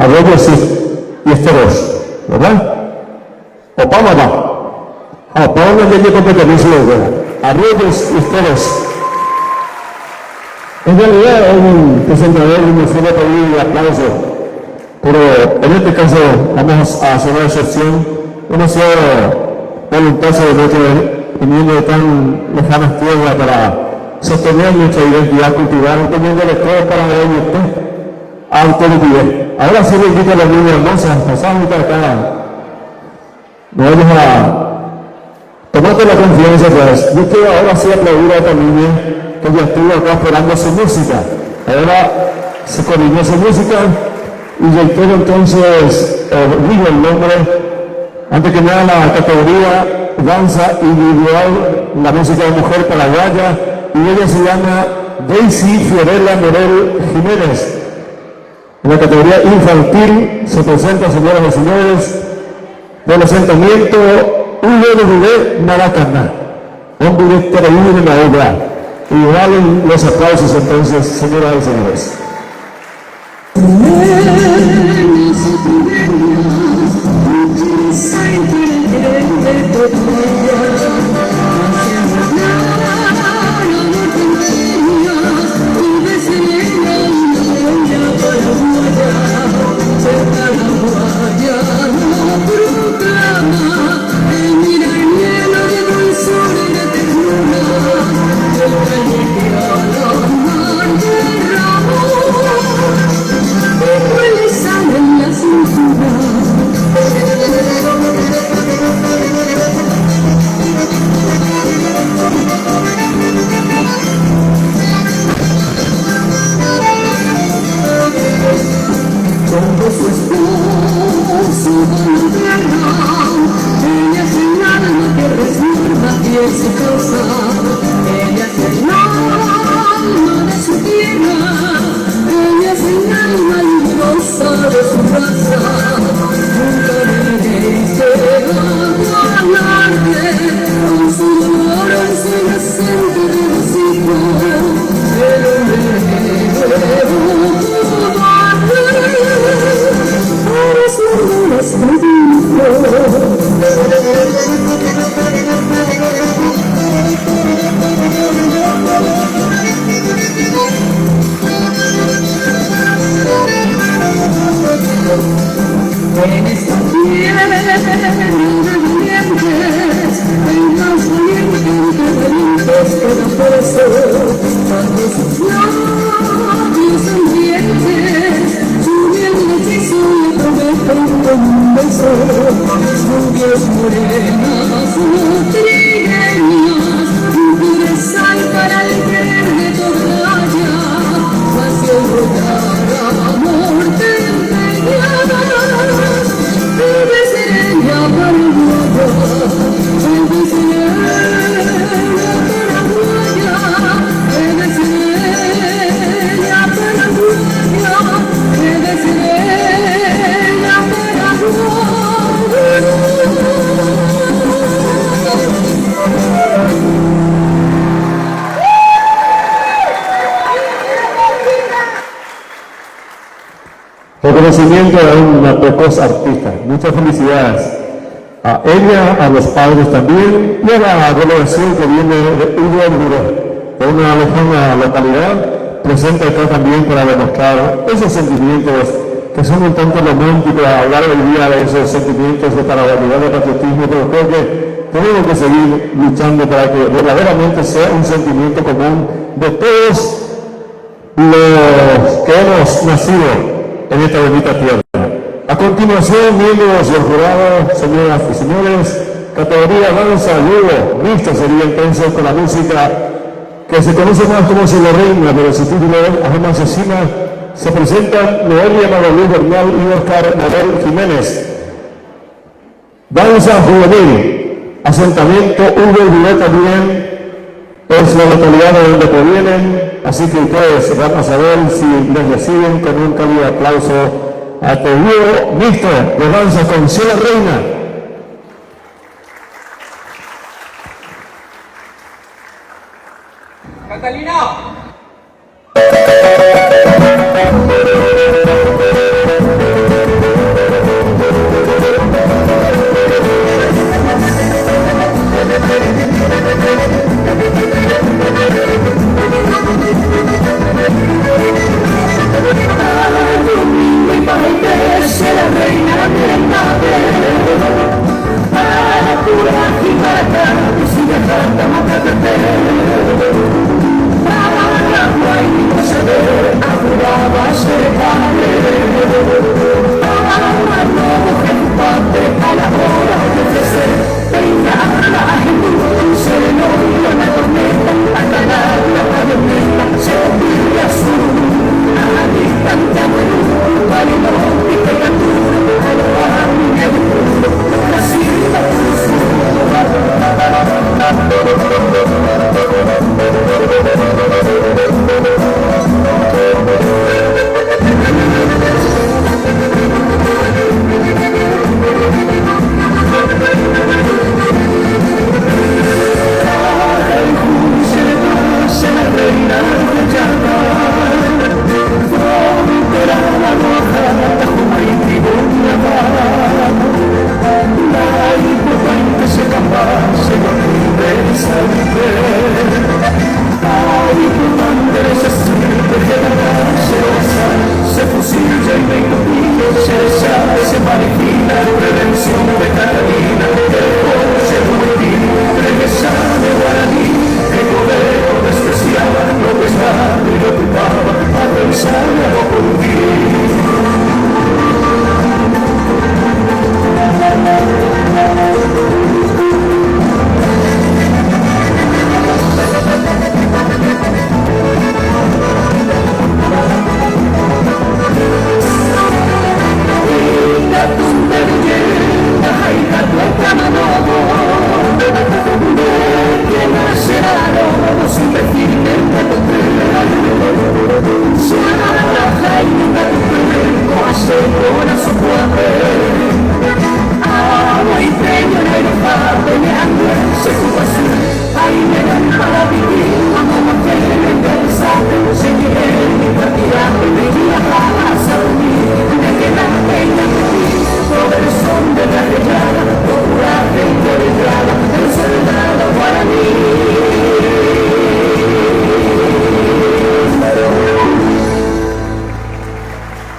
Arroyos y esteros, ¿verdad? O Pámara. Pámara ya llegó compromiso, Arroyos y esteros. En realidad, un presentador me suele pedir aplauso, pero en este caso vamos a hacer una excepción. Uno sea voluntario de nuestro viniendo de tan lejanas tierras para sostener nuestra identidad cultural, teniéndole todo para hoy a autoridad. Ahora sí le invito a las niñas hermosas, pasamos acá. Nos vamos a tomarte la confianza, pues. Yo quiero ahora sí aplaudir a esta niña que ya estuvo acá esperando su música. Ahora se coordinó su música y yo quiero entonces, digo el nombre, antes que nada la categoría danza individual, la música de mujer paraguaya, y ella se llama Daisy Fiorella Morel Jiménez. En la categoría infantil se presenta, señoras y señores, del asentamiento UWD Maracaná, un director de la obra. Y valen los aplausos entonces, señoras y señores. Reconocimiento a una precoz artista. Muchas felicidades a ella, a los padres también, y a la delegación que viene de Uruguay, de una lejana localidad, presente acá también para demostrar esos sentimientos que son un tanto románticos, hablar hoy día de esos sentimientos de paraguayanidad, de patriotismo, pero creo que tenemos que seguir luchando para que verdaderamente sea un sentimiento común de todos los que hemos nacido en esta bendita tierra. A continuación, miembros del jurado, señoras y señores, categoría danza, luego, mixta sería entonces con la música que se conoce más como Se la Reina, pero su título es Alma Asesina. Se presentan Noelia Magalú Bernal y Oscar Morel Jiménez. Danza juvenil, asentamiento UWD también, es la localidad de donde provienen, así que ustedes van a saber si les reciben con un cálido aplauso a este dúo mixto de danza con Se la Reina. Catalina.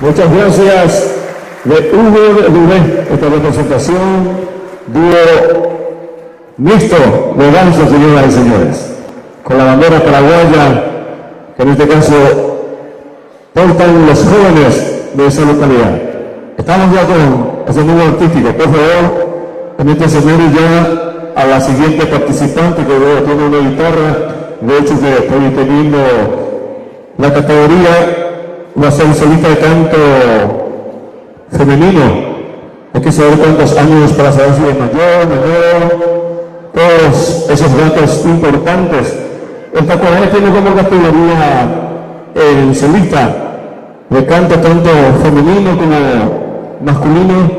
Muchas gracias de Hugo Duré, esta representación, dúo mixto de danza, señoras y señores, con la bandera paraguaya, que en este caso portan los jóvenes de esa localidad. Estamos ya con ese número artístico. Por favor, en este escenario ya a la siguiente participante, que veo tiene una guitarra. De hecho, que estoy teniendo la categoría, va a ser solista de canto femenino. Hay que saber cuántos años para saber si es mayor, menor, todos esos datos importantes. Esta comunidad tiene como categoría el solista de canto tanto femenino como masculino,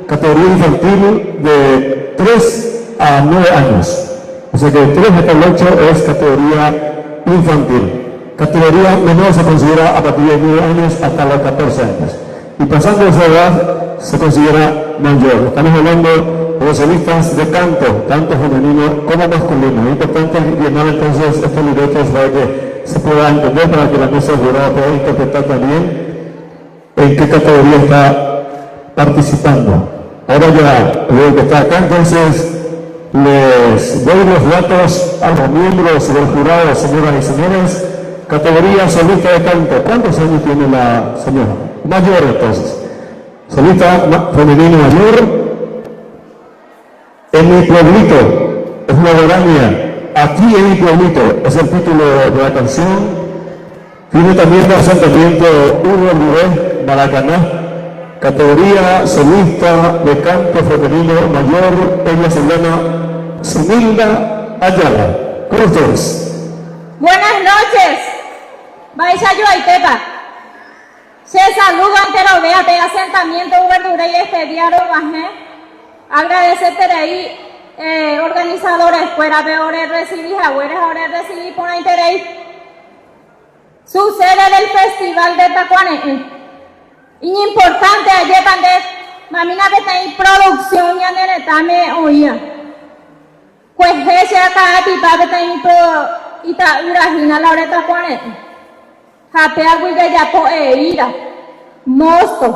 categoría infantil de 3 a 9 años. O sea que 3 hasta el 8 es categoría infantil. Categoría menor se considera a partir de 9 años hasta los 14 años. Y pasando esa edad se considera mayor. Estamos hablando de los solistas de canto, tanto femenino como masculino. Es importante llenar entonces estos libretos para que se pueda entender, para que la mesa jurada pueda interpretar también en qué categoría está participando. Ahora ya veo que está acá, entonces les doy los datos a los miembros del jurado, señoras y señores. Categoría solista de canto. ¿Cuántos años tiene la señora? Mayor, entonces. Solista femenino mayor. En mi pueblito, es una bohemia. Aquí en mi pueblito, es el título de la canción. Tiene también de asentamiento Hugo Duré, Maracaná. Categoría solista de canto femenino mayor. Ella se llama Zumilda Ayala. ¿Con ustedes? Buenas noches. Vais a Yuaitepa. Se saluda entero vea de asentamiento Verdura y este diario bajé. Agradecerte de ahí, organizadores, fuera de ahora recibí, ahora recibí por interés. Sucede del Festival de Tacuané. Importante ayer también, mamina que está en producción ya neretame oía. Pues ese acá tipa que está en ita uragina la hora Tacuané. Japea guide ya po ira. Mosto.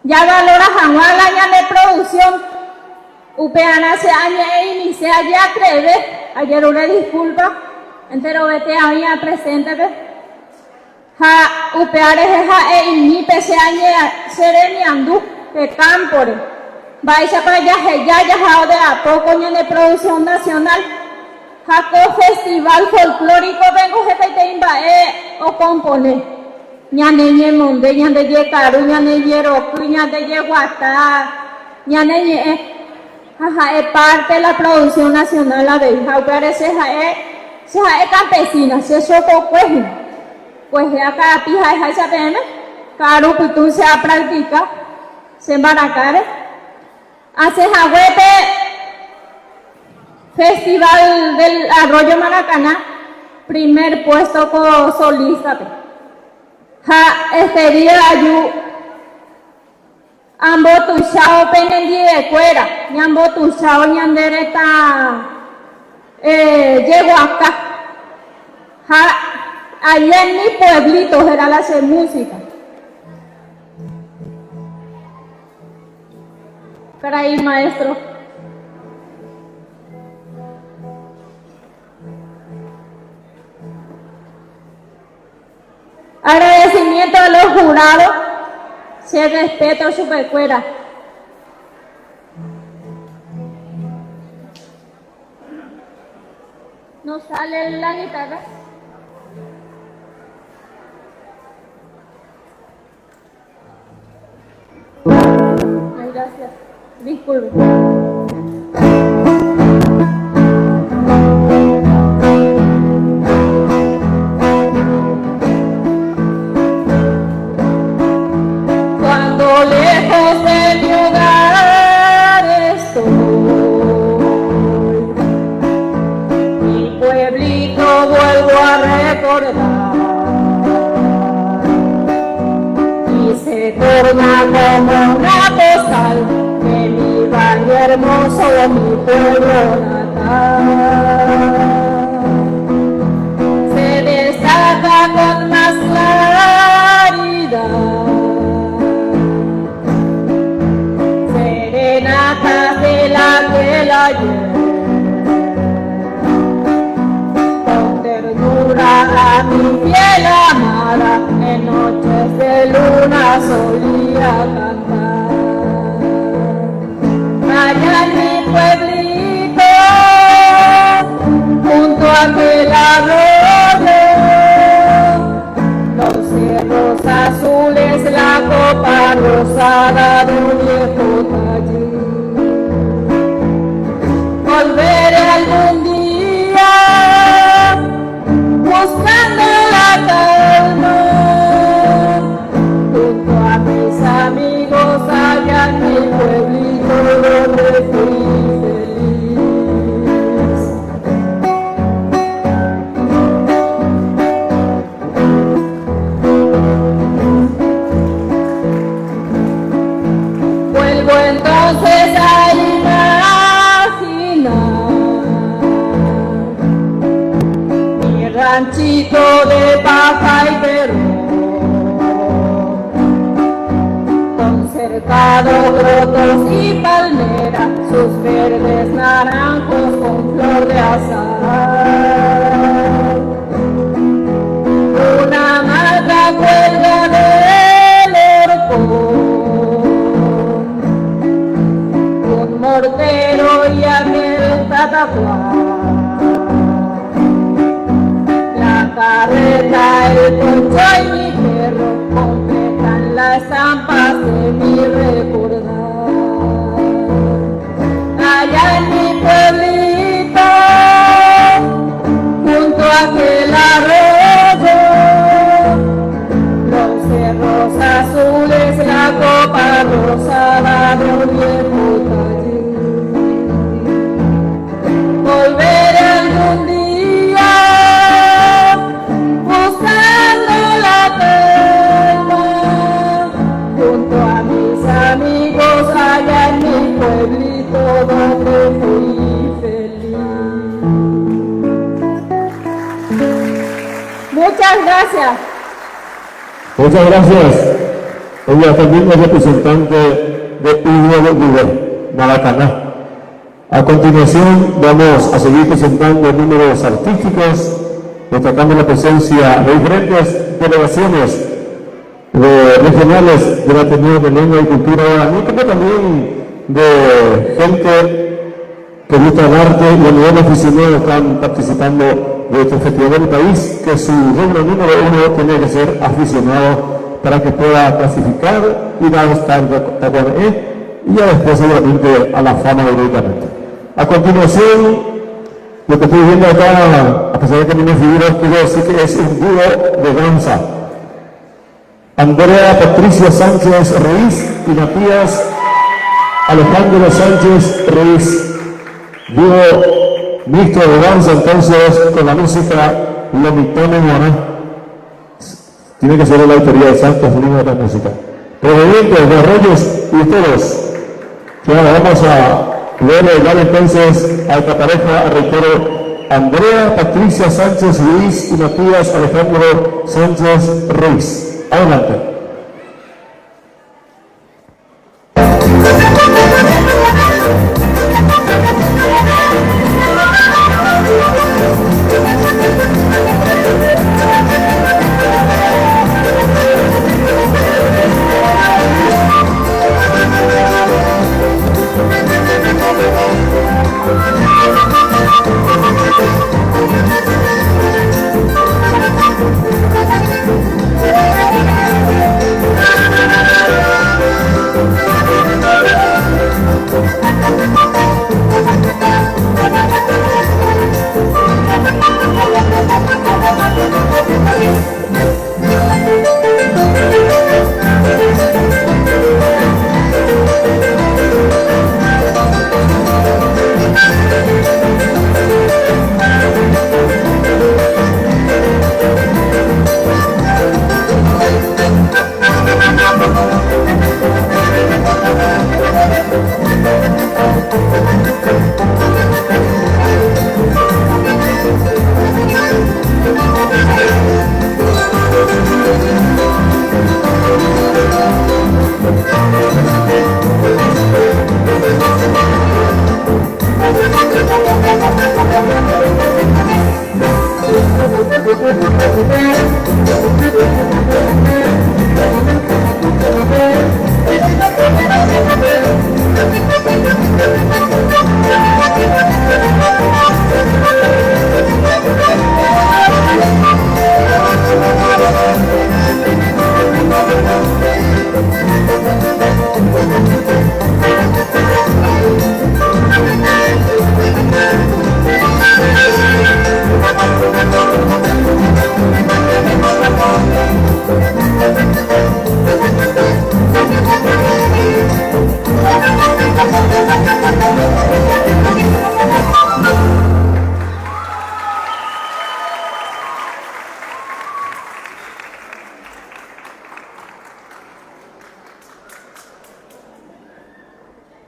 Ya valora jamala ya de producción. Upeana se añe y se haya creve. Ayer una disculpa. Entero vete a mí a presente. Ja upeare ja e ini pese añe sereni andu de campore. Vais a para allá ya de a poco ya de producción nacional. Jaco festival folclórico vengo jepeteimba o compone. Ñane ñe monde, ñane ye caru, ñane ye roku, ñane ye guata, ñane ye jaja es parte de la producción nacional la de Jaucare se jae campesina, se soco pues acá pija esa pena, caru pitun se practica, se embaracare, hace jahuete Festival del Arroyo Maracaná, primer puesto como solista. Ja, estería ayu, ambo tu chao penendi de cuera, ñambo tu chao ñandereta, llego acá. Ja, allá en mi pueblito era la hacer música. Para ahí, maestro. Agradecimiento a los jurados, se respeto su recuerda. ¿No sale la guitarra? Ay, gracias. Disculpe. Y se torna como una postal de mi barrio hermoso, de mi pueblo natal. Se destaca con más claridad luna solía cantar. Allá en mi pueblito, junto a aquel arroyo, los cerros azules, la copa rosada de un viejo taller. Volveré algún día buscando la calma junto a mis amigos allá en mi pueblito donde fui feliz. Vuelvo entonces a ranchito de paja y perro, con cercados, brotos y palmeras, sus verdes naranjos con flor de azahar. Una hamaca cuelga del horcón, un mortero y aquel tatajuá. Carreta, el poncho y mi perro completan las estampas de mi recordar. Allá en mi pueblito, junto a aquel arroyo, los cerros azules, la copa rosada de un viejo taller. Volveré algún día allá en mi pueblito donde fui feliz. Muchas gracias. Muchas gracias. Ella también es representante de Hugo Maracaná. A continuación vamos a seguir presentando números artísticos, destacando la presencia de diferentes delegaciones regionales del Ateneo de Lengua y Cultura Guaraní, pero también de gente que gusta el arte y a nivel aficionado están participando de este festival del país, que su regla número 1 tiene que ser aficionado para que pueda clasificar y dar estar y ya después seguramente a la fama directamente. A continuación, lo que estoy viendo acá, a pesar de que no me figura, quiero decir que es un dúo de danza. Andrea Patricia Sánchez Ruiz y Matías Alejandro Sánchez Ruiz. Dúo mixto de danza entonces con la música Lomitone Moná. Tiene que ser la autoría de Santos Unidos de la música. Provenientes de Reyes y ustedes. Ya vamos a luego dar entonces a esta pareja, reitero, Andrea Patricia Sánchez Ruiz y Matías Alejandro Sánchez Ruiz. Adelante.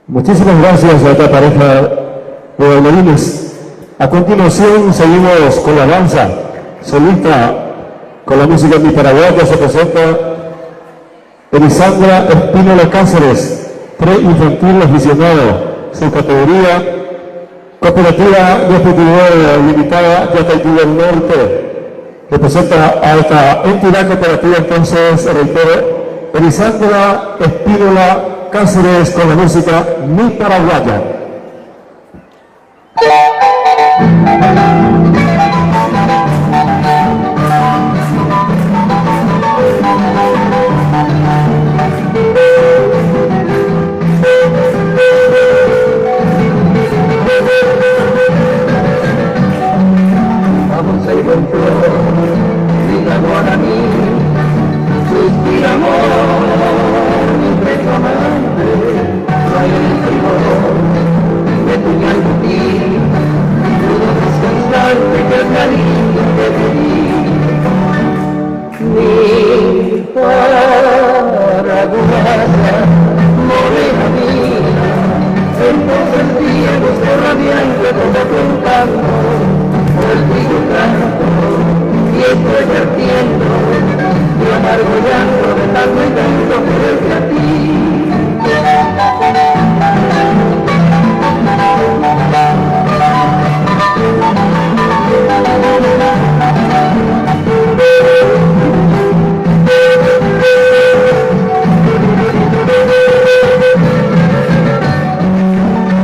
Muchísimas gracias a esta pareja de bailarines. A continuación seguimos con la danza solista, con la música mi paraguaya. Se presenta Elisandra Espínola Cáceres, preinfantil aficionado, su categoría Cooperativa de Efectividad Limitada de Ataití del Norte. Representa a esta entidad cooperativa, entonces, reitero, Elisandra Espínola Cáceres con la música Mi Paraguaya. Vamos a ir con flor, diga guaraní, suspiramos, impresionante, trae el frío de tu ñanquití, pudo descansarte que el cariño te pedí. Mi paraguaya, morena mía, entonces el día gusto radiante como tu encanto, el trigo canto, y estoy vertiendo, mi amargo llanto de tanto y tanto quererte a ti.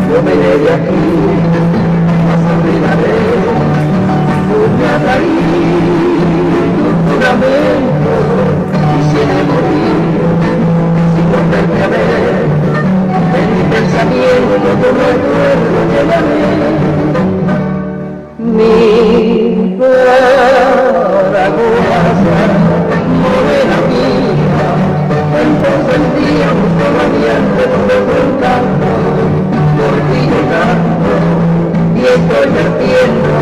Yo me iré de aquí, más olvidaré, me tu juramento, quisiera morir, sin volverte a ver, en mi pensamiento tu recuerdo llevaré. Mi paraguaya, morena mía, entonces el día justo radiante donde tu encanto, por ti yo canto, y estoy vertiendo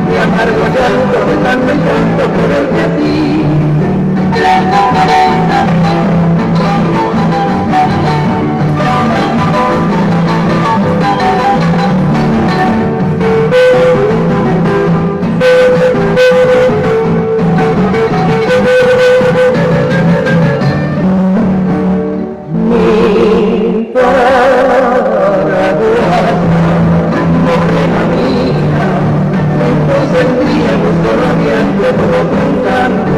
mi amargo llanto de tanto y tanto quererte a ti. Mi paraguaya, morena mía, entonces el día gusto radiante todo tu encanto,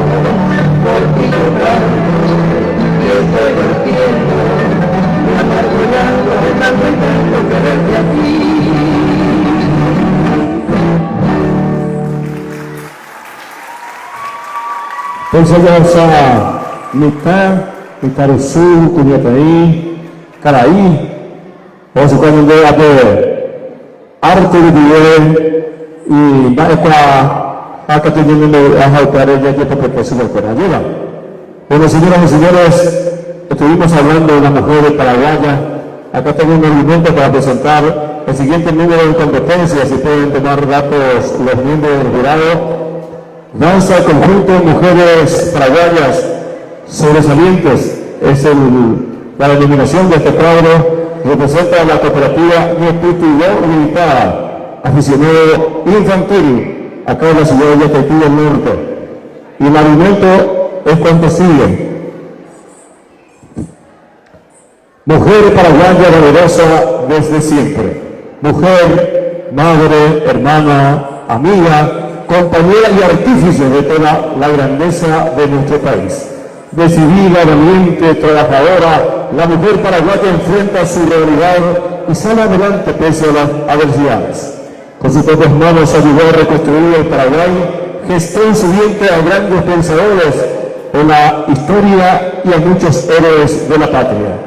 por ti yo canto, y estoy vertiendo mi amargo llanto de tanto y tanto quererte a ti. Entonces a mitad Sul, Cuniataí, Caraí, vamos a cuando de arte de video y va a teniendo a jautar el día porque es súper buena ayuda. Bueno, señoras y señores, estuvimos hablando de la mujer de Paraguaya. Acá tengo un argumento para presentar el siguiente número de competencias y pueden tomar datos los miembros del jurado. Danza conjunto Mujeres Paraguayas Sobresalientes es la denominación de este cuadro. Representa a la cooperativa Efectividad Limitada, aficionado infantil, acá en la ciudad de Ataití del Norte. Y el argumento es cuanto sigue. Mujer paraguaya valerosa desde siempre. Mujer, madre, hermana, amiga, compañera y artífice de toda la grandeza de nuestro país. Decidida, valiente, trabajadora, la mujer paraguaya enfrenta su realidad y sale adelante pese a las adversidades. Con sus propias manos ayudó a reconstruir el Paraguay, gestó en su vientre a grandes pensadores en la historia y a muchos héroes de la patria.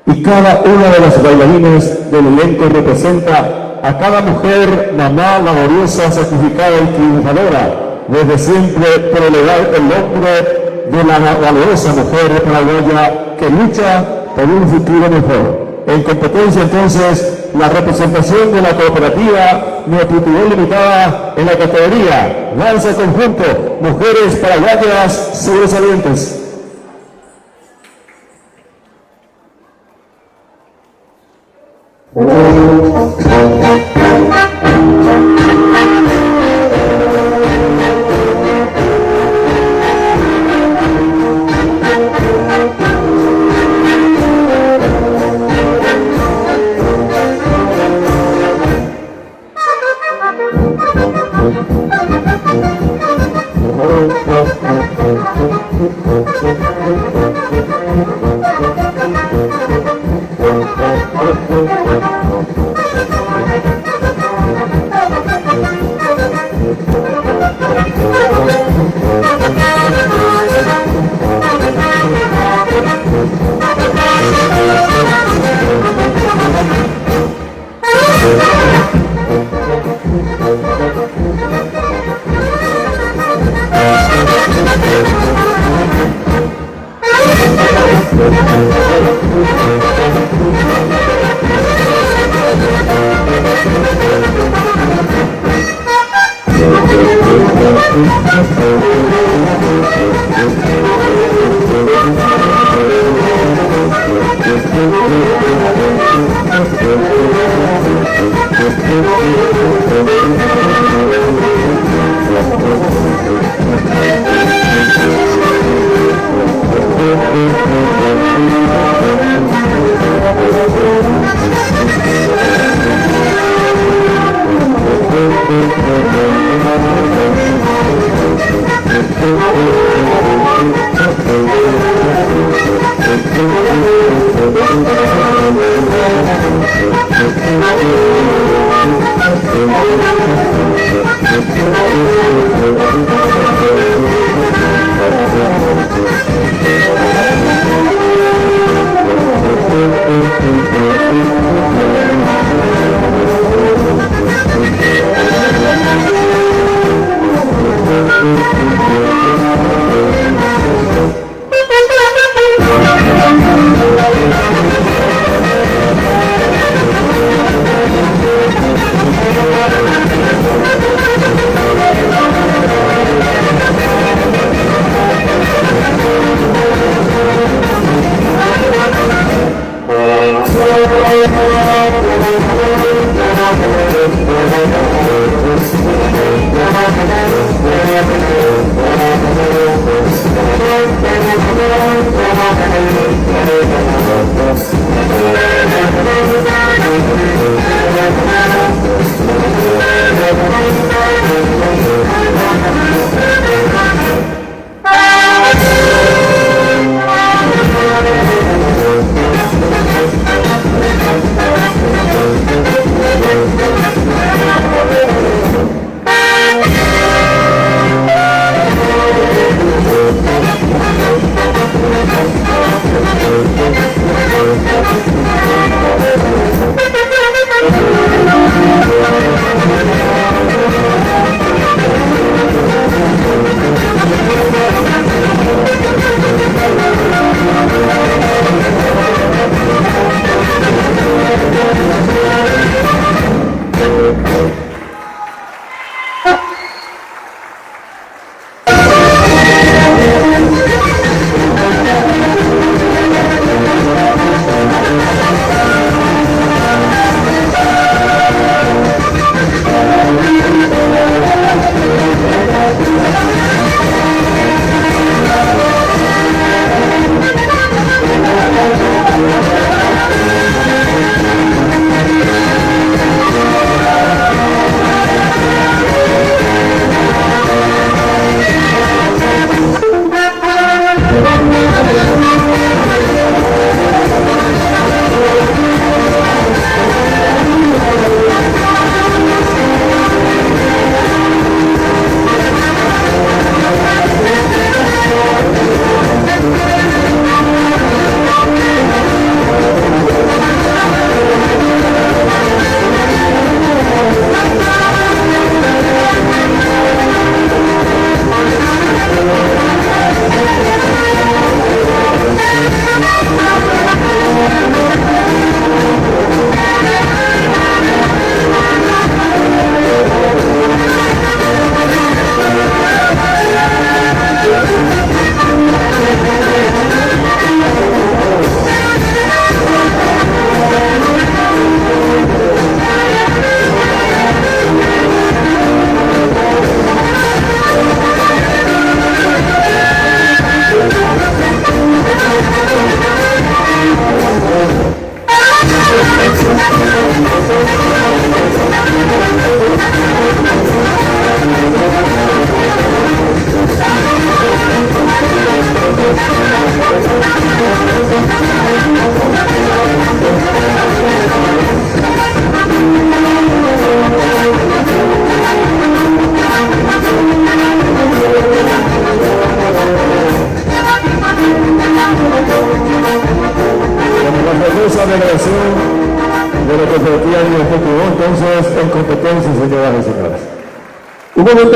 Y cada una de las bailarines del elenco representa a cada mujer, mamá, laboriosa, sacrificada y triunfadora, desde siempre por elevar el nombre de la valiosa mujer paraguaya que lucha por un futuro mejor. En competencia, entonces, la representación de la cooperativa Efectividad Limitada en la categoría Danza Conjunto Mujeres Paraguayas Sobresalientes.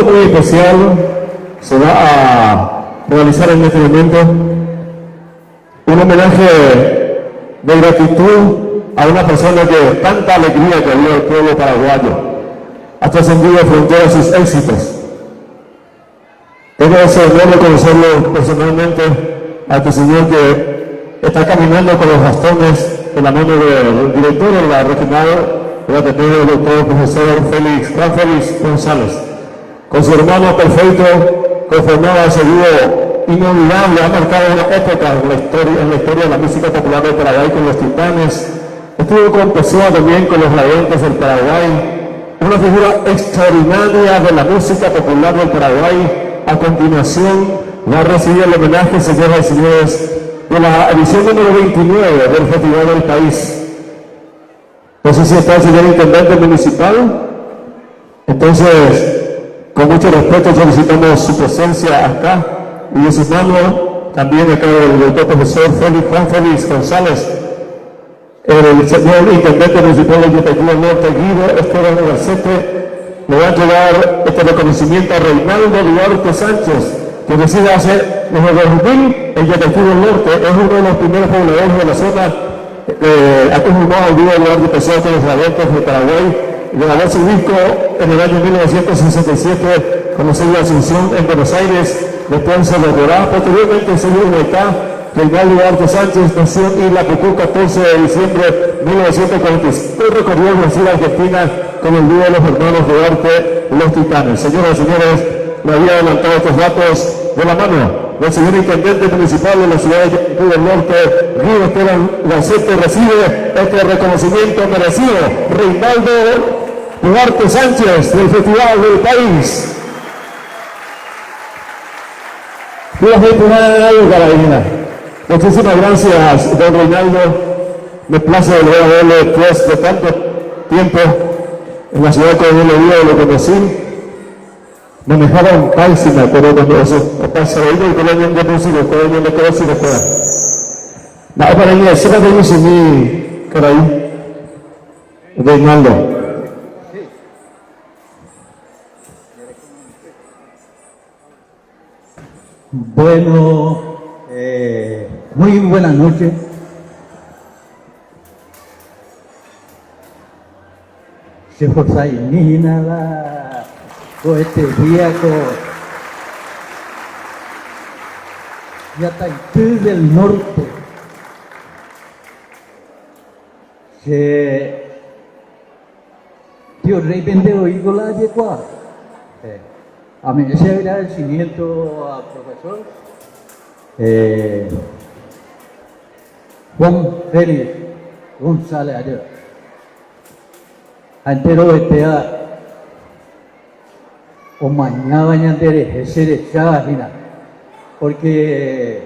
muy especial se va a realizar en este momento un homenaje de gratitud a una persona que tanta alegría que dio al pueblo paraguayo, ha trascendido fronteras sus éxitos. Tengo ese honor de conocerlo personalmente a este señor que está caminando con los bastones en la mano del director de la regional de la Ateneo, el doctor profesor Juan Félix González. Con su hermano perfecto, conformaba ese dúo inolvidable, ha marcado una época en la historia de la música popular del Paraguay con los Titanes. Estuvo con Pessoa también con los Ladentes del Paraguay, una figura extraordinaria de la música popular del Paraguay. A continuación va a recibir el homenaje, señoras y señores, de la edición número 29 del Festival del País. No sé si está el señor intendente municipal. Entonces, con mucho respeto solicitamos su presencia acá y de su mano también acá el doctor profesor Juan Félix González, el señor intendente municipal de Yataquí del Norte, Guido Esteban Garcete. Le va a entregar este reconocimiento a Reinaldo Duarte Sánchez, que reside hace desde 2000 en Yataquí del Norte. Es uno de los primeros pobladores de la zona. Ha conformado el dúo Duarte Pessoa con los Ladentes de Paraguay. Grabó su disco en el año 1967 con la sello Asunción en Buenos Aires. Después se logrará posteriormente el sello Huaycá. Reinaldo Duarte Sánchez nació en Isla Cucú 14 de diciembre de 1946. Recorrió Brasil y Argentina con el dúo de los hermanos Duarte, los Titanes. Señoras y señores, me había adelantado estos datos de la mano del señor intendente municipal de la ciudad de Yataquí del Norte, Guido Esteban Garcete. Recibe este reconocimiento merecido, Reinaldo Duarte Sánchez, del Festival del País. Viva Festival Carabina. Muchísimas gracias, don Reinaldo. Me place volver a verlo después de tanto tiempo en la ciudad que yo lo conocí. Manejaba un taxi, me acuerdo cuando eso, se veía y con el año de música, con el año de todo, si lo pueda. Nada para mí, ese va a tener mi caray, Reinaldo. Bueno, muy buenas noches. Se forza indígena la cohete viaco Yataití del Norte. Se Dios rey vende oído la yegua. A mí ese agradecimiento al profesor Juan Félix González ayer. Entero etea o mañana ñandere ese de chagina, porque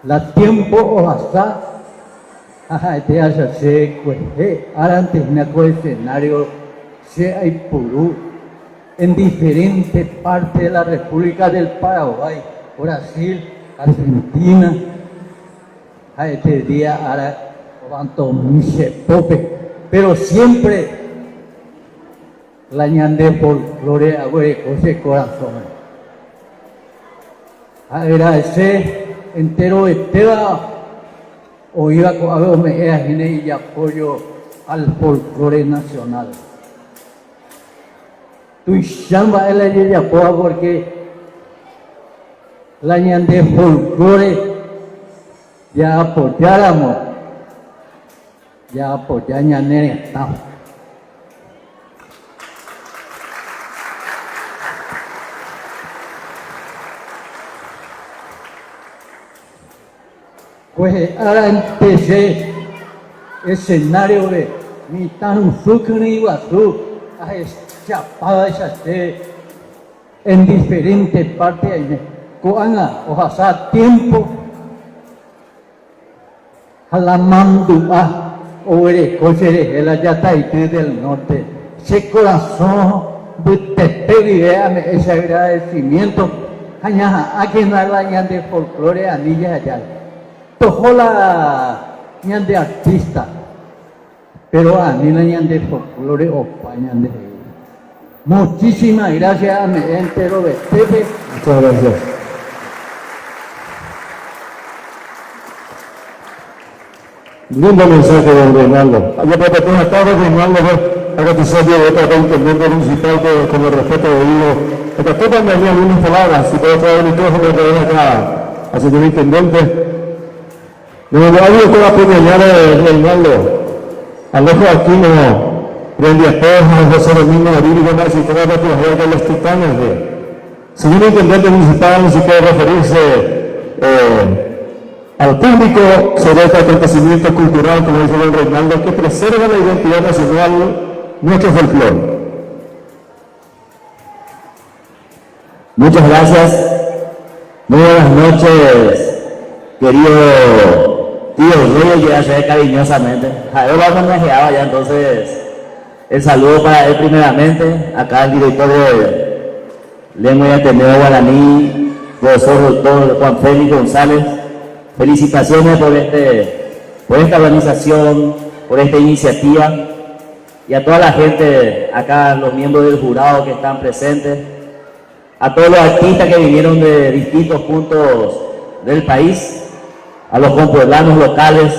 la tiempo o hasta etea se cueste antes en el escenario se hay purú en diferentes partes de la República del Paraguay, Brasil, Argentina. A este día ahora cuanto mise pope, pero siempre la ñande folclore agüe cose corazón. Agradecer entero esteba oiga a me agine y apoyo al folclore nacional. Tu chamba es la yapoa porque la ñande folclore ya apoyáramos. Ya apoyaña nene estamos. Pues ahora empecé escenario de mi tan sucre y basú a eschapada en diferentes partes de Coana o pasar tiempo a la mandua. Oye, coche el Yataití del Norte, ese corazón de te ese agradecimiento, a quien la de folclore anilla allá, tojo la de artista, pero a mí la de folclore o pañan de Muchísimas gracias a mi entero de Pepe. Muchas gracias. Lindo mensaje, don Reinaldo. Yo creo que tenga tarde, Reinaldo, haga tu sello de otra intendente municipal con el respeto debido. Porque tú también había algunas palabras, si puedo traer el micrófono que ven acá al señor intendente. No, algo que va a apuñalar Reinaldo. Alejo Aquino, Randy Espeja, José Domingo, David Gómez y todas las de los titanes. Señor intendente municipal, si puede referirse al público sobre este acontecimiento cultural, como dice don Reinaldo, que preserva la identidad nacional, nuestro folclore. Muchas gracias. Muy buenas noches, querido tío Rey, yo ya cariñosamente. Javier lo homenajeaba ya, entonces el saludo para él primeramente. Acá el director de Lengua y Ateneo Guaraní, profesor doctor Juan Félix González. Felicitaciones por esta organización, por esta iniciativa, y a toda la gente acá, los miembros del jurado que están presentes, a todos los artistas que vinieron de distintos puntos del país, a los compueblanos locales,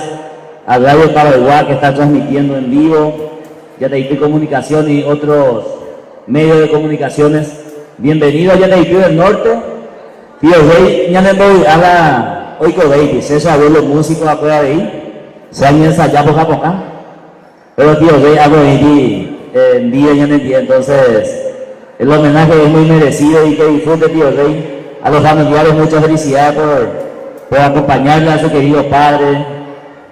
a Radio Paraguay que está transmitiendo en vivo, Yataití Comunicación y otros medios de comunicaciones. Bienvenidos a Yataití del Norte. Tío Rey, ya le voy a la hoy con Baby, se abuelo músico afuera de ahí, se han ensayado por acá, pero tío Rey hago ahí en día y en el día, entonces el homenaje es muy merecido y que disfrute tío Rey. A los familiares muchas felicidades por acompañarle a su querido padre,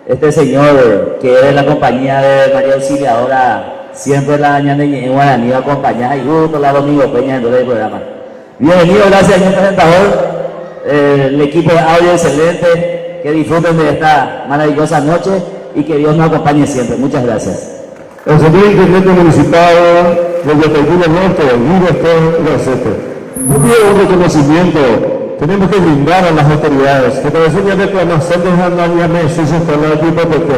este señor que es de la compañía de María Auxiliadora, siempre la ñaneñe en Guaraní acompañada y justo la Domingo Peña dentro del programa. Bienvenido, gracias señor presentador. El equipo de audio excelente, que disfruten de esta maravillosa noche y que Dios nos acompañe siempre. Muchas gracias. El señor intendente municipal de Yataití del Norte, Guido Esteban Garcete. Un reconocimiento tenemos que brindar a las autoridades, que por eso ya reclamación de Jandania Messi se está en el equipo porque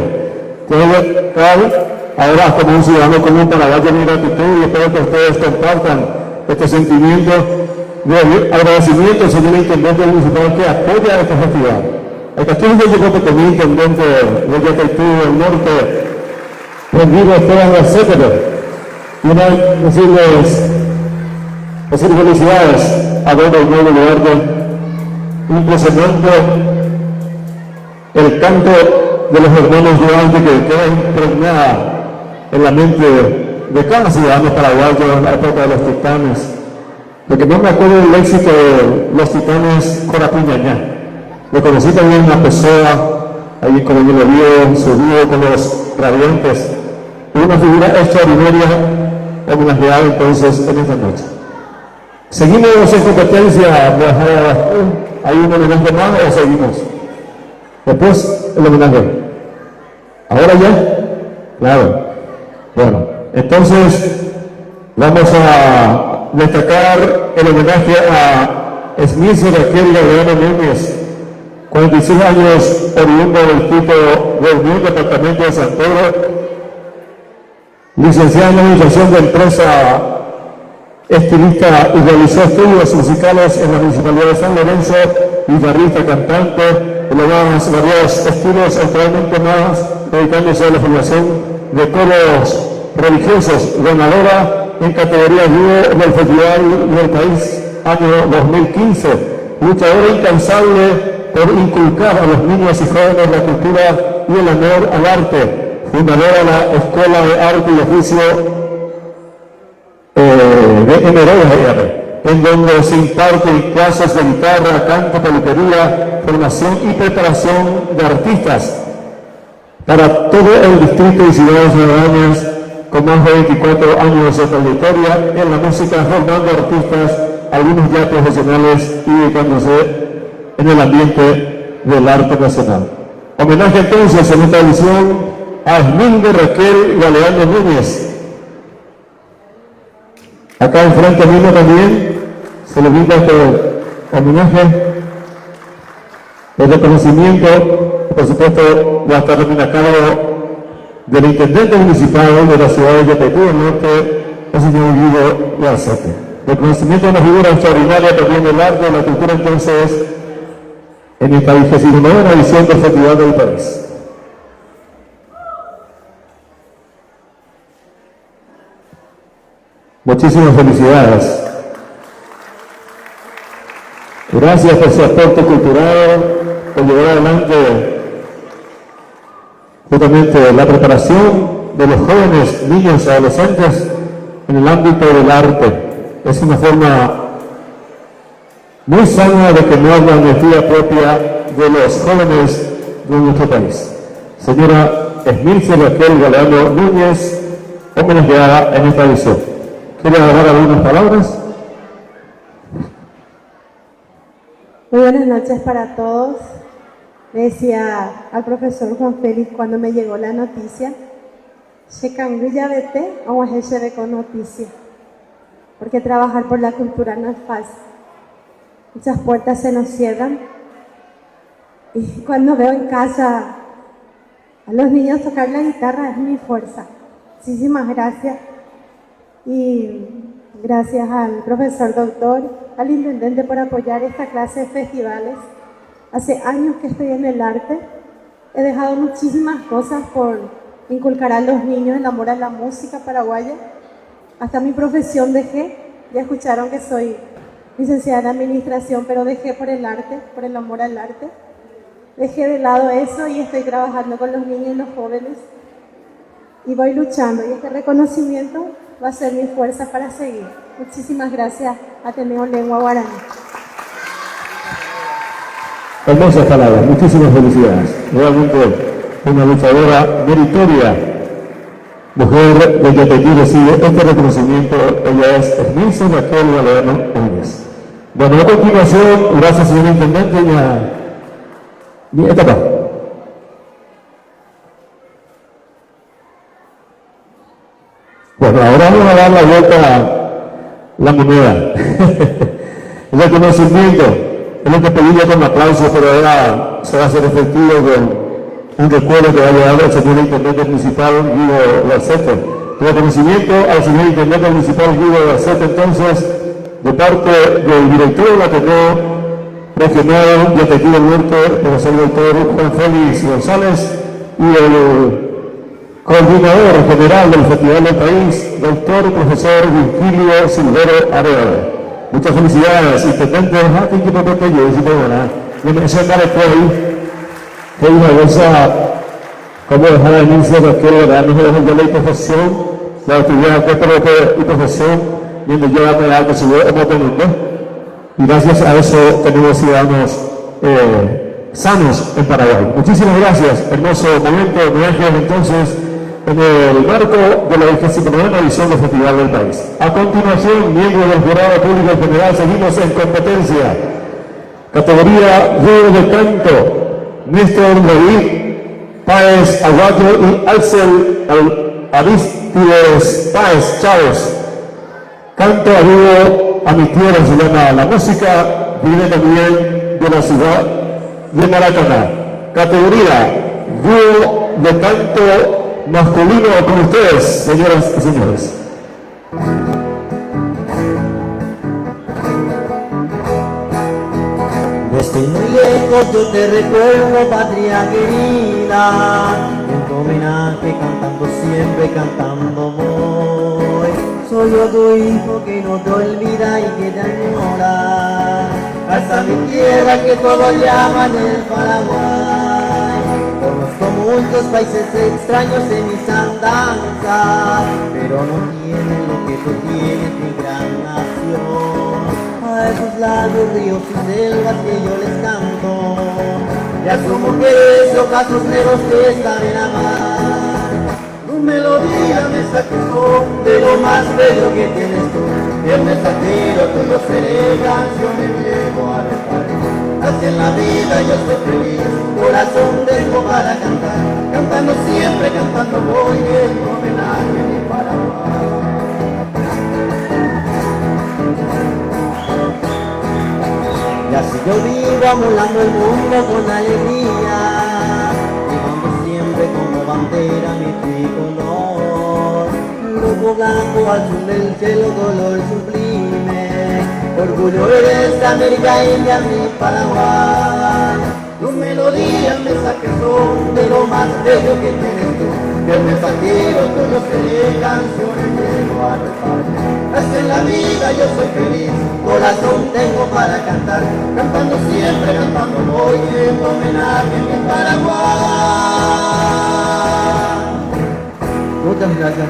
ahora como un ciudadano común paraguayo mi gratitud y espero que ustedes compartan este sentimiento de agradecimiento al señor intendente municipal que apoya esta festividad. El castillo de llegó como intendente de Yataití del Norte, Guido Esteban Garcete. Quiero decirles felicidades a don Reinaldo Duarte. Impresionante el canto de los hermanos Duarte que queda impregnada en la mente de cada ciudadano paraguayo en la época de los titanes. Porque no me acuerdo del éxito de los titanes Corapiñañá. Lo conocí también en la Pessoa, ahí en Colombia lo vio, su dúo con los Radiantes. Una figura extraordinaria homenajeada entonces en esta noche. Seguimos en competencia, ¿hay un homenaje más o seguimos? Después el homenaje. ¿Ahora ya? Claro. Bueno, entonces vamos a destacar el homenaje a Esmicio Raquel Galeano Núñez, 46 años, oriundo del Quito del Unión, departamento de San Pedro, licenciada en Administración de Empresa, estilista y realizó estudios musicales en la Municipalidad de San Lorenzo, guitarrista, cantante, de los más variados estilos, actualmente más dedicándose a la formación de coros religiosos, ganadora en categoría dúo del Festival del País año 2015, luchadora incansable por inculcar a los niños y jóvenes la cultura y el amor al arte, fundadora de la Escuela de Arte y Oficio de Emeroya, en donde se imparten clases de guitarra, canto, peluquería, formación y preparación de artistas para todo el distrito y ciudades aledañas, con más de 24 años de trayectoria en la música, formando artistas, algunos ya profesionales y dedicándose en el ambiente del arte nacional. Homenaje entonces en esta edición a Esmicio Raquel Galeano Núñez. Acá enfrente mismo también se le brinda este homenaje, el reconocimiento, por supuesto, va a estar también a cargo del intendente municipal de la ciudad de Yataití del Norte, el señor Guido Garcete. Reconocimiento de una figura extraordinaria también del arte y la cultura, entonces, en esta 29ª edición del Festival del País. Muchísimas felicidades. Gracias por su aporte cultural, por llevar adelante justamente la preparación de los jóvenes, niños y adolescentes en el ámbito del arte. Es una forma muy sana de quemar la energía propia de los jóvenes de nuestro país. Señora Esmilce Raquel Galeano Núñez, homenajeada en esta edición. ¿Quiere dar algunas palabras? Muy buenas noches para todos. Le decía al profesor Juan Félix cuando me llegó la noticia, con noticia, porque trabajar por la cultura no es fácil. Muchas puertas se nos cierran y cuando veo en casa a los niños tocar la guitarra es mi fuerza. Muchísimas gracias y gracias al profesor doctor, al intendente por apoyar esta clase de festivales. Hace años que estoy en el arte, he dejado muchísimas cosas por inculcar a los niños el amor a la música paraguaya. Hasta mi profesión dejé, ya escucharon que soy licenciada en administración, pero dejé por el arte, por el amor al arte. Dejé de lado eso y estoy trabajando con los niños y los jóvenes y voy luchando, y este reconocimiento va a ser mi fuerza para seguir. Muchísimas gracias, Ateneo Lengua Guaraní. Hermosas palabras, muchísimas felicidades. Realmente una luchadora meritoria, mujer de que aquí recibe este reconocimiento. Ella es Esmilce Raquel Galeano Núñez. Bueno, a continuación, gracias señor intendente, mi etapa. Bueno, ahora vamos a dar la vuelta a la moneda. El reconocimiento es lo que pedí yo con aplausos, pero ahora se va a hacer efectivo con un recuerdo que va a llegar al señor intendente municipal Guido Garcete. El reconocimiento al señor intendente municipal Guido Garcete, entonces, de parte del director de la Ateneo Regional de Tequila Norte, el profesor doctor Juan Félix González, y el coordinador general del Festival del País, doctor profesor Virgilio Silvero Arevalo. Muchas felicidades, intendente. Tengo que papel yo, si puedo ganar. Yo me sé andar que hay una cosa, como dejar de inicio de que no se deja de ley profesión, la actividad que y profesión, mientras yo a pegar que se ve en otro mundo. Y gracias a eso tenemos ciudadanos sanos en Paraguay. Muchísimas gracias, hermoso momento de homenaje entonces en el marco de la 29ª edición del Festival del País. A continuación, miembros del Jurado Público en General, seguimos en competencia. Categoría Río de Canto, Néstor David Páez Aguayo y Axel Aristides Páez Chávez. Canto Arribo a mi tierra se llama la música, viene también de la ciudad de Maracaná. Categoría Dúo de Canto masculino con ustedes, señoras y señores. Desde muy lejos yo te recuerdo, patria querida, en tu homenaje cantando siempre, cantando voy. Soy yo tu hijo que no te olvida y que te añora, hasta mi tierra que todos llaman el Paraguay. Conozco muchos países extraños en mis andanzas, pero no tienen lo que tú tienes, mi gran nación. A esos lagos, ríos y selvas que yo les canto, y a sus mujeres ojazos negros que están en la mar. Tu melodía me saquezó de lo más bello que tienes tú, y el mensajero tuyo seré, canción me llevo a reparar. Así en la vida yo estoy feliz, corazón tengo para cantar, cantando siempre, cantando voy en homenaje a mi Paraguay. Y así yo vivo amolando el mundo con alegría, llevando siempre como bandera mi tricolor. Loco humo blanco, azul del cielo, color sublime. Orgullo eres América India, mi Paraguay. Tu melodía, mensajes son de lo más bello que tienes tú. Que el mensajero tuyo seré, canciones llego a repartir. Hasta en la vida yo soy feliz, corazón tengo para cantar. Cantando siempre, cantando voy, en homenaje a mi Paraguay. Muchas gracias.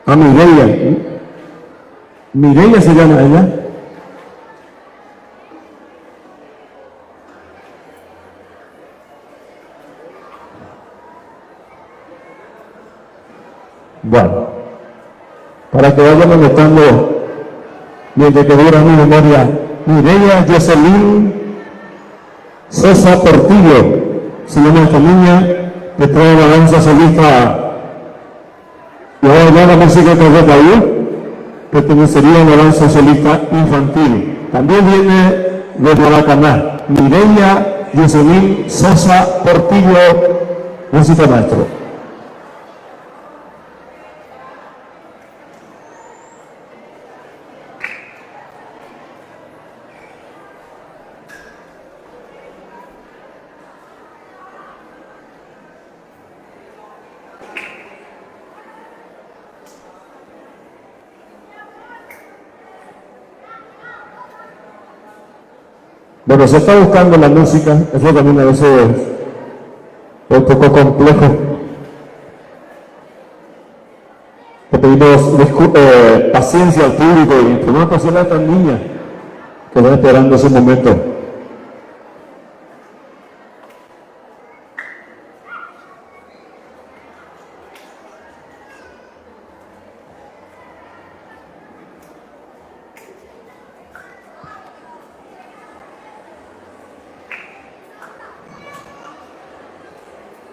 A Mireia. Mireia se llama ella. Bueno, para que vayan anotando mientras que dura mi memoria, Mireia Jocelyn Sosa Portillo, se llama esta niña, que trae la danza solista. Y ahora ya la música que de Paúl pertenecería a la danza solista infantil. También viene de Maracaná, Mireia Jocelyn Sosa Portillo, música maestro. Bueno, se está buscando la música, eso también a veces es un poco complejo. Le pedimos paciencia al público y primero paciencia a estas niñas que están esperando ese momento.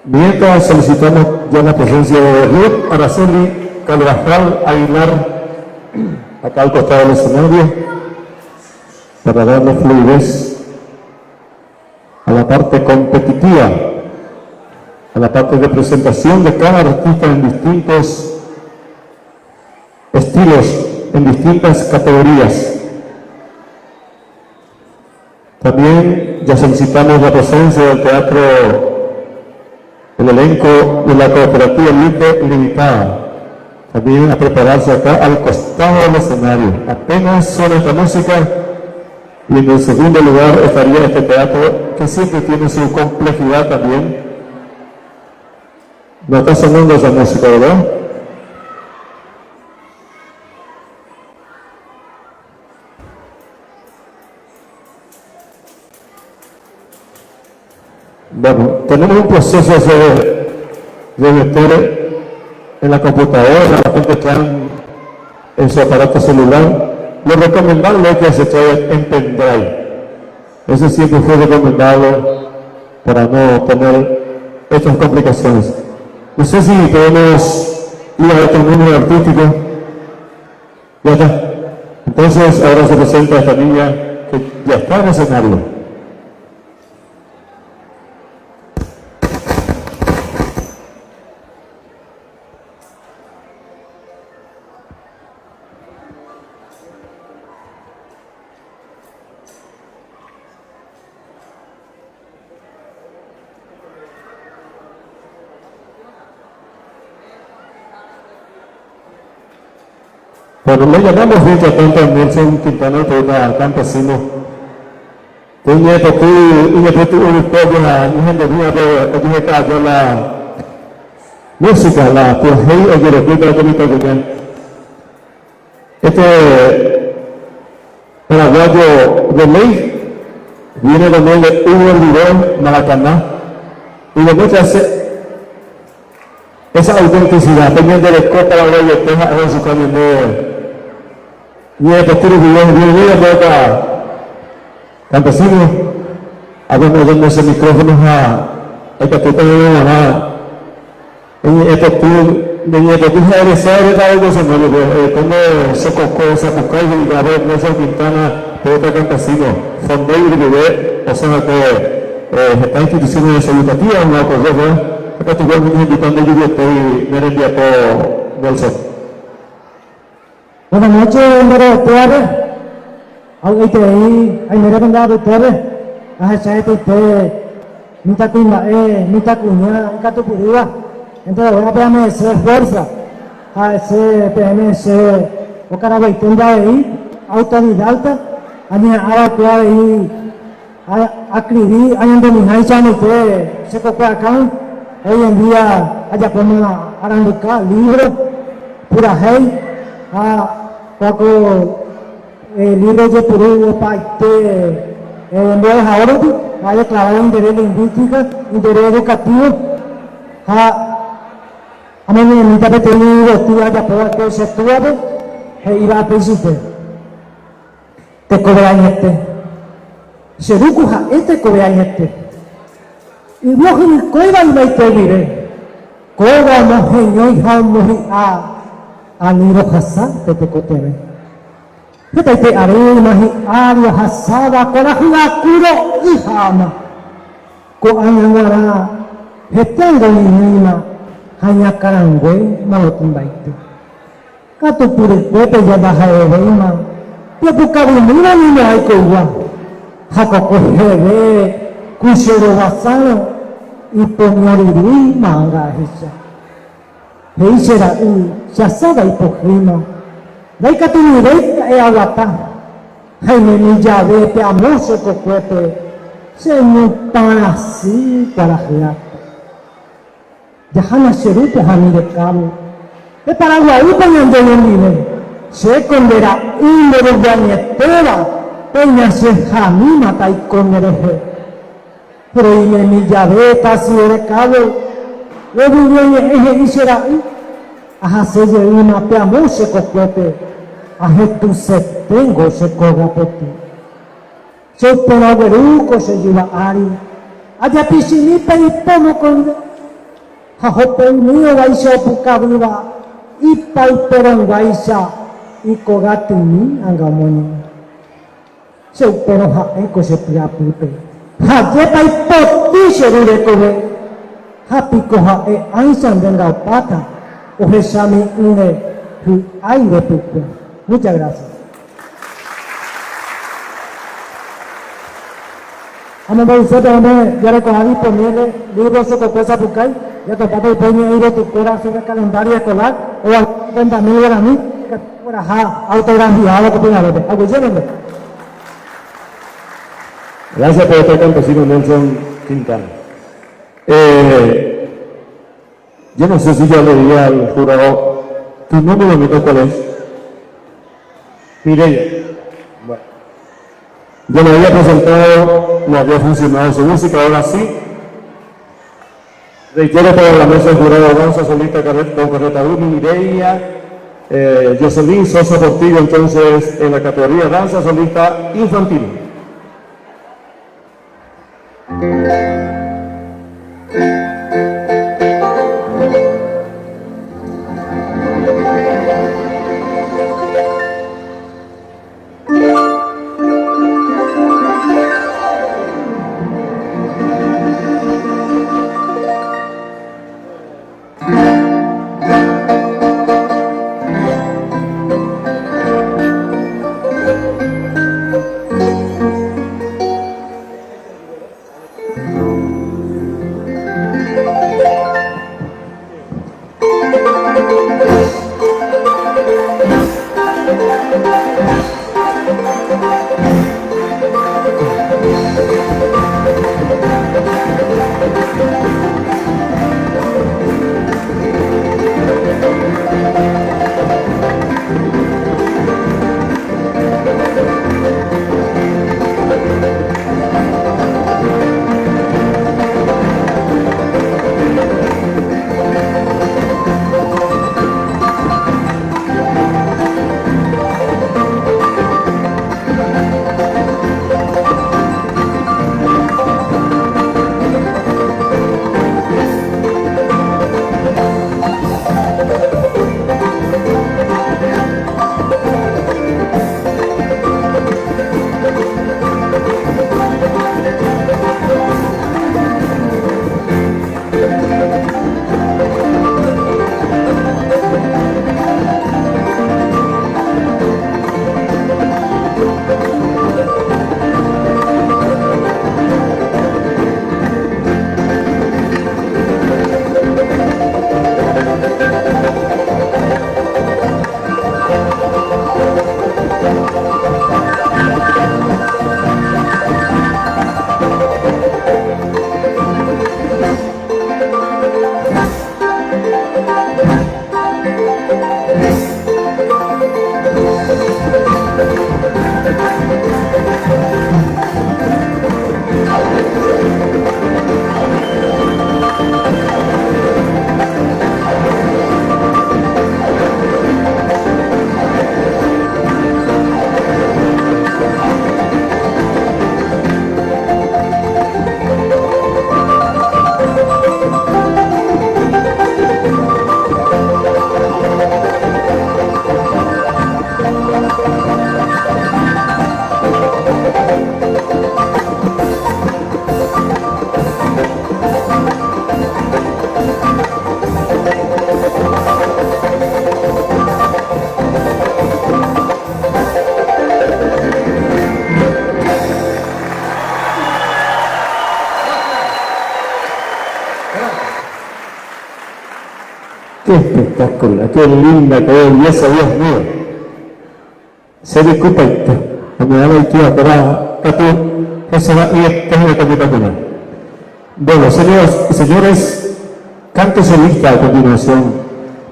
Mientras solicitamos ya la presencia de Ruth Araceli Carvajal Aguilar, acá al costado del escenario, para darle fluidez a la parte competitiva, a la parte de presentación de cada artista en distintos estilos, en distintas categorías. También ya solicitamos la presencia del teatro, el elenco de la cooperativa Libre Limitada, también a prepararse acá al costado del escenario. Apenas suena esta música y en el segundo lugar estaría este teatro que siempre tiene su complejidad también. No está sonando esa música, ¿verdad? Bueno, tenemos un proceso de lectores en la computadora, la gente que está en su aparato celular. Lo recomendable es que se traiga en pendrive. Eso siempre fue recomendado para no tener estas complicaciones. No sé si podemos ir a otro número artístico. Ya está. Entonces ahora se presenta esta niña que ya está en el escenario. Bueno, le llamamos mientras tanto a Nelson Quintana, poeta campesino. Tenía que tú, un poco la gente mía, pero dije que hacer la música, la poesía y el escrito de bonito que este paraguayo de ley viene también de Hugo Lidón, Maracaná, y demuestra esa autenticidad, teniendo de copa la guayetera en su camino Y el pastor bienvenido para acá, campesinos. Abbiamo messo il microfono ai pastori e pastori aderisare da algo se no come se cosa pukai di grave mesa Quintana per campesino fondei di bebé o sea que esta institución educativa una cosa acá tu gobierno invitando yo estoy merendía por Nelson. Buenas noches, doctores. Hoy te hay merenda doctores. Saya te minta cuña, minta purida. Entonces voy a pedirme ese fuerza, a ese PMS, o cara de tenda ahí, autodidacta, a mí ahora que ahí, a escribir, hay en dominar ya no te se coge acá, hoy en día allá podemos arrancar libros, pura hey, a poco libros de puro parte. En vez ahora hay declarado interés lingüístico, interés educativo, a mí me invita a tener estudios ya por el sector, iba a principio. Te cobran se ducuja este cobran y luego ni coiba y me te diré, cobra mojeño y jamón a niro hasa te coteme. Kita te arena hi aria hasada kora huakuro ihama ko angara hetengo ni nina hanya karangwe malotin baite kato pure pepe ya bahae veima ya buka bunina ni mai ko wa hako ko heve kushero wasano iponyori manga hisa heisera u shasada ipokrima Dai ka tu dai e awata. Hai me ni jave te amoso ko kwete. Se mu tanasi para khia. Jahana shurup hami de kamu. E para guai panyan de ni se condera un de gane tera. Peña se hami matai condere he. Pero y me ni jave ta si de kamu. Le viene e isera. Aha se je una pe amoso ko kwete. Ahe tu se tengo se koga poti. Se pena veruko se jiva ari. Aja pisini pe ipomo konde. Haho pe niyo gaisha pukaviva. Ipai perang gaisha. Iko gatini angamoni. Se pero ha eko se pia pipe. Ha je pai poti se rure kowe. Ha piko ha e aisan denga pata. Ohe sami une hu aire pipe. Muchas gracias. Hame baisete hame yare kohari ponerle libros de copesa pukai ya que para poner ir tu corazón el calendario escolar o al 50.000 para mí que para autografiado que tenga ver. Algo llévenme. Gracias por estar campesino Nelson Quintana. Yo no sé si ya le diría al jurado tu nombre de cuál es. Mireya. Bueno. Yo le había presentado, no había funcionado su música, ahora sí. Reitero para la mesa del jurado danza solista con Carreta Uni, Mireya, Jocelyn Sosa Portillo, entonces en la categoría danza solista infantil. Qué espectacular, qué linda, qué belleza, Dios mío. Se disculpa, me da la idea para Catu, eso va y es la espectacular. Bueno, señoras y señores, canto solista a continuación,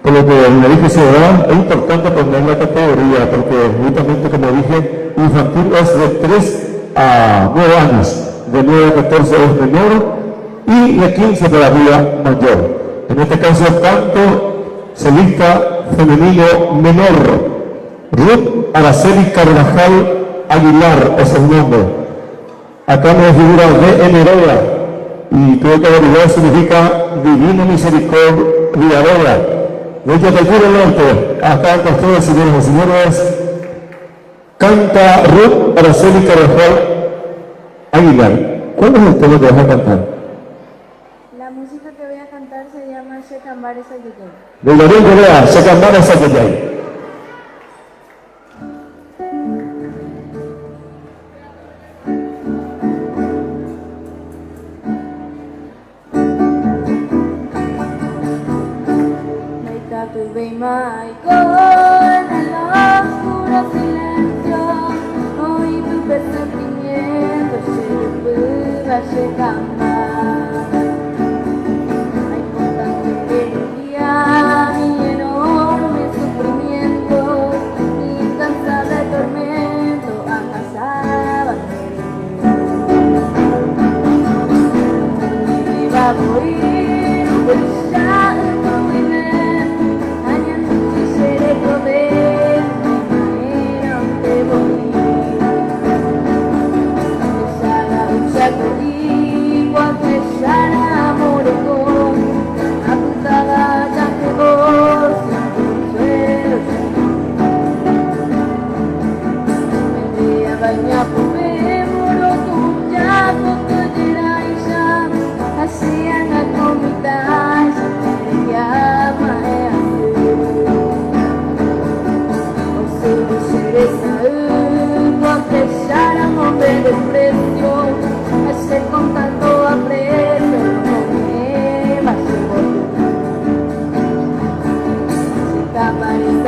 por lo que me dije ciudadano, es importante poner la categoría, porque justamente como dije, infantil es de 3 a 9 años, de 9 a 14 es menor, y de 15 para arriba mayor. En este caso, canto solista femenino menor, Ruth Araceli Carvajal Aguilar es el nombre. Acá me figura de Enerola, y creo que averiguar significa Divina Misericordia. De hecho, te juro el norte, acá con ustedes, señores y señores, canta Ruth Araceli Carvajal Aguilar. ¿Cuál es el tema que vas a cantar? La música que voy a cantar se llama Shekambare Sayayay. De Gabriel Correa, Shekambare Sayayay. Mai con el oscuro silencio, hoy tu presentimiento se pueda llegar. Hay constante energía y enorme sufrimiento, mi incansable tormento amasaba y va a morir, pues ya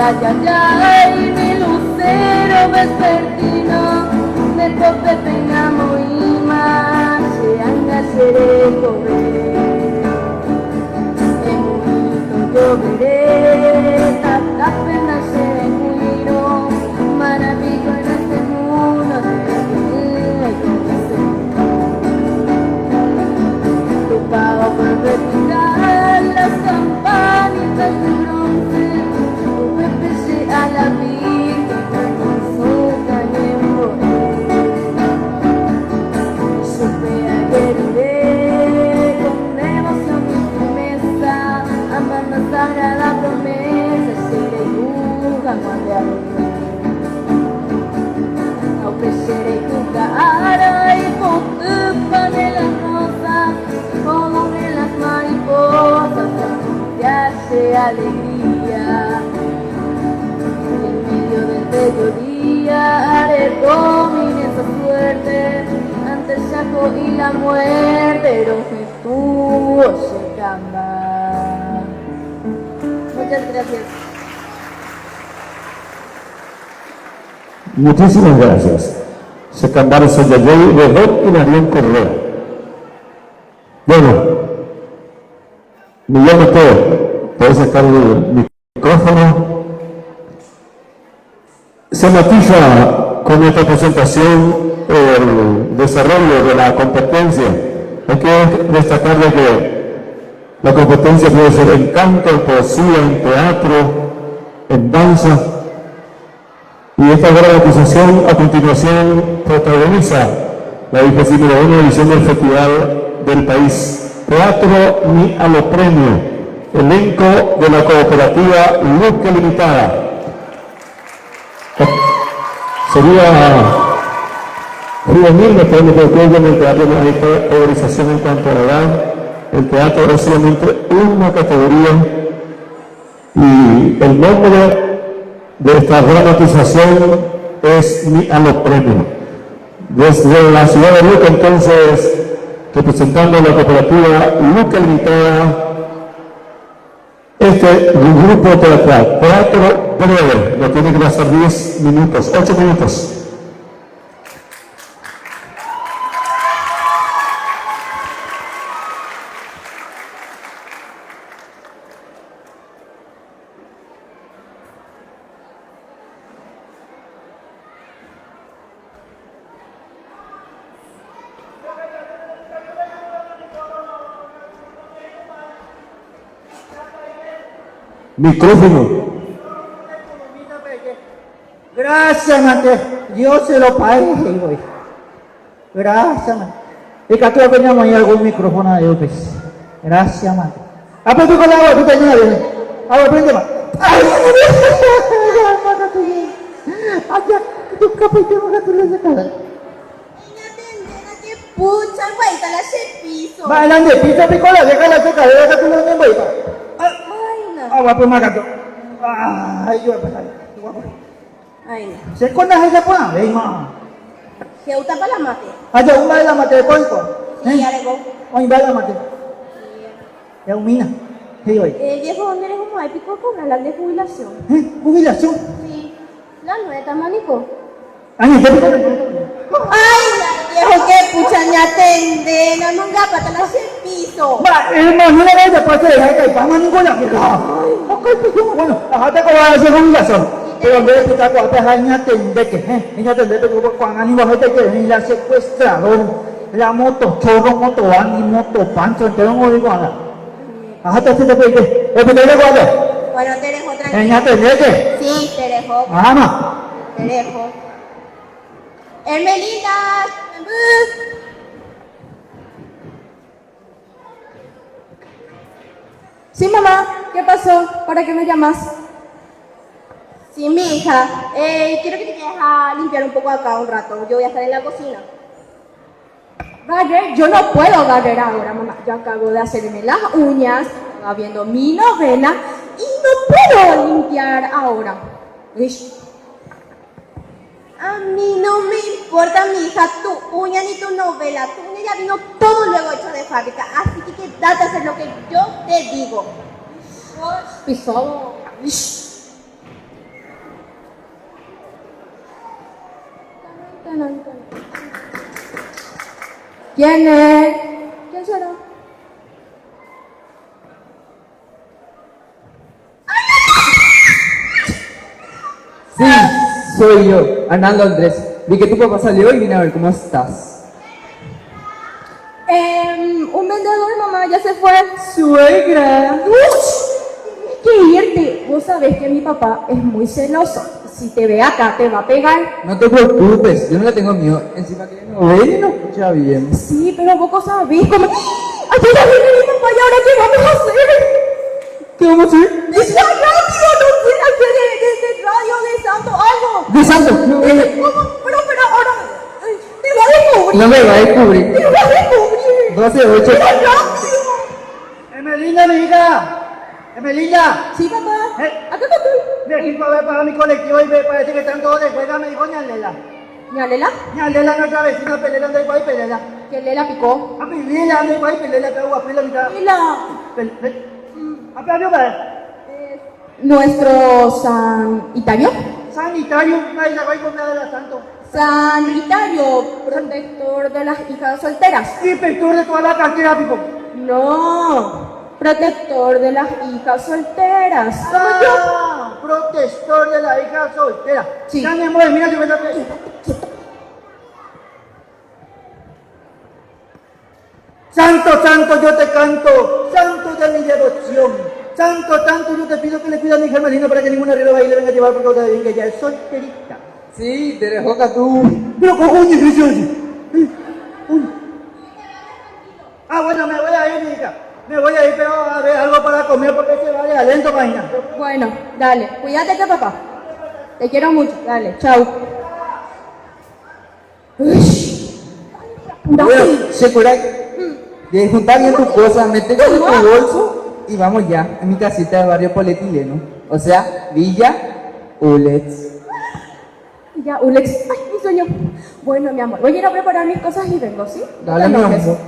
Sayayay, mi lucero vespertino, de tope peinamo y más, se anga seré comer. En un lloveré, tanta pena se cuiro, maravillo en este mundo de tu pago por retirar las campanitas de bronce, a la vida con su cañón. Supe ayer iré con emoción y firmeza, amando sagrada promesa, seré tu jamás de amor. Ofreceré tu cara y con tu panela rosa, como en las mariposas, te hace alegría. Mediodía haré domine esa suerte ante el saco y la muerte, Rojetuoso Shekambare. Muchas gracias. Muchísimas gracias. Shekambare Sayayay de Ruth y Marión Correa. Bueno, me llamo Teo, puedes sacar el micrófono. Se matiza con esta presentación el desarrollo de la competencia. Hay que destacar de que la competencia puede ser en canto, en poesía, en teatro, en danza. Y esta dramatización a continuación protagoniza la 29ª edición del Festival del País. Teatro Ni a lo Premio, elenco de la cooperativa Luca Limitada. Sería juvenil, depende de que en el teatro no hay priorización en cuanto a la edad. El teatro es solamente una categoría y el nombre de esta dramatización es Ni a los Premios. Desde la ciudad de Luca, entonces, representando la cooperativa Luca Limitada, Este grupo teatral, teatro breve, lo tiene que pasar 10 minutos, 8 minutos. Micrófono. Gracias, mate. Dios se lo pague, güey. Gracias, mate. Y que tú veníamos ahí algún micrófono de pues. Gracias, mate. Ah, pues tú con la agua, tú te llenas. Agua, prende más. ¡Ay, ya! Tu capa y te vas a tu le sacas. Pucha, vuelta a ese piso. Va, adelante, pisa picola, deja la seca, deja tu le vuelta. Ay, no. Agua, pues más gato. Ay, yo voy a pasar. Ay, no. Se conas esa pues, ven más. ¿Qué usa para la mate? Allá, un baile la mate de coico. Sí, ya le go. Hoy baile la mate. Ya, un mina. ¿Qué hoy? Viejo, ¿dónde eres como épico cobrar la de jubilación? Jubilación. Sí. La nueva, manico. Ay, ¿qué Ay, viejo, que pucha, me atende. No, nunca para la ese piso. va, imagínate que después te deja que hay fama ninguna. Bueno, ajá, te cobran esa jubilación. Pero en vez de estar con esta niña atender que, niña atender que cuando ánimo gente que ni la secuestrador, la moto chorro, moto bandi, moto pancho, entero no digo nada. Ajá, te puede que, ¿el que te dejo hacer? Bueno, te dejo tranquilo. Niña atender que, Sí, te dejo. ajá, no. Te dejo. Hermelinda. Sí, mamá, ¿qué pasó? ¿Para qué me llamas? Sí, mi hija. Quiero que te quedes a limpiar un poco acá un rato. Yo voy a estar en la cocina. Barrer, yo no puedo barrer ahora, mamá. Yo acabo de hacerme las uñas, estaba viendo mi novela y no puedo limpiar ahora. Ish. A mí no me importa, mi hija, tu uña ni tu novela. Tu uña ya vino todo luego hecho de fábrica. Así que quédate a hacer lo que yo te digo. Pisado. Ish. ¿Quién es? ¿Quién será? Sí, soy yo, Hernando Andrés. Vi que tu papá salió y vine a ver cómo estás. Un vendedor, mamá, ya se fue. Suegra. Que irte. Vos sabés que mi papá es muy celoso. Si te ve acá, te va a pegar. No te preocupes, yo no le tengo miedo. Encima que no ve y no escucha bien. Sí, pero vos sabés cómo... ¡Ay, ya viene mi papá! ¿Y ahora qué vamos a hacer? ¿Qué vamos a hacer? ¡Ya rápido! ¡No sé hacer de radio, de santo, algo! De santo. ¿Cómo? Pero ahora... ¡Te va a descubrir! No me va a descubrir. ¡Te va a descubrir! 12, 8. ¡Pero rápido! Emelinda, mi hija. Emelinda. Sí, papá. Acá estoy. Ve aquí para ver para mi colectivo y me parece que están todos de juega, me dijo Ñalela. ¿Ñalela? Ñalela, nuestra vecina Pelela, anda igual Pelela. ¿Que Lela picó? A mi Lela, anda igual Pelela, pero guapila, mitad. Lela. A ver, Nuestro sanitario. sanitario, ahí la voy con de la santo. Sanitario, protector de las hijas solteras. Inspector de toda la cartera, pico. No, protector de las hijas solteras. Como yo. Ah, protector de la hija soltera. Sí. Ya me mueve, mira, yo me la pego. Santo, santo, yo te canto. Santo de mi devoción. Santo, santo, yo te pido que le cuida a mi hija Marina para que ninguna río baile venga a llevar por causa de bien que ella es solterita. Sí, te dejó que tú. Pero cojones, precioso. Ah, bueno, me voy a ir, mi hija. Me voy a ir, pero a ver algo para comer porque se vale a lento, vaina. Bueno, dale, cuídate que papá. Te quiero mucho, dale, chau. Pura Bueno, fil- Shekura, de juntar bien tus cosas, metete en tu bolso y vamos ya a mi casita de barrio Poletileno. O sea, Villa Ulets. Ya, Ulex, ay, mi sueño. Bueno, mi amor, voy a ir a preparar mis cosas y vengo, ¿sí? Dale, mi Buenas noches. amor.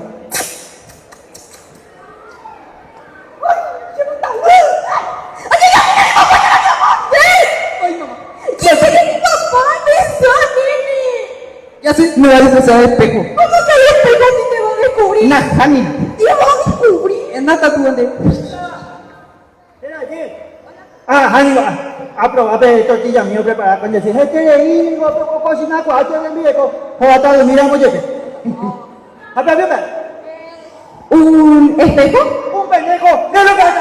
¡Ay, qué puta! parece ese espejo? ¿Cómo que el espejo a ti te va a descubrir? Najani. ¿Te va a descubrir? Nata tu donde. Ah, Hannibal. Aprobate tortilla mío preparada con decir, este de ahí, digo, cocina cuatro de mi eco. Jota de mira, mollete. Aprobate. ¿Un espejo? Un pendejo. ¿Qué lo que hace?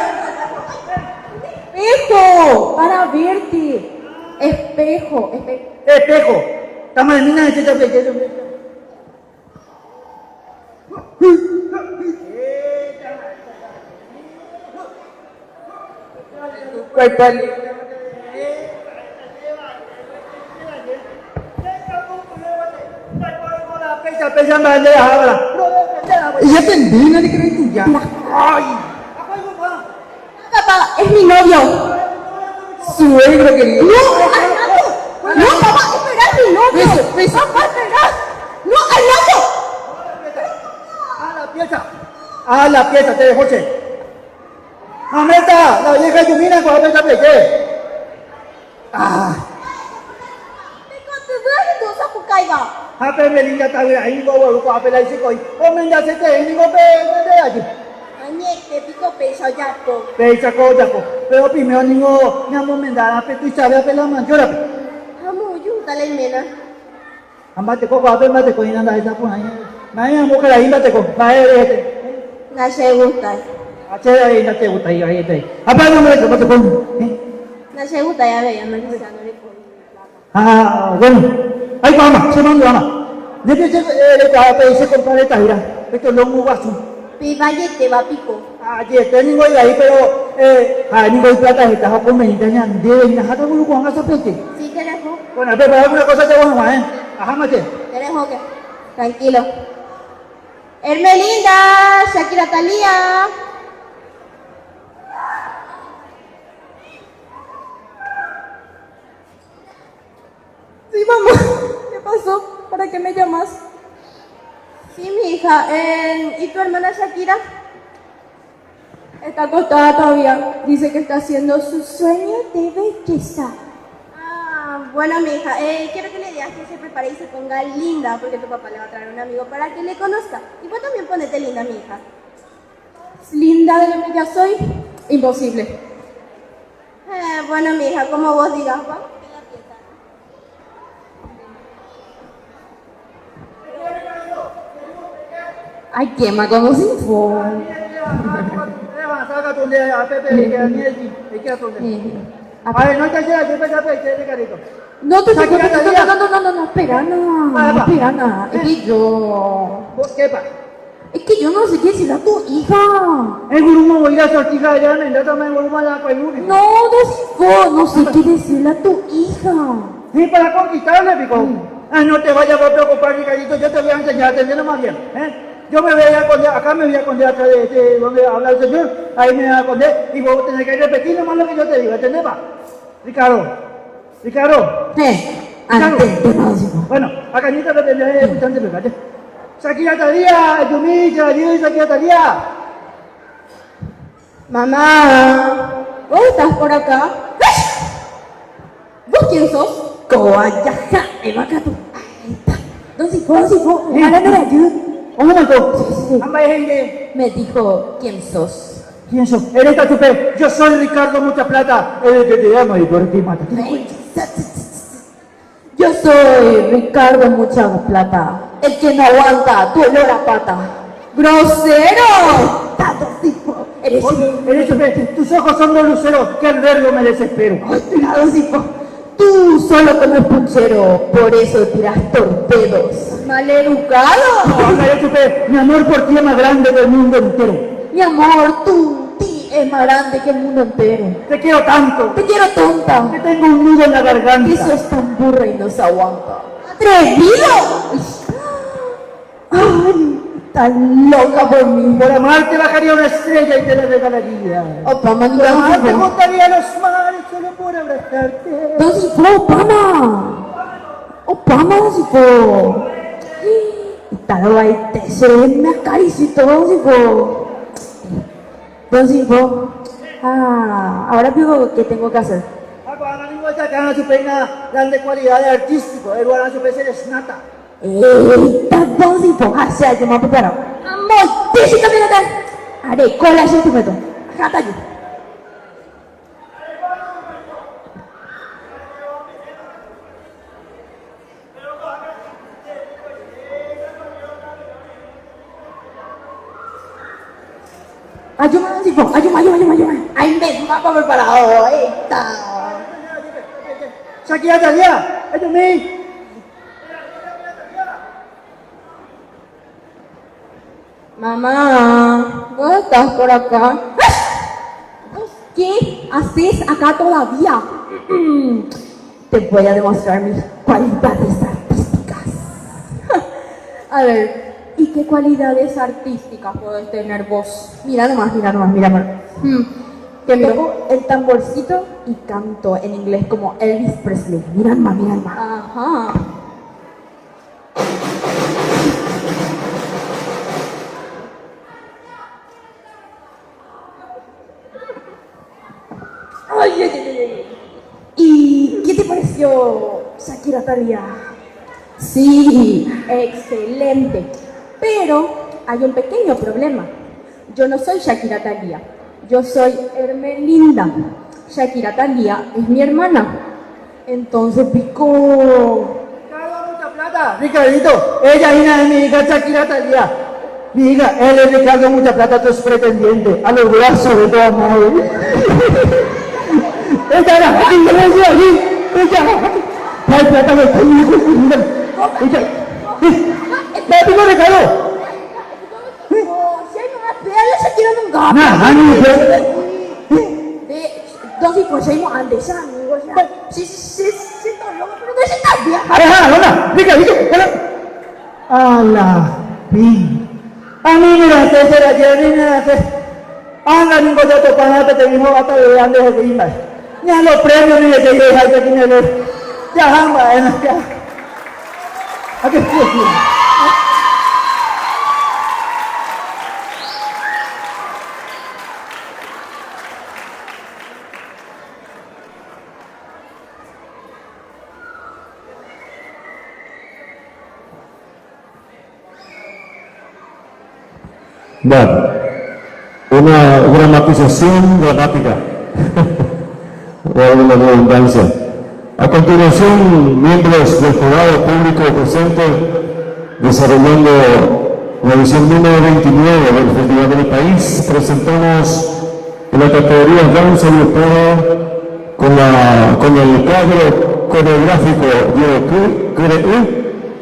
Espejo, para verte. Espejo, espejo. Espejo. Estamos en mina de este pequeño. Cuerpo al- Pesa más de ahora. Y ya te no le crees tú ya. Ay. Papá, es mi novio. Suegro querido. No, Arnaldo. No, papá, espera, es mi novio. Papá, espera. No, Arnaldo. A la pieza, te dejo, che. Mameta, la vieja Yumina con la pieza pequeña. Ah. Hape Melinda Tavera, Ingo, Apela y Secoy. O Menda se te, Ingo, allí. Pecha, Coyaco. Pero primero, Ningo, Namo Mendara, Petu y Chave, Apela Manchora. Ambate Coco, Apela, Coin, and I Zapon. Naya Moca, Imbate, Bae. Nasce gusta. Achera ahí, no te gusta ahí, ahí. Apá, no me lo pongo. Nasce gusta, ya veía, Melissa, no le puedo. Ah, bueno. Ay, mamá, se mandó mamá. Desde que se comprar esta gira, esto es lo muy guaso. Pivalle te va pico. Ayer tengo ahí, pero ni voy plata, estaba con 20 años, de nada, con Juan a Zapete. Sí, te dejo. Bueno, pero alguna cosa te voy a ajá, mate. Te dejo que. Tranquilo. Hermelinda, Shakira Talía. Sí, mamá. ¿Qué pasó? ¿Para qué me llamas? Sí, mi hija. ¿Y tu hermana Shakira? Está acostada todavía. Dice que está haciendo su sueño de belleza. Ah, bueno, mi hija. Quiero que le digas que se prepare y se ponga linda, porque tu papá le va a traer un amigo para que le conozca. Y vos también ponete linda, mi hija. ¿Linda de lo que ya soy? Imposible. Bueno, mi hija, como vos digas, vamos. Ay, quema como si fuera. Saca tu de a Pepe, que a mí es que a tu de. A ver, no te llegas, yo pensaba que te carito. No te Shakira Talía. no, espera, no, Va. espera, no. Es que yo. ¿Qué pasa? Es que yo no sé qué decirle a tu hija. El grumo voy a sortija allá, me da también grumo a la cuelune. No, no sé qué decirle a tu hija. Sí, para conquistarle, pico. Ah, no te vayas a preocupar, Ricardito, yo te voy a enseñar a atenderlo más bien. Yo me voy a esconder, acá me voy a esconder atrás de donde habla el señor, ahí me voy a esconder y vos tenés que repetir nomás lo que yo te digo, ¿entendés, pa? Ricardo. Bueno, acá ni te lo tendré escuchando, fíjate. Shakira Talía, Yumilla, adiós, Shakira Talía. Mamá, ¿vos estás por acá? ¿Vos quién sos? Coayaja, Evacatu. Ahí está. Don Sifo, háganme la ayuda. Un momento. Sí. Amba es gente. Me dijo, ¿quién sos? ¿Quién sos? Eres Tachupé. Yo soy Ricardo Mucha Plata, el que te llamo y por ti mata. Yo soy Ricardo Mucha Plata, el que no aguanta tu olor a pata. ¡Grosero! Tato, Sifo, eres Eres Chupé. Tus ojos son de lucero. Que al verlo me desespero. Ay, tirado, Sifo. Tú solo comes puchero, por eso tiras torpedos. ¡Maleducado! No, eres Chupé. Mi amor por ti es más grande del mundo entero. Mi amor, ti es más grande que el mundo entero. Te quiero tanto. Te quiero tonta. Que tengo un nudo en la garganta. Que sos tan burra y no se aguanta. ¡Atrevido! ¡Ay! Tan loca por mí. Por amarte bajaría una estrella y te la regalaría. Opama, Por amarte Sifo. montaría los mares solo por abrazarte. Don Sifo, Opama. Opama, Don Sifo. Y tal ahí te se me acaricia y todo, Don Sifo. Don Sifo. Ahora digo qué tengo que hacer. Cuando digo esta cara su pena grande cualidades artísticas, el guaracho pese es nata. Eita, bonzinho, porra, sério, uma papel. Amor, deixa a caminhada. Arei, cola, gente, medo. Cata aqui. Ayúdame, tipo, ayúdame. Ay, me va a preparado, eita. Shakira Talía, ayúdame. Mamá, ¿vos estás por acá? ¿Vos qué haces acá todavía? Te voy a demostrar mis cualidades artísticas. A ver, ¿y qué cualidades artísticas podés tener vos? Mira nomás. Que toco el tamborcito y canto en inglés como Elvis Presley. Mira nomás. Ajá. Ay. ¿Y qué te pareció Shakira Talía? Sí, excelente. Pero hay un pequeño problema. Yo no soy Shakira Talía. Yo soy Hermelinda. Shakira Talía es mi hermana. Entonces picó. Ricardo, mucha plata. Ricardito, ella es mi hija Shakira Talía. Mi hija, él es Ricardo, mucha plata, tus pretendientes. A los brazos de tu amor. Ella era aquí, ella. Trae plata, me estoy muy ella. Ven, Ricardo. Shakira nunca. Entonces, pues seguimos antes, amigo. Sí, pero no se está bien. Hola, Ricardo. Ala, pi. A mí me la hace ser ayer, a mí me la hace. Anda, ningún dato para nada, te mismo hasta de grandes de clima. Ya los premios ni de que yo dejar que tiene los. Ya, jamba, ya. ¿A qué fue? Bueno, una dramatización dramática, o una redundancia. A continuación, miembros del jurado público presente, desarrollando la edición número 29 del Festival del País, presentamos en la categoría Danza Grupera con el cuadro coreográfico Diego Creu,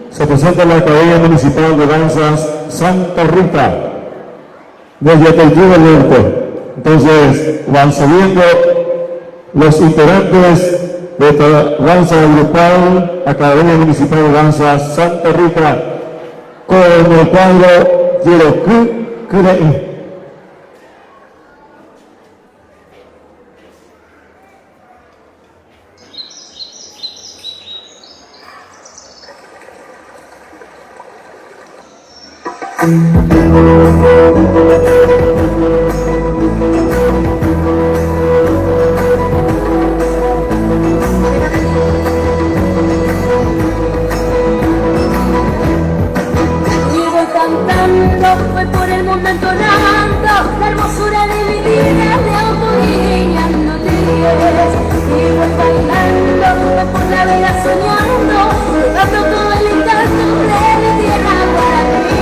se presenta la Academia Municipal de Danzas Santa Rita, desde Atención del Norte. Entonces van subiendo los integrantes de esta danza grupal, Academia Municipal de Danzas Santa Rita, con el cuadro Quiero Creer. Voy por el mundo entonando la hermosura de mi vida, de autoguiñando días. Y voy bailando, voy por la vida soñando, dando todo el encanto de mi tierra guaraní.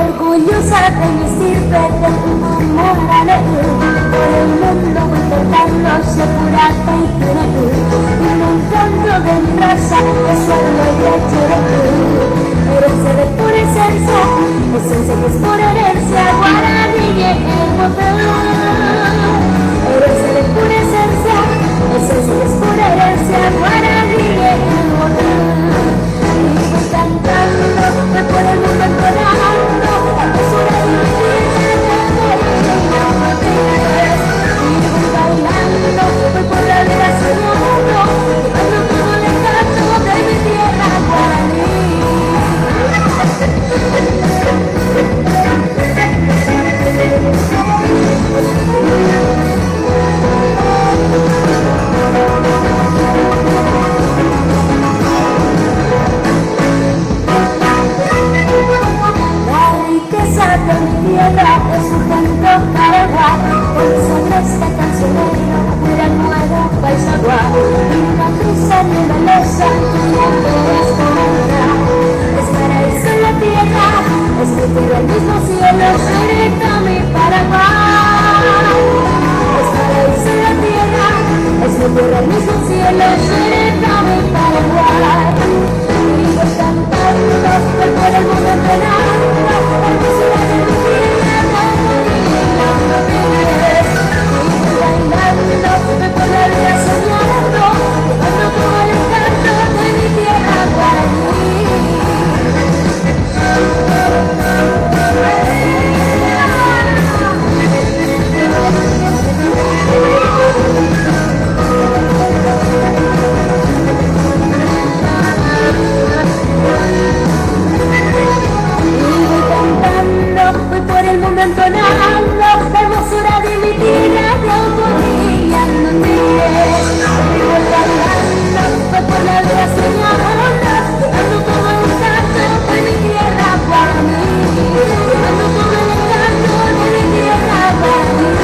Orgullosa de mi sirve de un amor alegre, por el mundo voy tratando ser purata y creer, y un encanto de mi raza, de suelo y de Cherokee. Herencia de pura esencia que es por herencia, guaraní y el motel. Herencia de pura esencia que es por herencia, guaraní y el motel. Y voy cantando, voy por el mundo entonando la hermosura de mi vida, y voy bailando, voy por la vida soñando, llevando todo el encanto de mi tierra. agua, y una prisa ni una losa, no es para es paraíso en la tierra, es mi tierra el mismo cielo, cerca mi Paraguay. Es paraíso en la tierra, es mi tierra el mismo cielo, cerca mi Paraguay. Y voy cantando por el mundo entrenando, por mi ciudad de mi tierra, no me ves. Y voy bailando por la vida soñando, llevando todo el encanto de mi tierra guaraní. Voy por el mundo entonando la hermosura de mi tierra, de autoría no tienes. Voy bailando, voy por la vida soñando, llevando todo el canto de mi tierra guaraní, llevando todo el canto de mi tierra guaraní.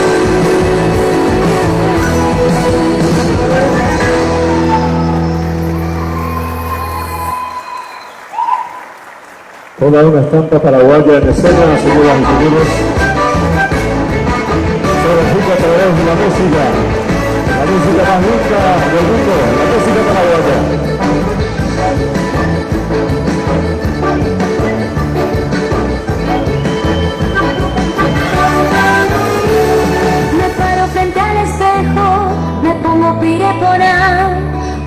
Toda una estampa paraguaya en escena, señoras y señores. Se replica a través de la música más rica del mundo, la música paraguaya. Me paro frente al espejo, me pongo pirepona,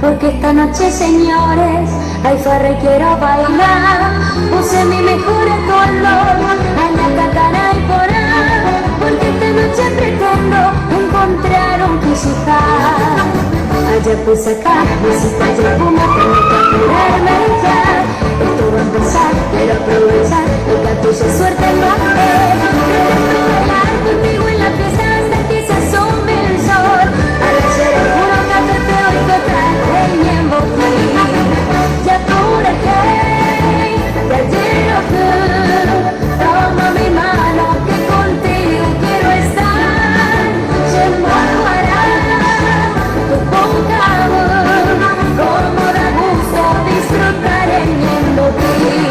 porque esta noche, señores, hay farra y quiero bailar. Puse mi mejor color, a la catana y porá, porque esta noche pretendo encontrar un quisijar. Allá puse acá, visita y puma, tengo que apurarme ya. Esto va a empezar, quiero aprovechar, el gatillo suerte no es. Pretendo bailar contigo en la fiesta hasta que se asome el sol. A la llera puro gato te oigo traer mi emboquín. Ya apúrate, ya lleno tú, toma mi mano que contigo quiero estar. Llevo a guardar tu boca, como da gusto disfrutar en mi emboquín.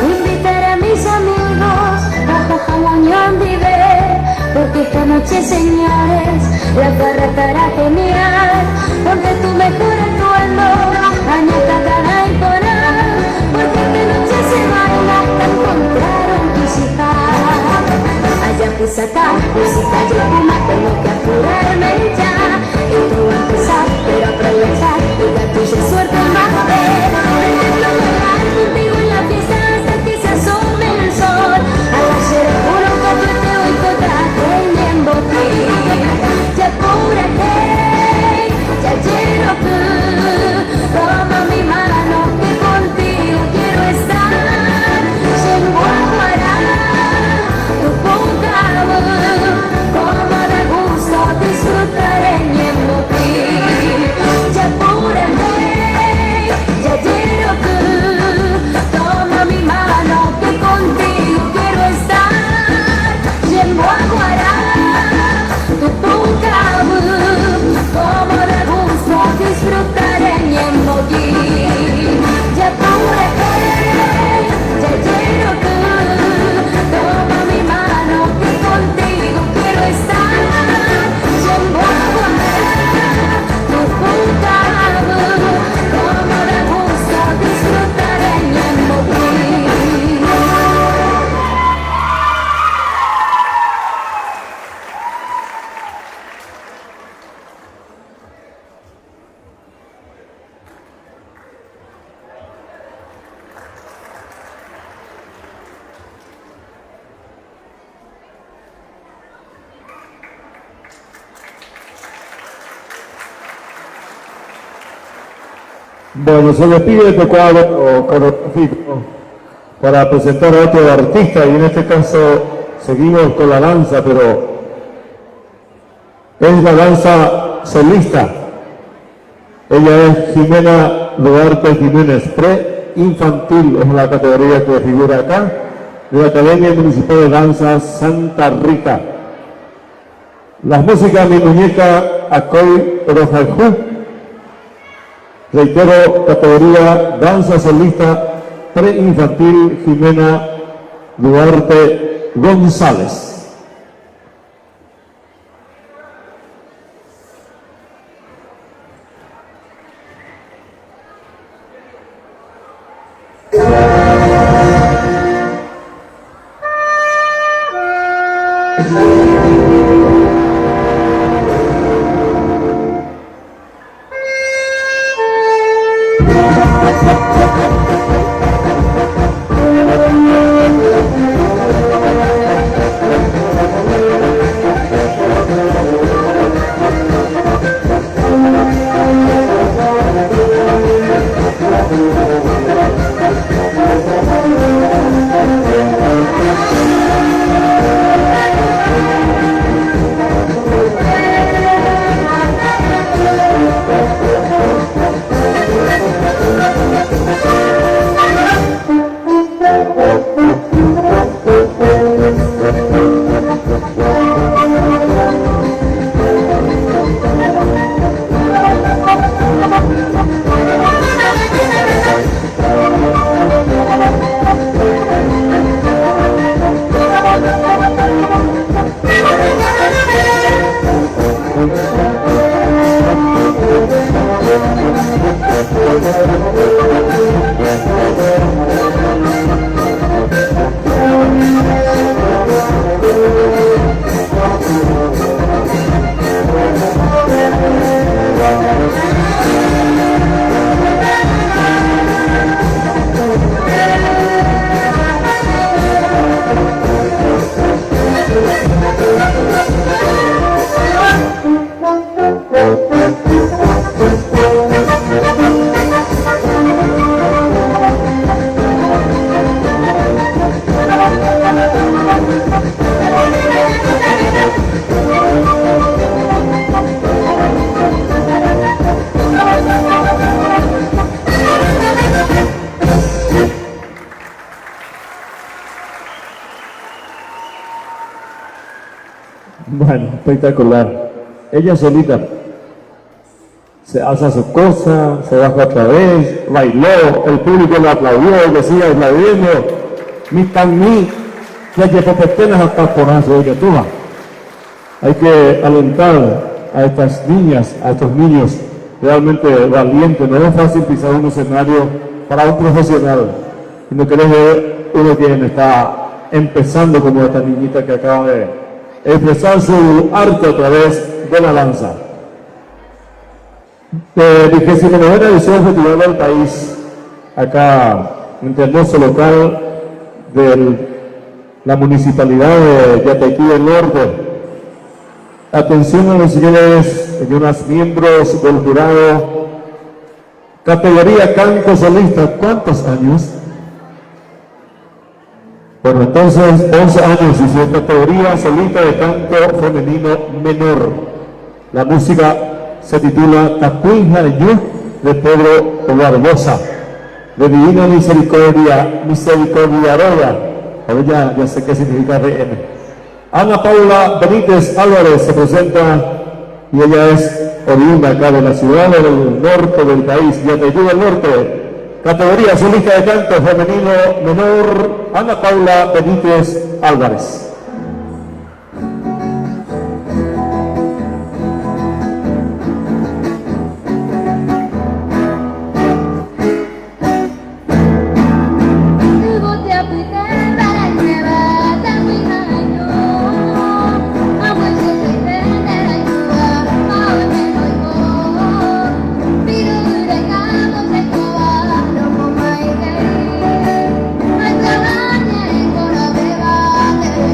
Invitar a mis amigos bajo jamón y andivé, porque esta noche, señores, la farra estará genial. Ponte tu mejor atuendo, añata cara y porá, porque esta noche se baila hasta encontrar un quisijar. Allá pisa acá, visita y puma, tengo que apurarme ya. Esto va a empezar, pero aprovechar, el gatillo suerte más ver. Pretendo bailar contigo en la fiesta hasta que se asome el sol. A la llera puro que te voy a traer mi emboquín. Ya apúrate, ya lleno tú, toma mi mano que contigo quiero estar. Llevo a guardar tu boca, como da gusto disfrutar en mi emboquín. Ya apúrate, ya lleno tú, toma mi mano que contigo quiero estar. Llevo a guardar tu boca, como da gusto disfrutar en mi emboquín. Ya apúrate, ya lleno tú, toma mi mano que contigo quiero estar. Llevo a guardar tu boca, como da gusto disfrutar en mi emboquín. Bueno, se despide este cuadro coreográfico para presentar a otro artista y en este caso seguimos con la danza, pero es la danza solista. Ella es Jimena Duarte Jiménez, pre-infantil, es la categoría que figura acá, de la Academia Municipal de Danza Santa Rita. Las músicas Mi Muñeca Acoy Rojajú. Reitero, categoría danza solista pre-infantil, Jimena Duarte González. Bueno, espectacular. Ella solita se hace su cosa, se baja otra vez, bailó, el público la aplaudió, decía, aplaudiendo, mi tan mi, que hay que pepetenas hasta ponazo de tuba. Hay que alentar a estas niñas, a estos niños realmente valientes. No es fácil pisar un escenario para un profesional, sino que uno quien está empezando como esta niñita que acaba de expresar su arte a través de la danza. 29ª edición del Festival del País, acá en el hermoso local de la Municipalidad de Yatequí del Norte. Atención a los señores, señoras miembros del jurado, categoría canto solista, ¿cuántos años? Bueno, entonces 11 años y su categoría solista de canto femenino menor. La música se titula Tacuija Yu de Pedro Barbosa, de Divina Misericordia, Misericordiaroya. Ahora ya sé qué significa RM. Ana Paula Benítez Álvarez se presenta y ella es oriunda acá de la ciudad del norte del país, Yatequí del Norte. Categoría solista de canto femenino menor, Ana Paula Benítez Álvarez.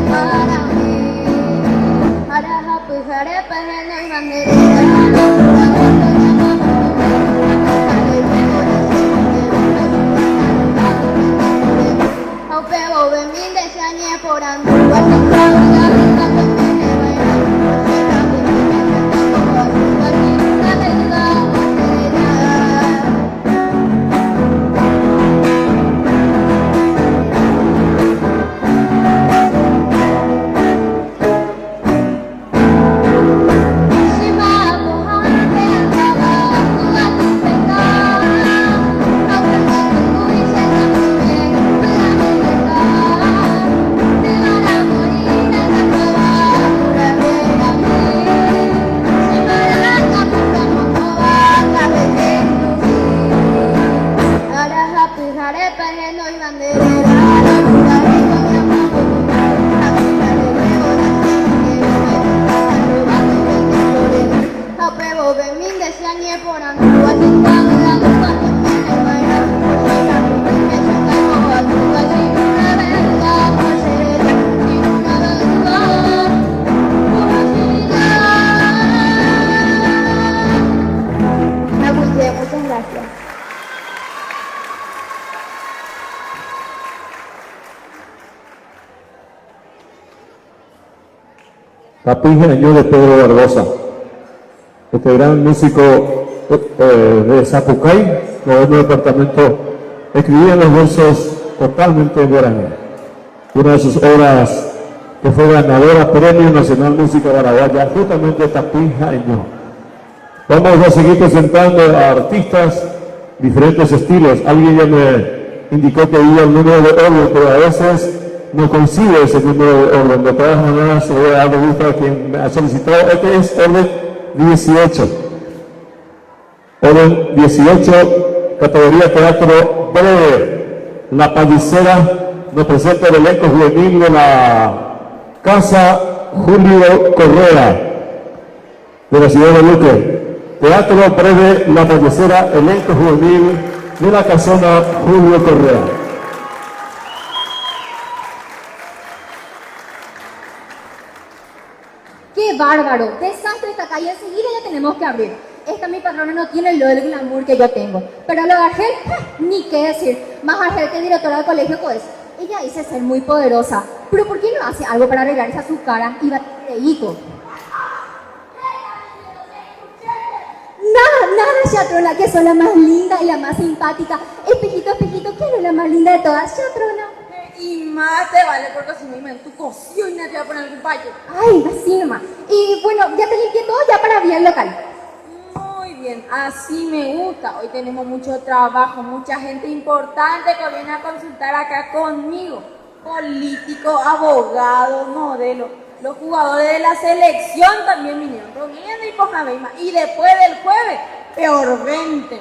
Ay, arepas no iban de la muchas gracias. Tapija Año de Pedro Barbosa. Este gran músico de Zapucay, noveno departamento, escribía los versos totalmente en guaraní. Una de sus obras que fue ganadora Premio Nacional Música Paraguaya, justamente Tapija Año. Vamos a seguir presentando a artistas diferentes estilos. Alguien ya me indicó que había el número de orden, pero a veces no coincide ese número de orden. De todas maneras, se voy a dar gusto a quien me ha solicitado. Este es orden 18. Orden 18, categoría teatro breve. La Pallicera nos presenta el elenco juvenil de la Casa Julio Correa, de la ciudad de Luque. Teatro breve La Pallicera, elenco juvenil de la Casona Julio Correa. ¡Qué bárbaro! Desastre esta calle, enseguida ya tenemos que abrir. Esta mi patrona no tiene lo del glamour que yo tengo. Pero lo de Argel, ni qué decir. Más Argel que directora del colegio pues. Ella dice ser muy poderosa. Pero ¿por qué no hace algo para arreglarse a su cara y batir de hijo? Nada, chatrona, que soy la más linda y la más simpática. Espejito, espejito, ¿quién es la más linda de todas, chatrona? Y más te vale porque si no me tu cocina y te voy a poner algún payo. Ay, así nomás. Y bueno, ya te limpié todo ya para abrir el local. Muy bien, así me gusta. Hoy tenemos mucho trabajo, mucha gente importante que viene a consultar acá conmigo. Políticos, abogados, modelos. Los jugadores de la selección también vinieron. Romiendo y Pojabeima. Y después del jueves, peor 20.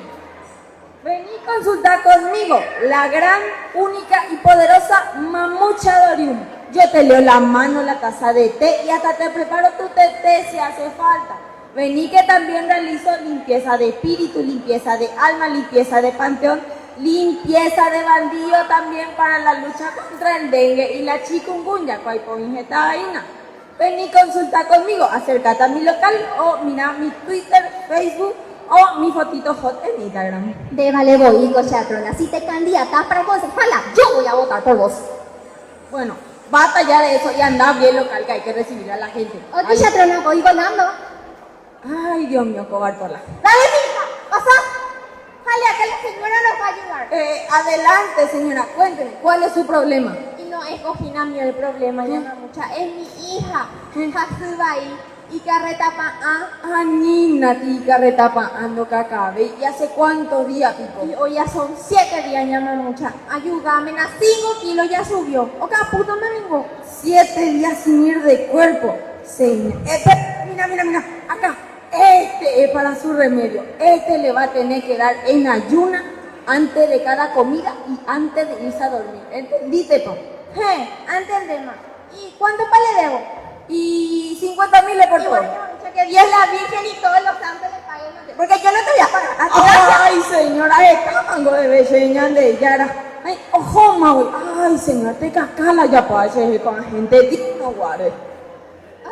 Vení a consultar conmigo, la gran, única y poderosa Mamucha Dorium. Yo te leo la mano, la taza de té y hasta te preparo tu té si hace falta. Vení que también realizo limpieza de espíritu, limpieza de alma, limpieza de panteón, limpieza de bandido también para la lucha contra el dengue y la chikungunya, vaina. Vení a consultar conmigo, acércate a mi local o mira mi Twitter, Facebook o mi fotito hot en Instagram. De vale voy, chatrona. Si te candidatas para concejala, yo voy a votar por vos. Bueno, basta ya de eso y anda bien local que hay que recibir a la gente. Oye, chatrona, voy volando. Ay, Dios mío, cobartola. Dale, hija, pasa. Jale, que la señora nos va a ayudar. Adelante, señora, cuénteme, ¿cuál es su problema? Y no es cocina mío el problema, ya Mamucha, es mi hija. Jasubai. Y carreta pa Nina, ti carreta pa ando cacabe. ¿Y hace cuántos días, Pipo? Y hoy ya son 7 días, ya Mamucha. Ayúdame, na 5 kilos ya subió. O puto me vengo. 7 días sin ir de cuerpo. Señor. Mira, acá. Este es para su remedio. Este le va a tener que dar en ayuna antes de cada comida y antes de irse a dormir. ¿Entendiste, pa? Antes de más. ¿Y cuánto pa le debo? Y 50.000 le por todo. Que Dios la Virgen y todos los santos le paguen. Porque yo no te voy a pagar. Ay, señora, esta mango de becheña de Yara. Ay, ojo, Maui. Ay, señor, te cacala ya pa' ese con gente digno, guare.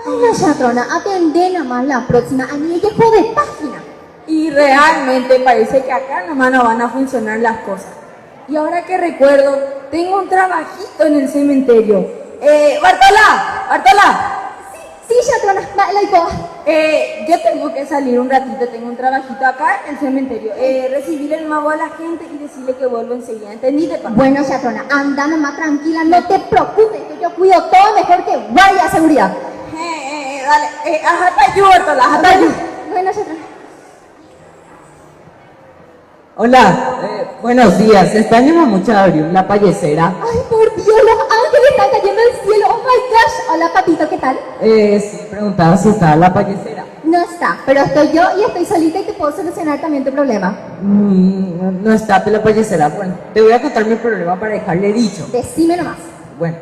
Ay, la chatrona, atendé nada más la próxima. A mí ella de página. Y realmente parece que acá nomás no van a funcionar las cosas. Y ahora que recuerdo, tengo un trabajito en el cementerio. Bartola. Sí, chatrona, yo tengo que salir un ratito, tengo un trabajito acá en el cementerio. Recibir el mago a la gente y decirle que vuelvo enseguida. ¿Entendiste, papá? Bueno, chatrona, anda nomás tranquila, no te preocupes, que yo cuido todo mejor que guardia de seguridad. Dale, ajatayu, Bartola, ajatayu. Bueno, chatrona. Hola, buenos días. Extraño Mamucha Dorium, la Pallicera. Ay, por Dios, los ángeles están cayendo del cielo. Oh my gosh. Hola, papito, ¿qué tal? Sí, preguntaba si estaba la Pallicera. No, No está, pero estoy yo y estoy solita y te puedo solucionar también tu problema. No está, Pela Payasera. Bueno, te voy a contar mi problema para dejarle dicho. Decime nomás. Bueno,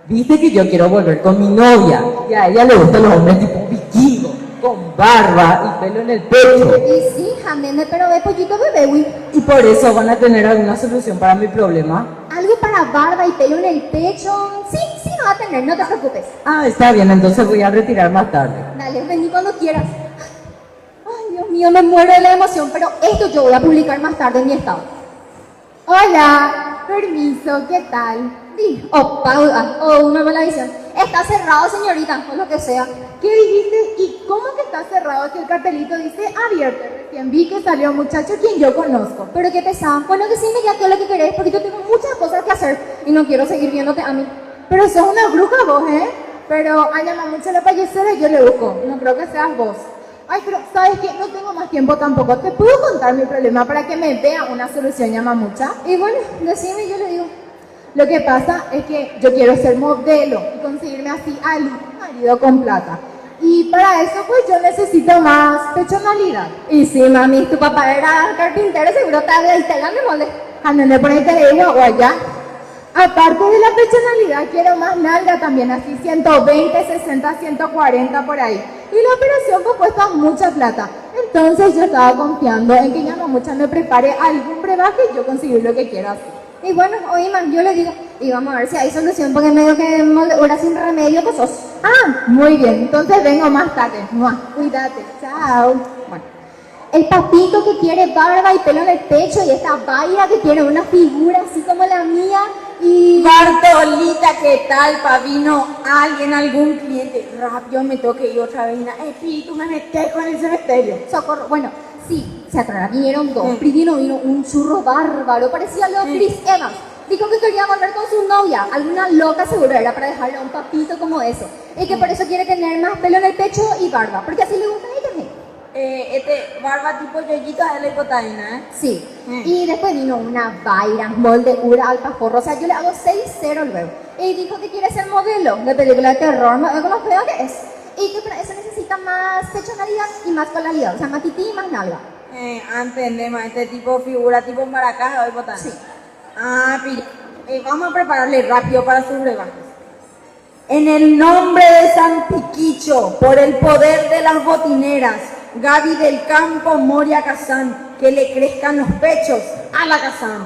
viste que yo quiero volver con mi novia y a ella le gustan los hombres tipo vikingo, con barba y pelo en el pecho. Y sí, Jamene, pero ve pollito bebé, güey. Y por eso van a tener alguna solución para mi problema. Algo para barba y pelo en el pecho. Sí, sí, no va a tener, no te preocupes. Ah, está bien, entonces voy a retirar más tarde. Dale, vení cuando quieras. Ay, Dios mío, me muero de la emoción, pero esto yo voy a publicar más tarde en mi estado. Hola, permiso, ¿qué tal? Sí, una mala visión. Está cerrado, señorita, o lo que sea. ¿Qué dijiste? ¿Y cómo que está cerrado si el cartelito dice abierto? Recién vi que salió un muchacho quien yo conozco. Pero qué pesado. Bueno, decime ya qué es lo que querés, porque yo tengo muchas cosas que hacer y no quiero seguir viéndote a mí. Pero sos una bruja vos, ¿eh? Pero a mucho la payasera y yo le busco. No creo que seas vos. Ay, pero ¿sabes qué? No tengo más tiempo tampoco. ¿Te puedo contar mi problema para que me vea una solución, Yamamucha? Y bueno, decime, yo le digo. Lo que pasa es que yo quiero ser modelo y conseguirme así al marido con plata. Y para eso, pues yo necesito más personalidad. Y sí, mami, tu papá era carpintero, seguro te habla y te la me molde. Ándale, por ahí te digo, o allá. Aparte de la personalidad, quiero más nalga también, así 120, 60, 140 por ahí. Y la operación pues cuesta mucha plata. Entonces yo estaba confiando en que Yamamucha me prepare algún brebaje y yo conseguir lo que quiero así. Y bueno, oye, man, yo le digo, y vamos a ver si hay solución, porque medio que moldura sin remedio, pues sos. Ah, muy bien, entonces vengo más tarde. ¡Mua! Cuídate, chao. Bueno, el papito que quiere barba y pelo en el pecho, y esta Vaira que tiene una figura así como la mía, y... Bartolita, ¿qué tal? Vino alguien, algún cliente. Rápido me tengo que ir otra vez. Espíritu, me metí con el cementerio. Socorro, bueno, sí, se atrás vinieron dos. Primero vino un churro bárbaro, parecía lo Chris Evans. Dijo que quería volver con su novia, alguna loca seguro era para dejarle a un papito como ese. Y que por eso quiere tener más pelo en el pecho y barba, porque así le gusta a ella también. Barba tipo yoyita de la hipotaína, ¿eh? Sí. Y después vino una Vaira, molde ura alfajorro, o sea, yo le hago 6-0 luego. Y dijo que quiere ser modelo de película de terror, ¿no? Con lo feo que es. Y que para eso necesita más personalidad y más colaridad, o sea, más tití y más nalga. Entendemos, este tipo figura tipo maracás de hipotaína. Sí. Ah, vamos a prepararle rápido para sus rebajas. En el nombre de San Piquicho, por el poder de las botineras, Gaby del Campo, Moria Kazán, que le crezcan los pechos a la Kazán.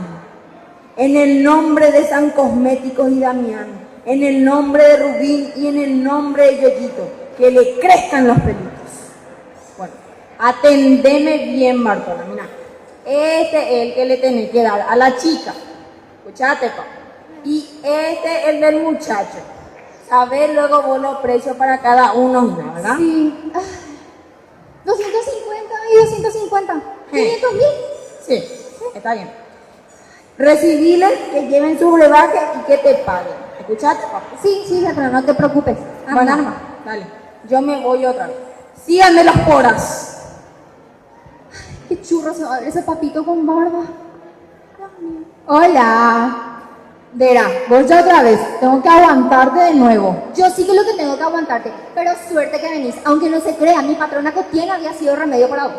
En el nombre de San Cosméticos y Damián, en el nombre de Rubín y en el nombre de Yoyito, que le crezcan los pelitos. Bueno, atendeme bien, Bartola, mira. Este es el que le tenés que dar a la chica. Escuchate, pa. Y este es el del muchacho. Sabés luego vos los precios para cada uno, ¿verdad? Sí. 250 y 250. 500 mil. Sí, está bien. Recibiles que lleven su brebaje y que te paguen. ¿Escuchaste, papá? Sí, pero no te preocupes. Bueno, Anda. dale. Yo me voy otra vez. Síganme las poras. Qué churro se va a ver ese papito con barba. Hola. Vera, vos ya otra vez. Tengo que aguantarte de nuevo. Yo sí que lo que tengo que aguantarte, pero suerte que venís. Aunque no se crea, mi patrona Cotién había sido remedio para vos.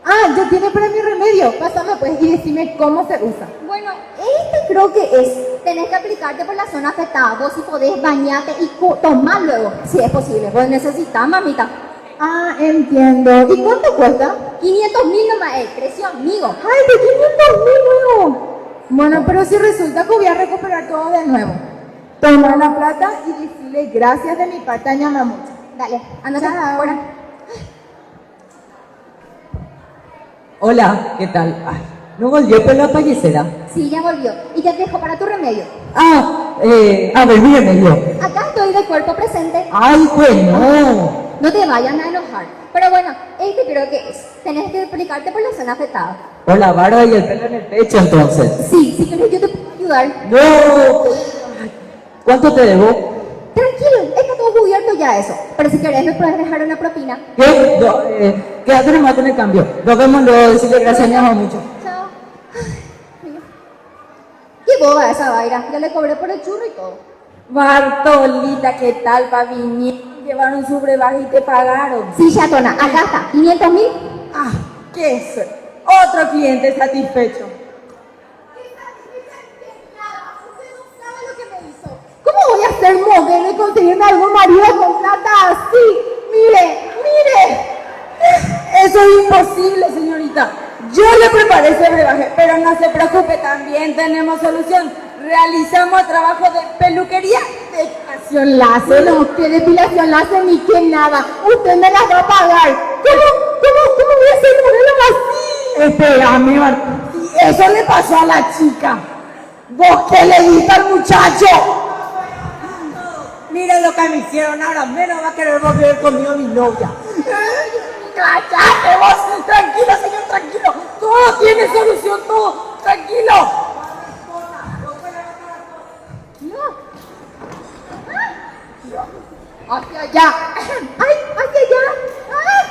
Ah, ya tiene para mi remedio. Pásame pues y decime cómo se usa. Bueno, este creo que es. Tenés que aplicarte por la zona afectada. Vos si podés bañarte y tomar luego, si es posible. Vos necesitas, mamita. Ah, entiendo. ¿Y cuánto cuesta? 500 mil nomás, precio amigo. ¡Ay, de 500 mil nuevo! Bueno, pero si resulta que voy a recuperar todo de nuevo. Toma la plata y decirle gracias de mi parte a Yamamucha. Dale, andate Chao. ahora. Hola, ¿qué tal? Ay, ¿no volvió Pela Payasera? Sí, ya volvió. Y ya te dejo para tu remedio. A ver, mi remedio. Acá estoy de cuerpo presente. Ay, bueno. No te vayan a enojar. Pero bueno, este creo que es. Tenés que aplicarte por la zona afectada. Por la barba y el pelo en el pecho, entonces. Sí, si querés yo te puedo ayudar. No. ¿Cuánto te debo? Tranquilo, está todo cubierto ya eso. Pero si querés me puedes dejar una propina. ¿Qué? No, quédate nomás con el cambio. Nos vemos luego, decirle gracias a mucho. Chao. Ay, mío. Qué boba esa Vaira. Ya le cobré por el churro y todo. Bartolita, ¿qué tal, pa' viniendo? llevaron su brebaje y te pagaron. Sí, chatona, acá está, 500.000. Ah, qué es. Otro cliente satisfecho. ¿Cómo voy a ser modelo y conseguirme algún marido con plata así? Mire, mire. Eso es imposible, señorita. Yo le preparé ese brebaje, pero no se preocupe, también tenemos solución. Realizamos trabajo de peluquería, depilación láser. No, que depilación láser ni que nada. Usted me las va a pagar. ¿Cómo voy a ser modelo así? Espérame, eso le pasó a la chica. ¿Vos qué le diste al muchacho? Miren lo que me hicieron ahora, menos va a querer volver conmigo mi novia. ¡Cállate vos! Tranquilo, señor, tranquilo. Todo tiene solución, todo. Tranquilo. Hacia allá. ¡Ay, hacia allá! ¡Ay!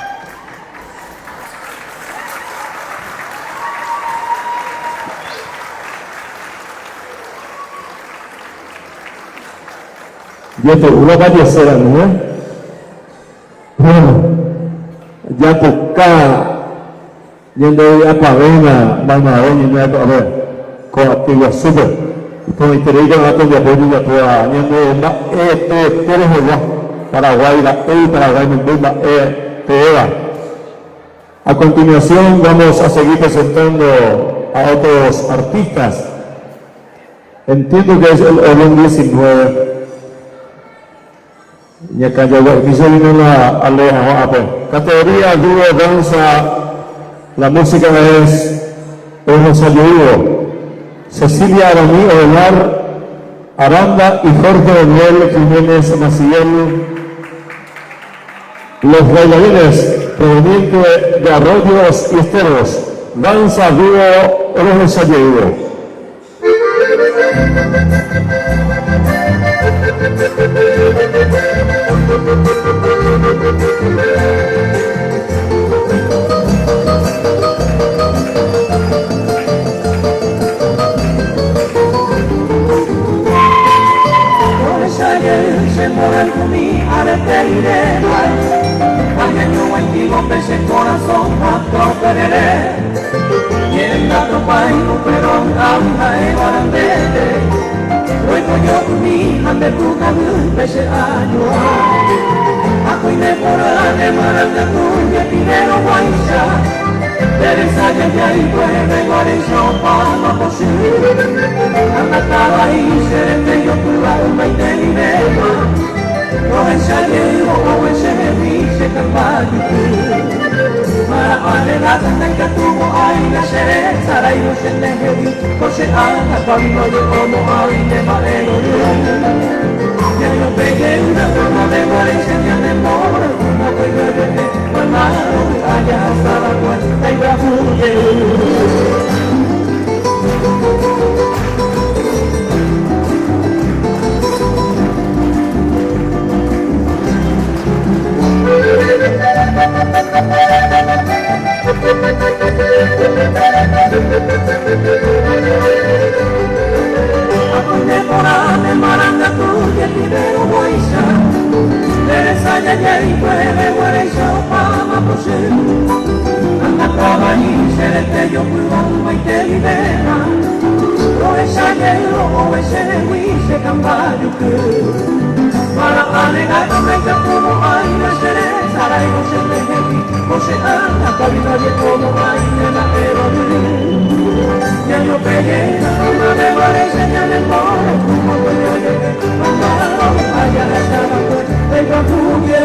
Yo una calle será, ¿no? Bueno, ya toca yendo a Pavena, Manaón, y a ver, con actividad súper. Con interés de datos de apoyo y apoyo, yendo a Paraguay, Paraguay, Menduma, A continuación vamos a seguir presentando a otros artistas. Entiendo que es el orden 19. Y acá yo vino la aleja, categoría dúo danza, la música es José Luis, Cecilia Aramí Ovelar, Aranda y Jorge Daniel Jiménez Maciel. Los bailarines provenientes de Arroyos y Esteros, danza dúo José Luis. Corazón a perere, y en la tropa y un perón a una barandere. Luego yo mi ande tu camino pese año. A cuide por la de maranda tuya dinero guaisa. Teresa ya ahí puede guarejo para posible. Anda ahí seré yo curado me dinero. No ensayé o ese me se campaña. Para alegata que tuvo ahí la cereza y no se neje José Ana cuando yo como ahí de madero ya yo pegué una forma de guarencia de amor como que yo dejé hermano allá hasta la puerta y la fluye. Contemporánea maranga tuya primero guaisa Teresa ya y puede guarejo para posible. Anda caballo seré yo curvando y te libera. No ensayé o ese huise campaño que para alegar no me como hay la cereza y no se deje José Ana cabina como hay de la heroína. Ya yo pegué la forma de guarencia ya de moro como puedo llegar cuando allá hasta la puerta de Capuye.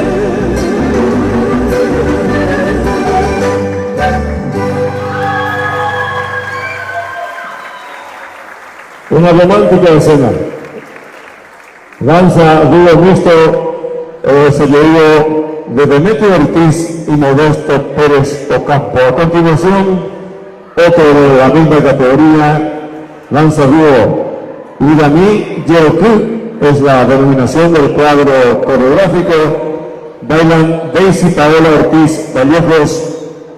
Una romántica escena. Danza dúo mixto se llevó de Demetrio Ortiz y Modesto Pérez Ocampo. A continuación, otro de la misma categoría, danza dúo Idamí Yeoku, es la denominación del cuadro coreográfico. Bailan Daisy Paola Ortiz Vallejos,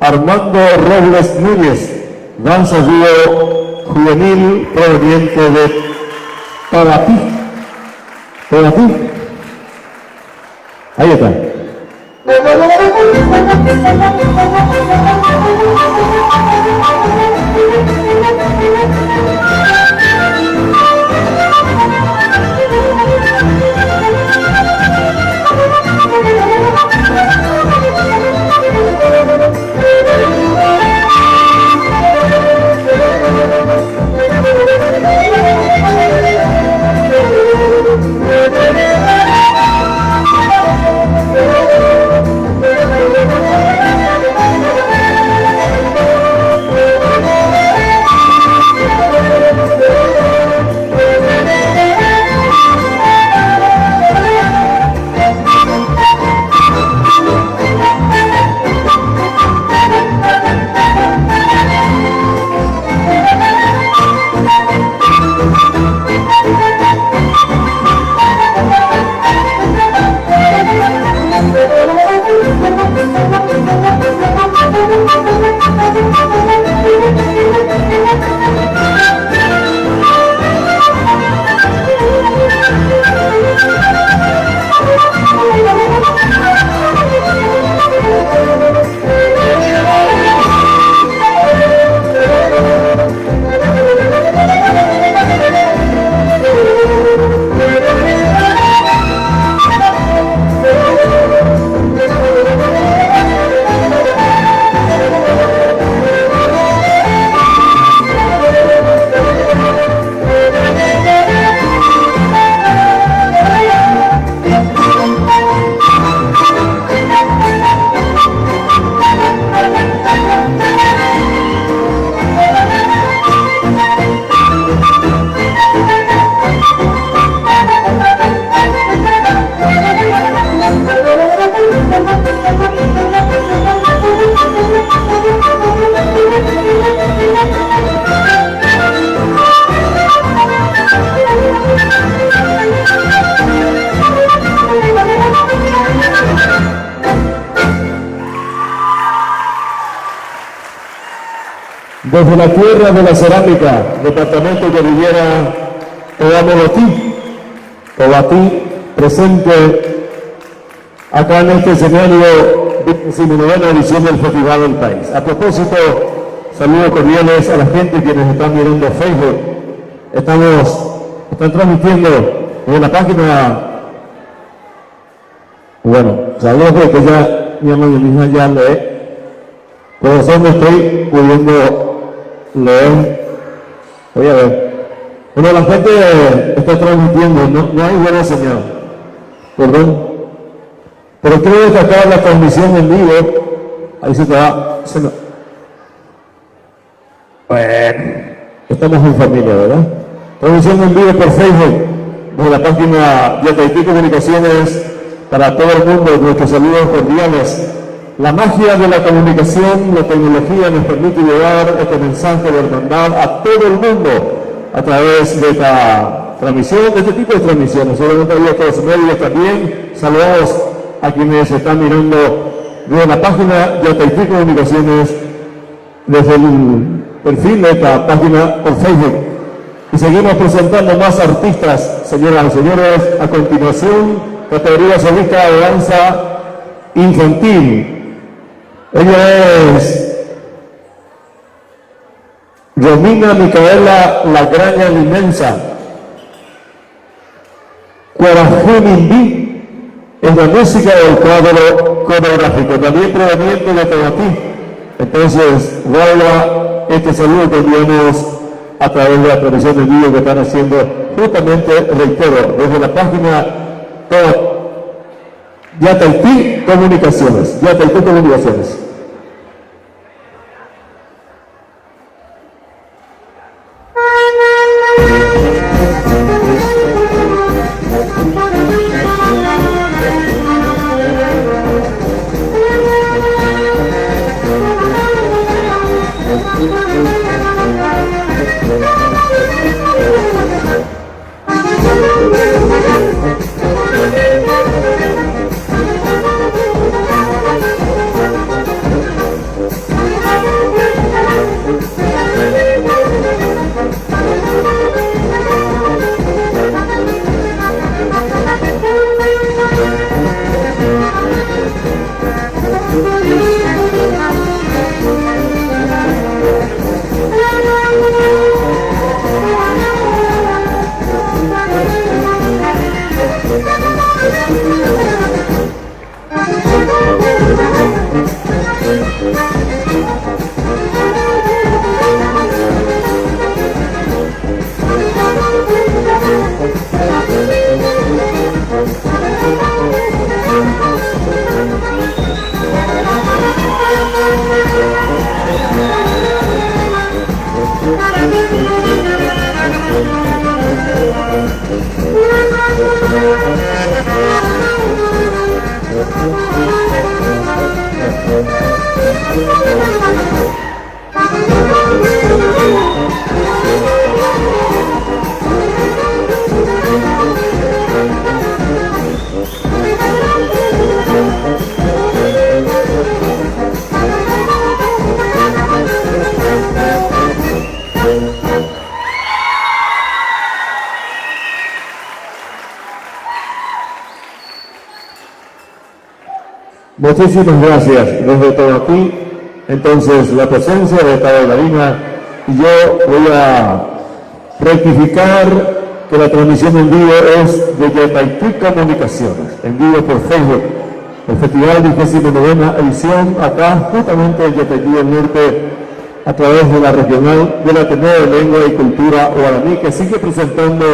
Armando Robles Núñez, danza dúo juvenil proveniente de Para ti. Ahí está. Desde la tierra de la cerámica, departamento de Riviera Obatí, presente acá en este escenario, 19ª edición del Festival del País. A propósito, saludos cordiales a la gente quienes están mirando Facebook. Están transmitiendo en la página. Bueno, saludos porque ya mi hermana ya lee. Por eso no estoy pudiendo leer. Voy a ver. Bueno, la gente está transmitiendo, no hay buena señal. Perdón. Pero quiero destacar la transmisión en vivo. Ahí se va. Bueno, estamos en familia, ¿verdad? Transmisión en vivo por Facebook, de la página de Yataití Comunicaciones, para todo el mundo, nuestros saludos cordiales. La magia de la comunicación, la tecnología nos permite llevar este mensaje de hermandad a todo el mundo a través de esta transmisión, de este tipo de transmisiones. Obviamente hay otros medios también. Saludos a quienes están mirando desde la página de Yataití Comunicaciones, desde el perfil de esta página por Facebook. Y seguimos presentando más artistas, señoras y señores. A continuación, categoría solista de danza infantil. Ella es Romina Micaela Lagraña Limensa, Cuarajunindí, en la música del cuadro coreográfico, también proveniente de Tomatí. Entonces, guarda este saludo que enviamos a través de la transmisión de vídeo que están haciendo, justamente, reitero, desde la página Yataití Comunicaciones. Yataití Comunicaciones. Muchísimas gracias desde todo aquí. Entonces, la presencia de esta bailarina, y yo voy a rectificar que la transmisión en vivo es de Yetaití Comunicaciones, en vivo por Facebook. El Festival 29ª edición, acá justamente en Yetaití del Norte, a través de la regional del Ateneo de Lengua y Cultura Guaraní, que sigue presentando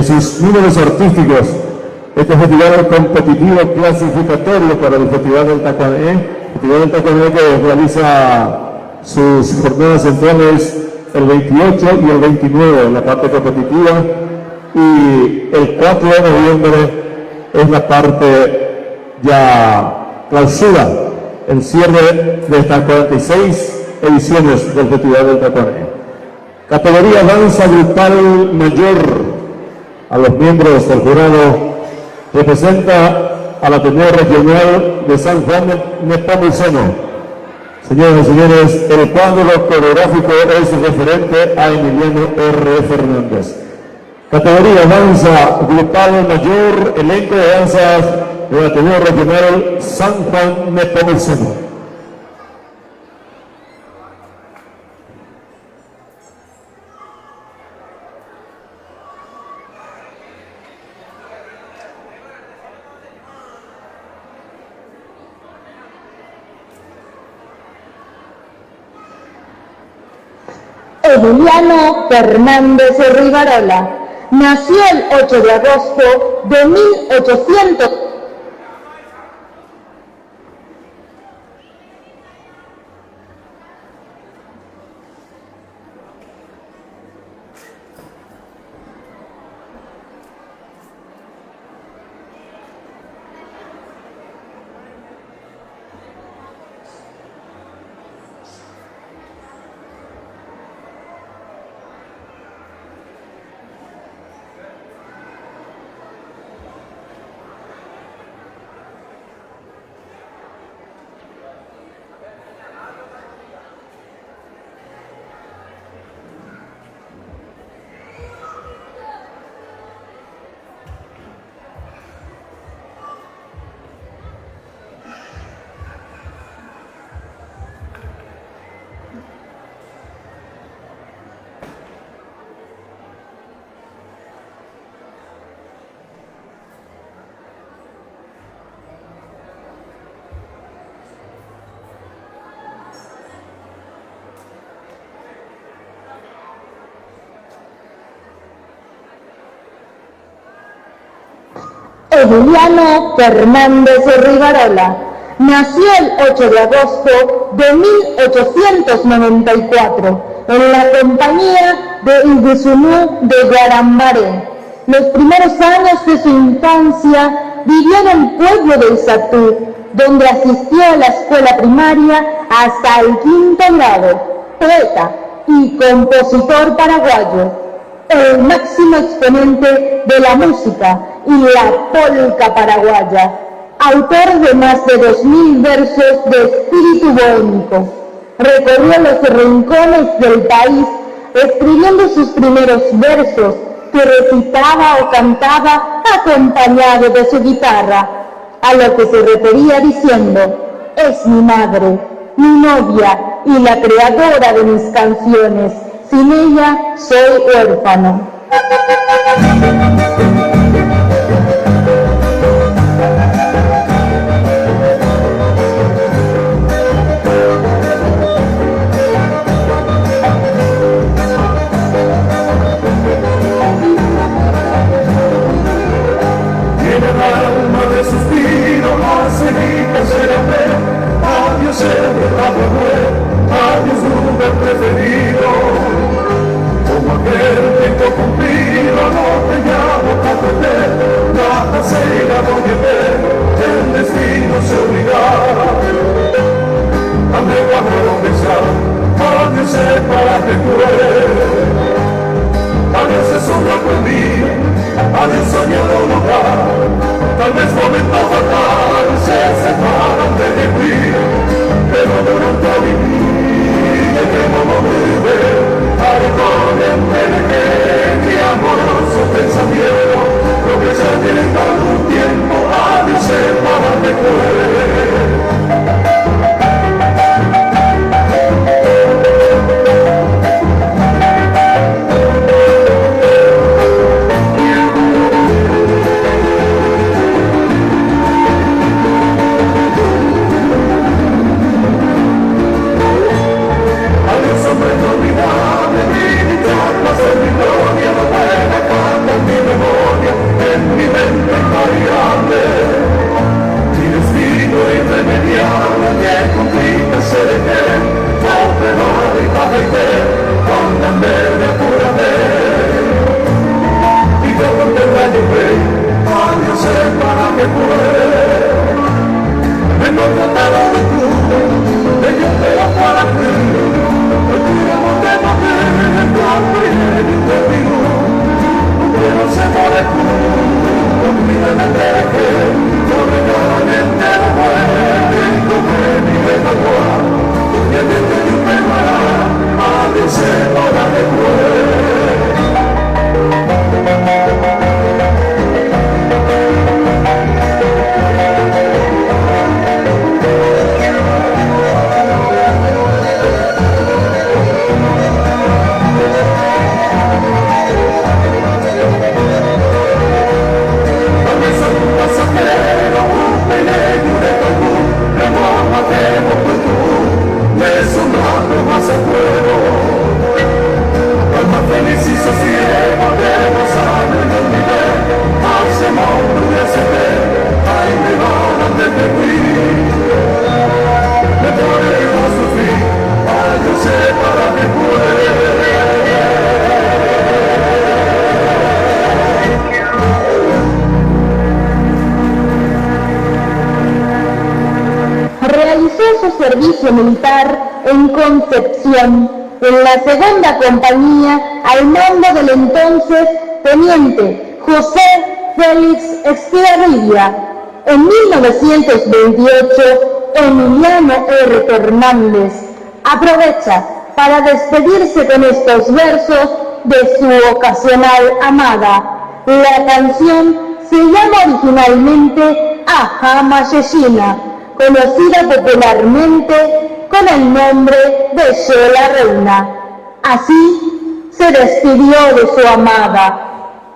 sus números artísticos. Este festival competitivo clasificatorio para el Festival del Tacuané, que realiza sus jornadas centrales el 28 y el 29 en la parte competitiva, y el 4 de noviembre es la parte ya clausura, el cierre de estas 46 ediciones del Festival del Tacuané. Categoría danza grupal mayor. A los miembros del jurado representa al Ateneo Regional de San Juan de Nepomuceno. Señoras y señores, el cuadro coreográfico es referente a Emiliano R. Fernández. Categoría danza grupal mayor, elenco de danzas del Ateneo Regional San Juan de Nepomuceno. Emiliano Fernández Rivarola nació el 8 de agosto de 1800. Emiliano Fernández Rivarola nació el 8 de agosto de 1894 en la compañía de Iguazú de Guarambaré. Los primeros años de su infancia vivió en el pueblo de Izatú, donde asistió a la escuela primaria hasta el 5º grado. Poeta y compositor paraguayo, el máximo exponente de la música y la polca paraguaya, autor de más de 2000 versos de espíritu bohémico. Recorrió los rincones del país escribiendo sus primeros versos, que recitaba o cantaba acompañado de su guitarra, a lo que se refería diciendo: es mi madre, mi novia y la creadora de mis canciones. Sin ella soy huérfano. Tiene el alma de suspiro, hace grita seré, adiós el adiós lugar preferido. Como aquel tiempo cumplido, no te llamo a perder, nada será lo que ver, el destino se obligará. Ande cuando pensar, adiós para que adiós es un loco en mí, adiós soñado lugar, tal vez momento fatal se separan de mí, pero durante a vivir, debemos volver, arconente de amoroso pensamiento, lo que ya tiene tanto tiempo, adiós para recuerdo. militar en Concepción, en la segunda compañía al mando del entonces teniente José Félix Estigarribia. En 1928, Emiliano R. Fernández aprovecha para despedirse con estos versos de su ocasional amada. La canción se llama originalmente Ajá Mayeshina, conocida popularmente con el nombre de She la Reina. Así se despidió de su amada,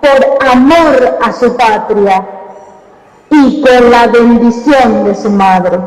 por amor a su patria y con la bendición de su madre.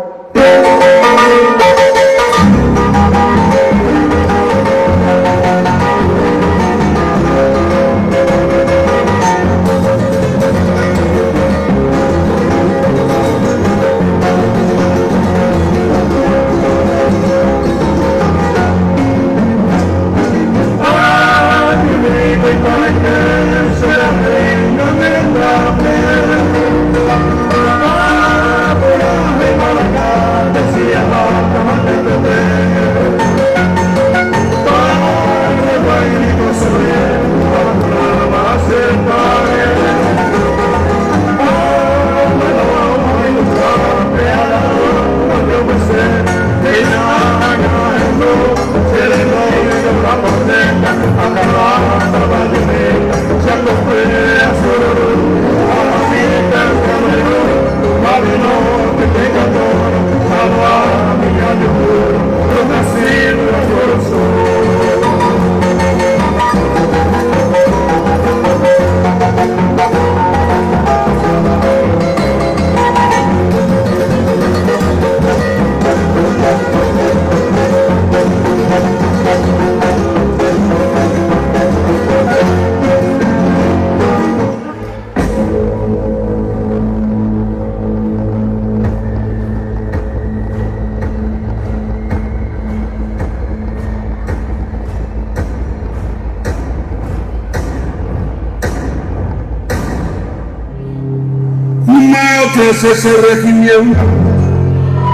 Ese regimiento,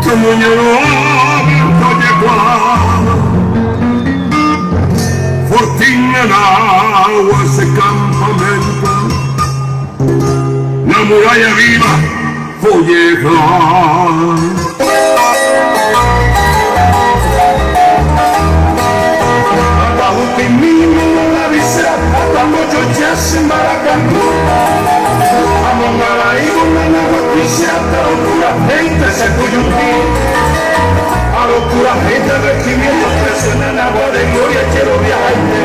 como yo lo llegó, fortín en agua ese campamento, la muralla viva fue llegar. Abajo que mismo la visera, cuando yo ya se Maracaná. A locura gente se coyunti, a locura gente regimiento presiona en agua de gloria quiero viajarte.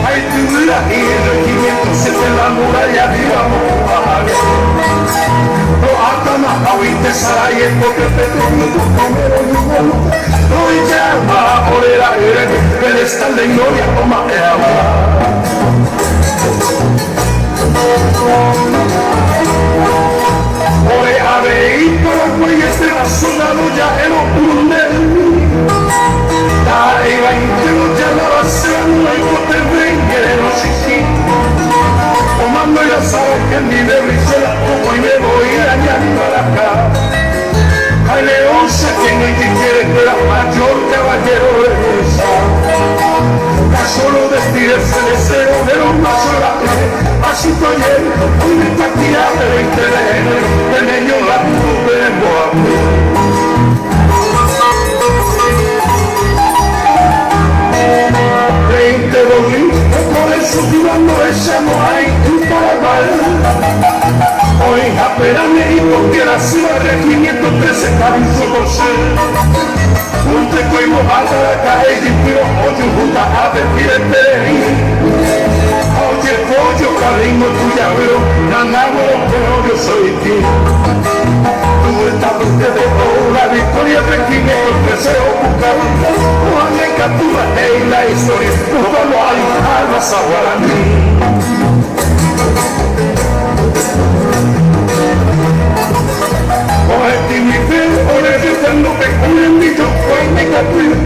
Hay figura y el regimiento se te la muralla arriba bajar. No hasta más ahorita saray es porque te conmigo primero y bueno. No llama orera el estar de gloria o más de agua. Ore aveí por los bueyes de la zona ya en Ocundel. Ahí va intero ya la basura, no hay bote venguero chichi. Comando ya sabes que ni de Brizuela como y me voy a añadir acá. Hay leonza que no hay que quiere que la mayor caballero de fuerza. Solo despedirse de cero de los más orables. Así estoy en una cantidad de 20 de ellos la tuve en Boabé. Por eso tirando esa no hay un carnaval. Hoy apérame y porque la ciudad de 513 cabizó por ser. Un teco y mojada la calle y tiro hoyo junta a decir el peregrino. Oye pollo, cariño tuya veo, ganamos pero yo soy ti. Tú estás de la victoria de 513 buscar. Juan en captura en la historia, nos vamos a dejar más a Guaraní. Oye mi fe, oye yo que cuiden mi yo fue mi capilla.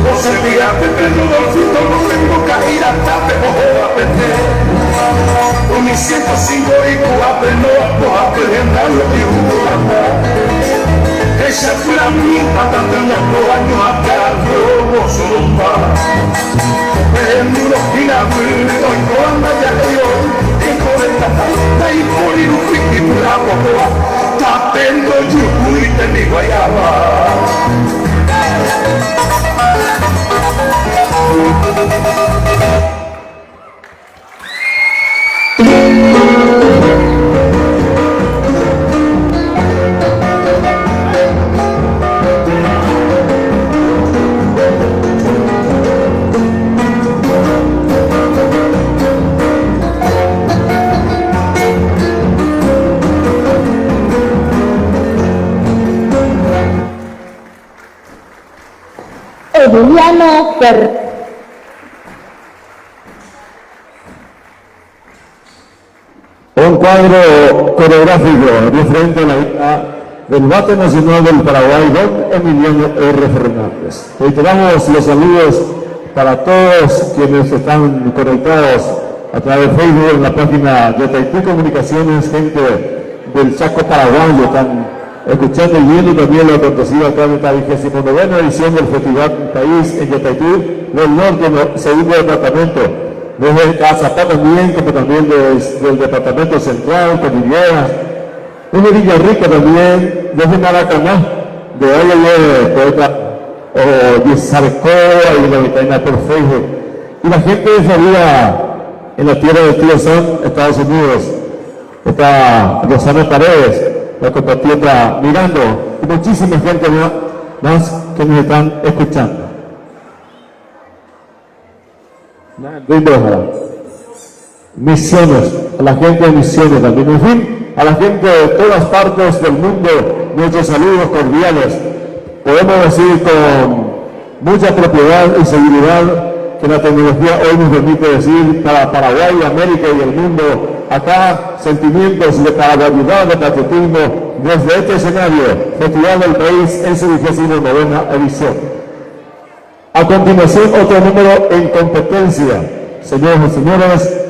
No se fíjate, pero no tengo caída, tape, ojo, apete. Con mis 105 y cuatro, no aprendiendo lo que uno esa fue la misma tantos años atrás, como solo en unos gigamitos, y cuando ya cayó, tengo esta tanta y por ir un piqui por la boca, tapendo yucu y te mi guayaba. Emiliano Ferrer. Un cuadro coreográfico referente a la vida del bate nacional del Paraguay, don Emiliano R. Fernández. Reiteramos los saludos para todos quienes están conectados a través de Facebook en la página de Taití Comunicaciones, gente del Chaco Paraguayo, están escuchando y viendo también lo acontecido acá en esta 29ª edición del Festival País en Yataití del Norte, segundo departamento, desde Cazapá también, como también del departamento central, Cordilleras, desde Villarrica también, desde Maracaná, de ahí poeta o Sarcoa y la Vitaina por Facebook, y la gente de Florida, en la tierra del Tío Sam, Estados Unidos, está Rosana Paredes, la compatriota mirando, y muchísima gente más que nos están escuchando. Misiones, a la gente de Misiones también, en fin, a la gente de todas partes del mundo, nuestros saludos cordiales. Podemos decir con mucha propiedad y seguridad que la tecnología hoy nos permite decir para Paraguay, América y el mundo, acá sentimientos de paraguayidad, de patriotismo, desde este escenario, Festival del País en su 29ª edición. A continuación, otro número en competencia. Señoras y señores,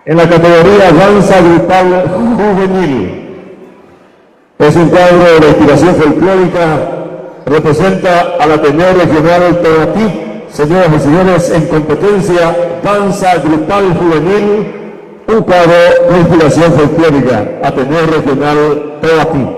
en la categoría Danza Grupal Juvenil, es un cuadro de inspiración folclórica, representa al Ateneo Regional Toatí. Señoras y señores, en competencia, Danza Grupal Juvenil, un cuadro de inspiración folclórica, Ateneo Regional Toatí.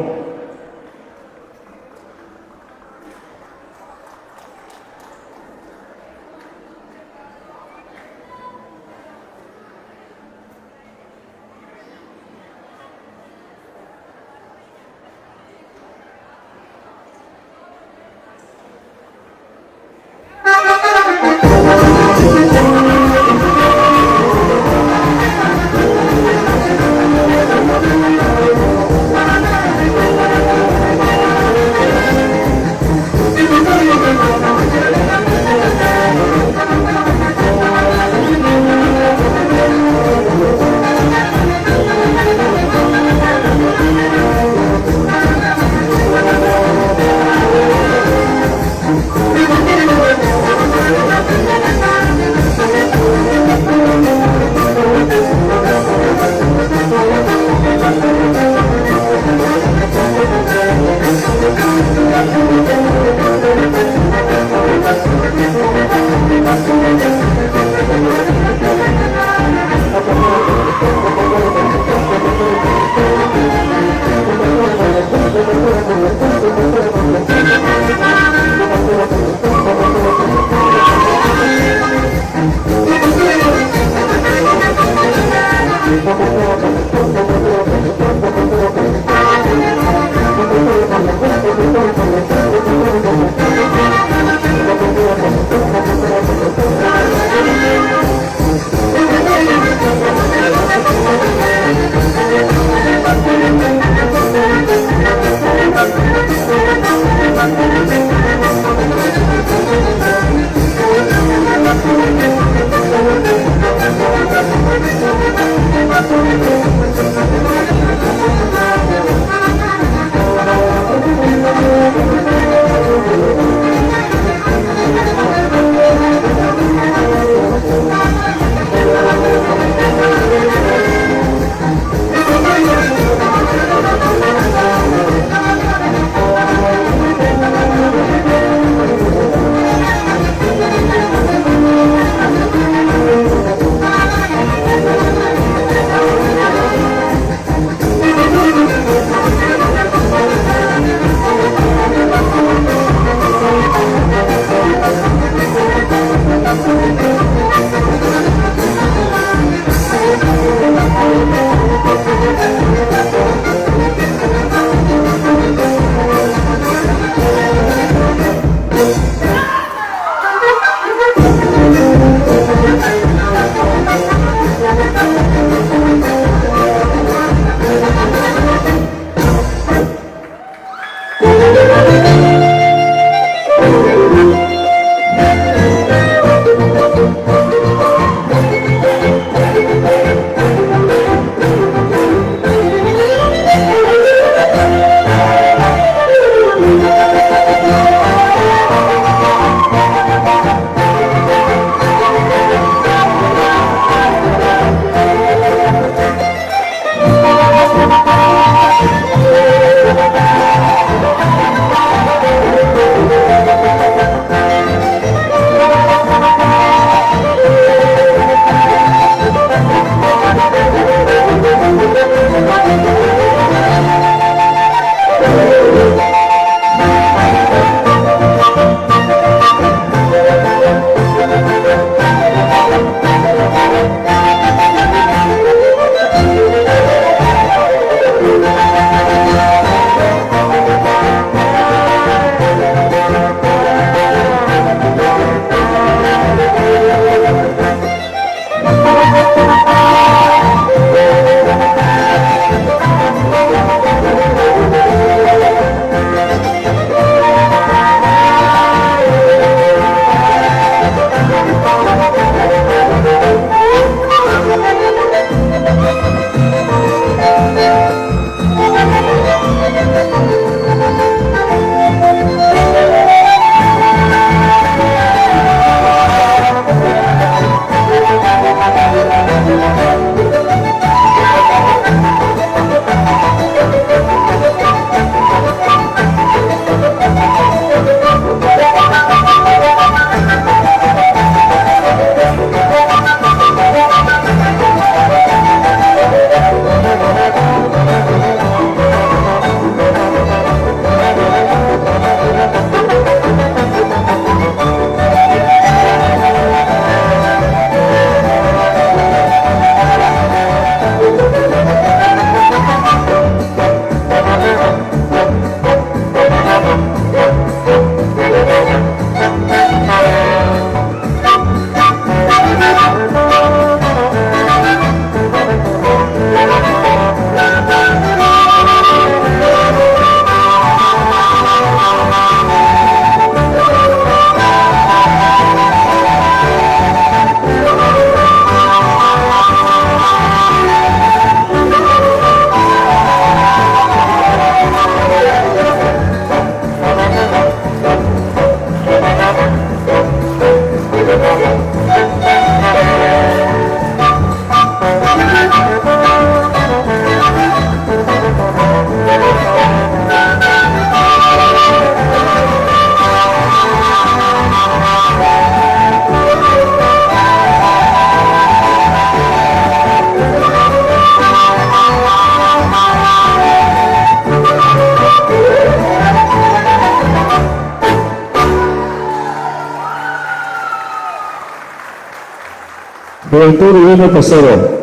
Juventud Divino Tesoro.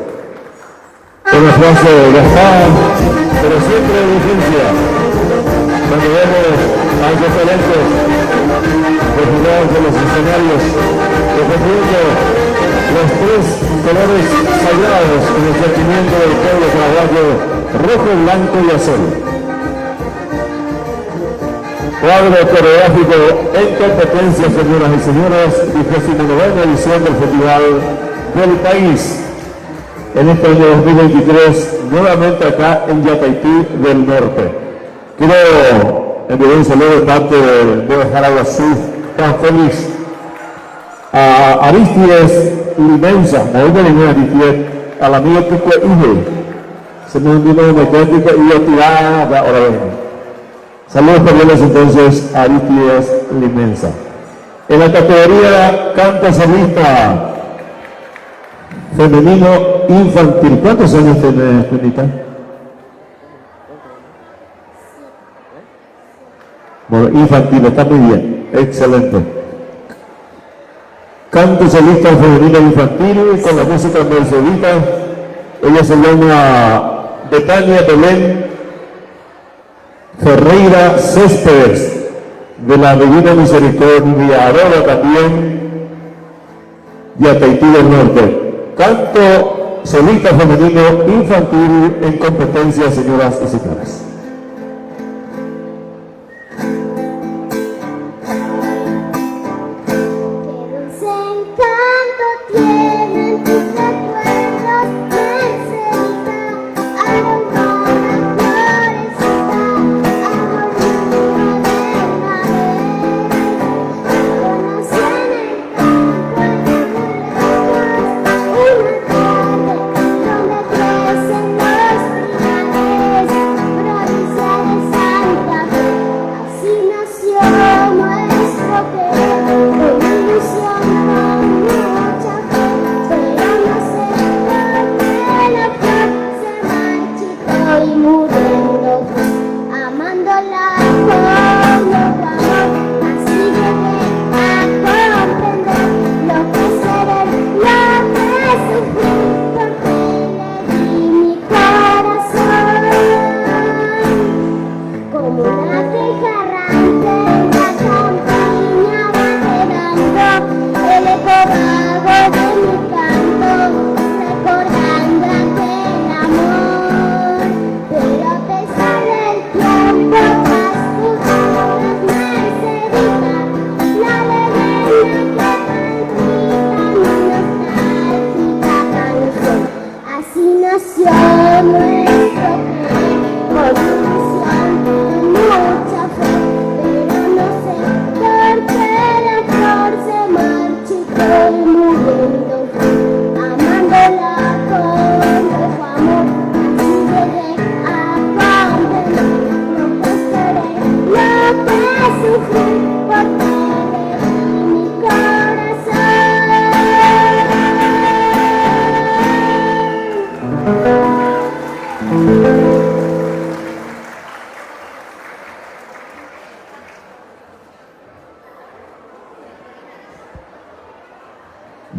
Una frase gastada, pero siempre de vigencia. Cuando vemos a los talentos refugiados de los escenarios, defendiendo los tres colores sagrados en el sentimiento del pueblo paraguayo, rojo, blanco y azul. Cuadro coreográfico en competencia, señoras y señores, 29ª edición del Festival del País. En este año 2023, nuevamente acá en Yataití del Norte. Quiero enviar un saludo de parte de Jaraguazú, tan feliz, a Aristides Limensa, no ninguna Aristides, al amigo Pico Ige, se me vino de mecánica y yo tirada, ahora vengo. Saludos cordiales entonces a Aristides Limensa. En la categoría canto solista femenino infantil, ¿cuántos años tiene Junita? Bueno, infantil, está muy bien, excelente. Canto solista femenino infantil con la música mercedita. Ella se llama Betania Belén Ferreira Céspedes, de la Divina Misericordia Aurora también, de Yataití del Norte. Canto solista femenino infantil en competencia, señoras y señores.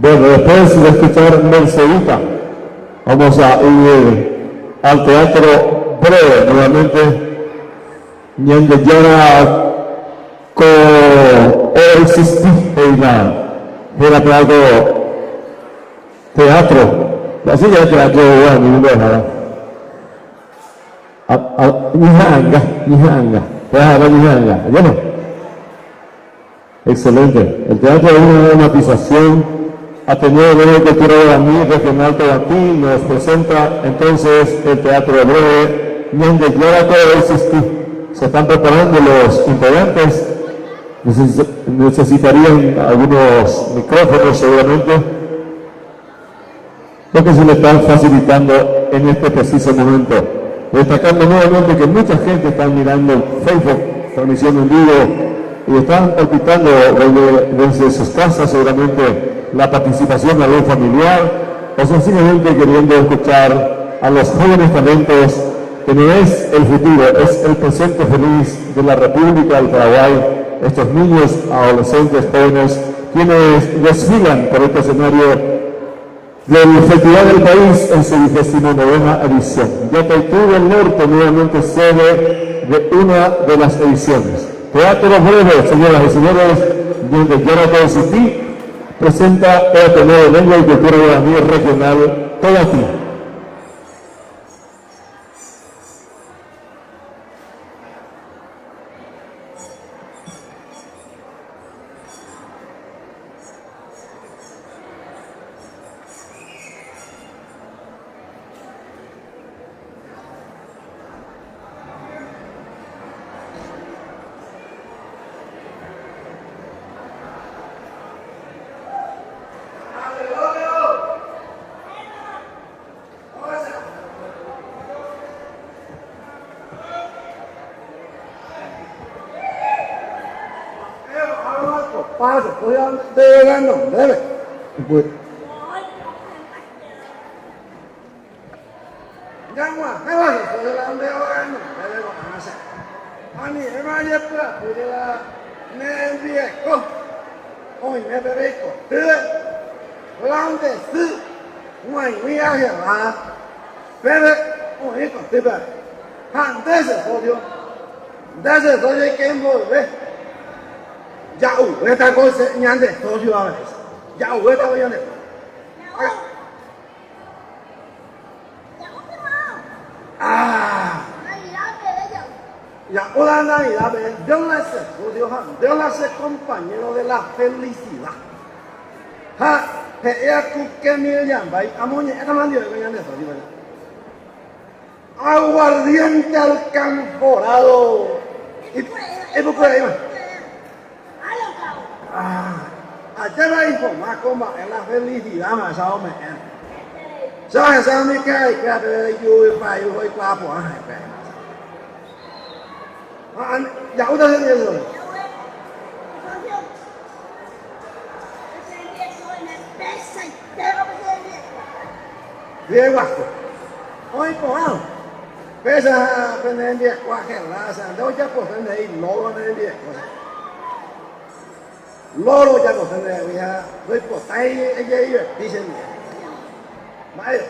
Bueno, después de escuchar Mercedita, vamos a ir al Teatro Breve nuevamente, donde ya con era teatro, así ya teatro, bueno, Nihanga, ¿ya no? Excelente. El teatro es una dramatización Ateneo de Cultura Guaraní Regional Tobatí nos presenta entonces el Teatro Breve, donde ya todo existir. Se están preparando los integrantes, necesitarían algunos micrófonos seguramente, lo que se le está facilitando en este preciso momento. Destacando nuevamente que mucha gente está mirando Facebook, transmisión en vivo, y están palpitando desde sus casas seguramente la participación de algún familiar, o sencillamente queriendo escuchar a los jóvenes talentos, que no es el futuro, es el presente feliz de la República del Paraguay, estos niños, adolescentes, jóvenes, quienes desfilan por este escenario del Festival del País en su 29ª edición. Yacaitú del Norte nuevamente sede de una de las ediciones. Teatro Breve, señoras y señores, donde Jonathan City presenta el Ateneo de Lengua y Cultura Guaraní Regional Togatí. Paso, estoy delegando, debe. Pues. Llama, ¿qué vas a hacer? Estoy delegando, debe con masa. Ani, hermano, pues, de la nevieco. Hoy me bebeco, debe. Grande, sí. Muy viaje, va. Debe, hoy con debe. Antes se jodió. Desde soy quien volver. Ya esta cosa ñande todo yo a ver. Ya esta ñande. Ah. Ya hola Navidad, Dios la sé, Dios la sé compañero de la felicidad. Ha, ella tú que me llama, amoñe, esta mandio de ñande todo yo. Aguardiente alcanforado. Y por ahí más. Ayer la informar cómo es la felicidad más o menos. ¿Sabes? ¿Sabes mi cara? Y que te yo y para yo voy para por ahí. Ya uno se dice eso. Bien guapo. Hoy por ahí. Pesa aprender bien cualquier raza. No ya por tener ahí logro en el bien. Loro ya no se le había puesto ahí ella dicen vaya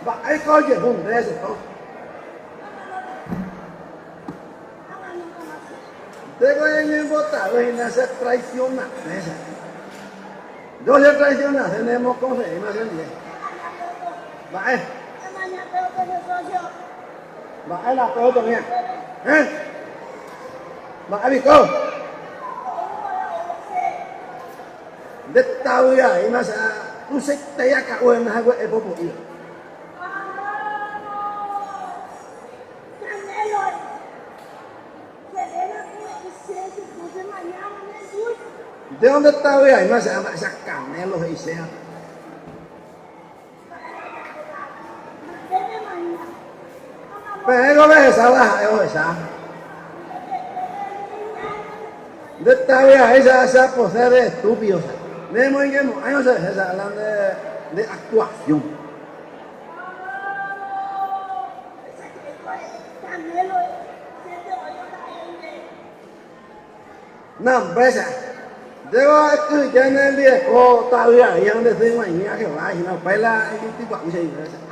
va hay coche un ese todo tengo en el botado y no se traiciona esa yo se traiciona tenemos conseguir más bien vaya vaya la todo también vaya bico de esta vida y más tú se te ya cagó en algo es poco tío ¿de dónde está vida y más esa canelo y sea pero ves esa baja esa de esta vida esa posee de estúpidos Nemo y Nemo, ahí no se hablan de actuación. No, empresa. Debo escuchar en el viejo todavía, y donde estoy mañana que va, y no pela, y tipo, y se dice.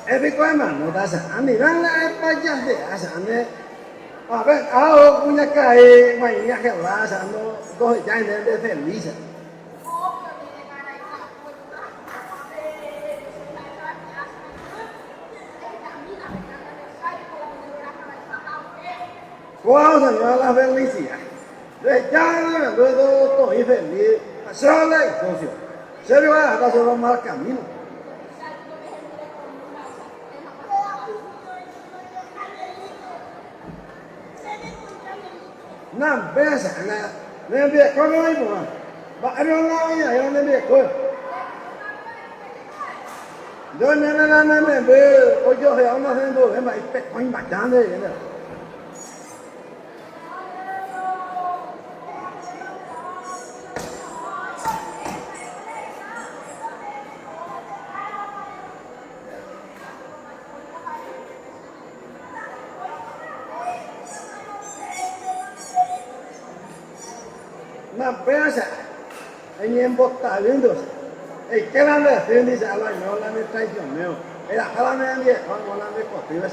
Epico hermano, a mí van a payas de asane. A ver, ahora voy a caer, mañana que va asando, dos ya en el de feliz. ¿Cuál señor la felicidad? De ya luego estoy feliz, sola y socio. Se me va a dejar solo mal camino. Nam besa na ne be ko no ibo ba aro na ya yo ne be ko Yo me ve, hoy yo se ando haciendo, es más, estoy bastante. Mà bé sẽ anh em bốc tài lên được ấy cái làm này thì đi sẽ lại nó làm cái tay chuẩn nêu ấy là cái làm này đi còn làm cái cột thì bớt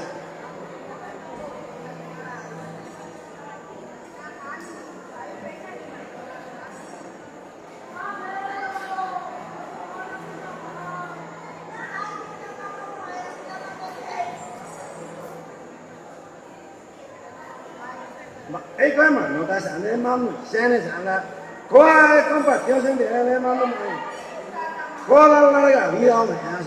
mà ấy cái mà nó ta sản nên mắm xe này sản là có ai không phải tiêu sinh để nên mắm nó mày có là cái video này à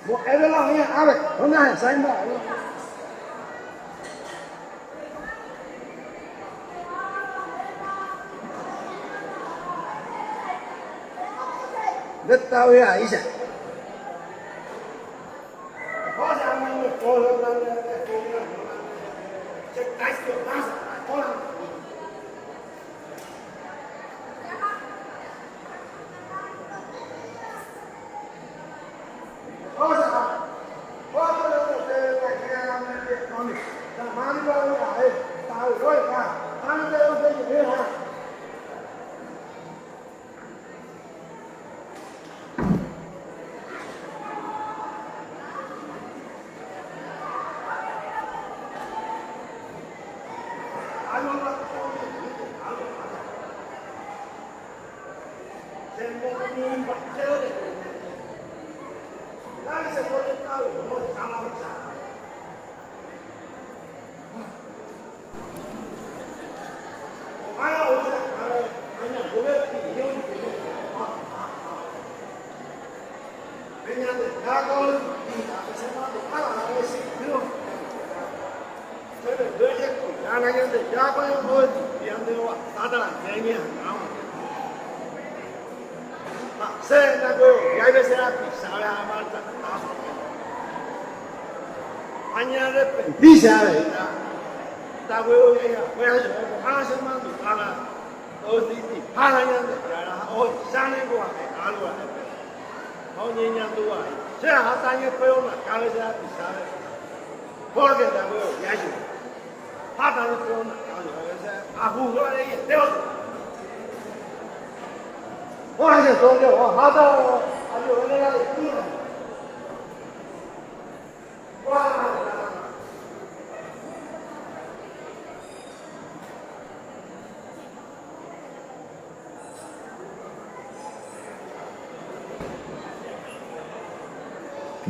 một cái đó là nghe à vậy hôm nay sáng bảo luôn rất tao ý ấy sẽ có sao mà có lần chắc cái kiểu đó có lần có sao có lần cái làm cái con này ta mang đi vào cái tao rồi cả ăn đây cái gì thế hả Dice a ver, ta huevo ya, voy a hacer más de para os dice, para ya de hoy sale con algo. Hoy niña tú ahí. Sea hasta en el peor la cabeza pisada. Porque ta huevo ya yo. Hasta el peor la cabeza a jugar ahí de otro. Oye, todo yo, hasta a yo le da de tira.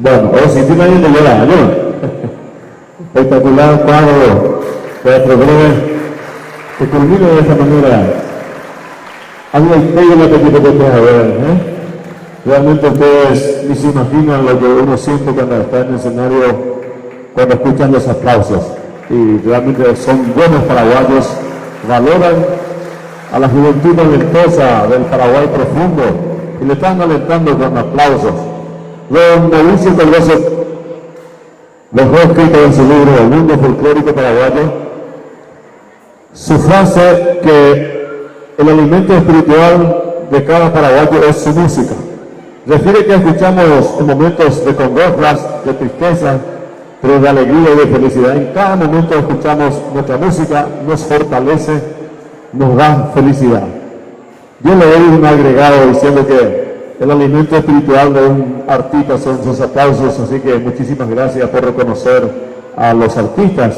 Bueno, hoy sí tiene alguien de llorar, ¿no? Espectacular cuadro teatro breve que culmina de esta manera. Algo bello lo que quiero que ustedes a ver, ¿eh? Realmente ustedes ni se imaginan lo que uno siente cuando está en el escenario, cuando escuchan los aplausos. Y realmente son buenos paraguayos, valoran a la juventud talentosa del Paraguay profundo y le están alentando con aplausos. Don Mauricio Pedroso dejó escrito en su libro El mundo folclórico paraguayo su frase que el alimento espiritual de cada paraguayo es su música. Refiere que escuchamos en momentos de congojas, de tristeza, pero de alegría y de felicidad. En cada momento escuchamos nuestra música, nos fortalece, nos da felicidad. Yo le doy un agregado diciendo que el alimento espiritual de un artista son sus aplausos, así que muchísimas gracias por reconocer a los artistas.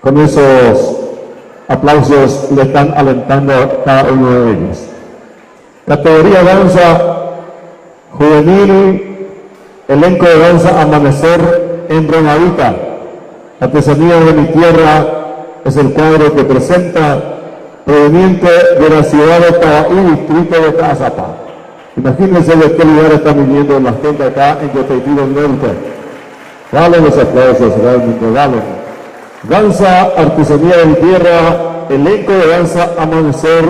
Con esos aplausos le están alentando a cada uno de ellos. Categoría danza juvenil, elenco de danza Amanecer en Ronavita. Artesanía de mi tierra es el cuadro que presenta, proveniente de la ciudad de Tabaí, distrito de Cazapá. Imagínense de qué lugar están viviendo la gente acá en Yotaití del Norte. Dale los aplausos, realmente, dale. Danza, artesanía de mi tierra, elenco de danza Amanecer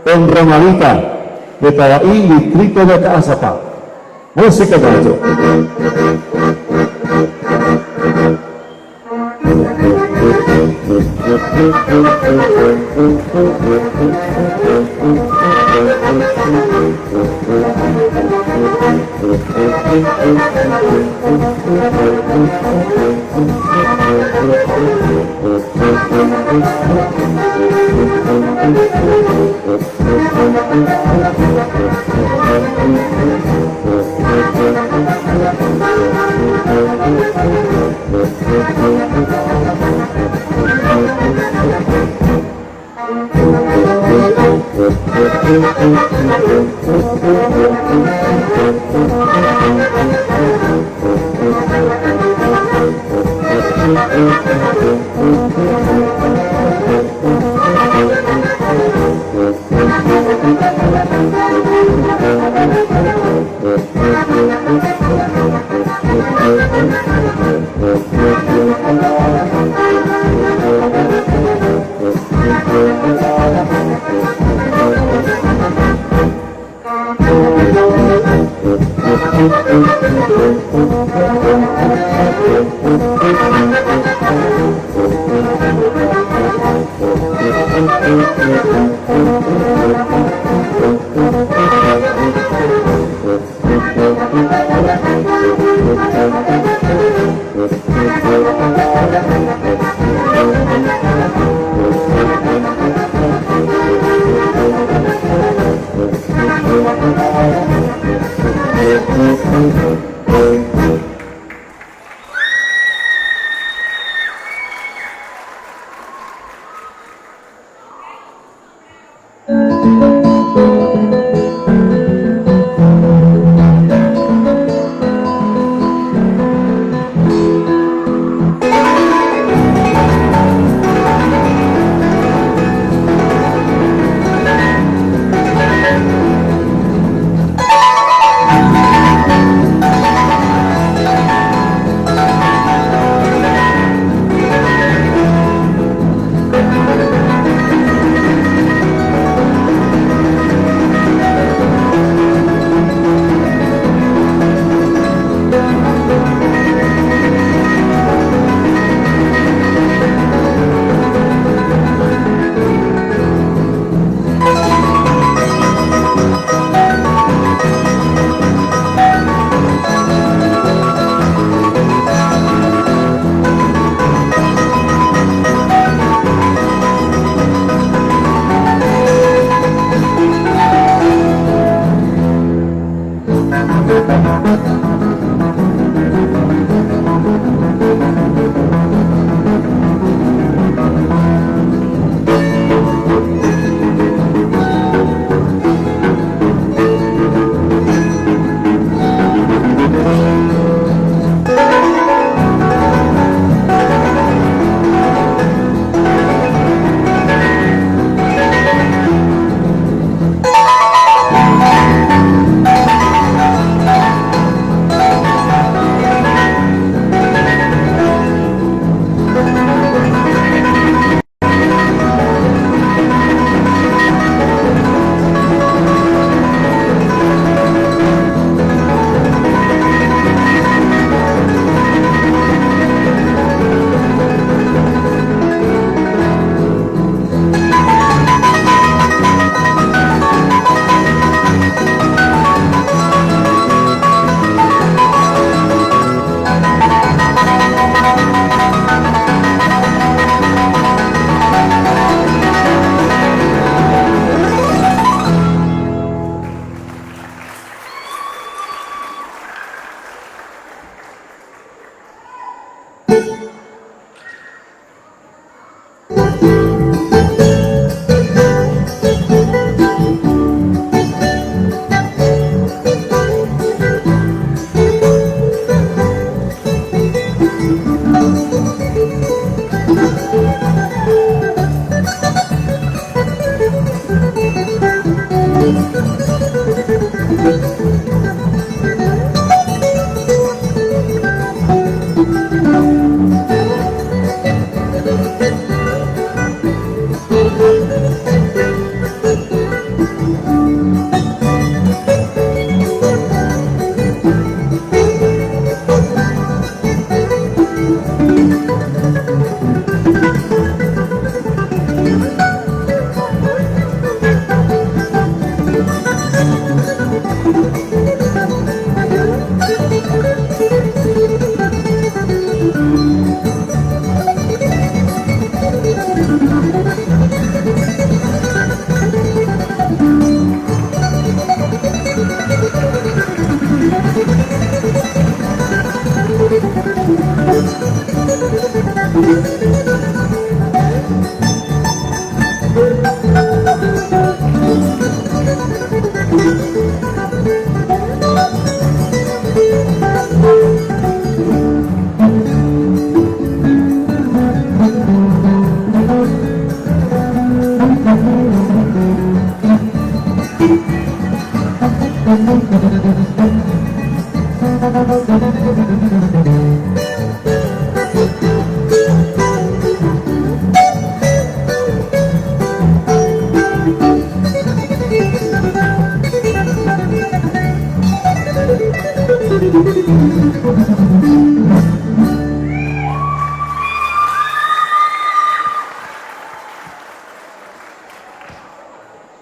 en Ramadita de Tabaí, distrito de Cazapá. Música, maestro.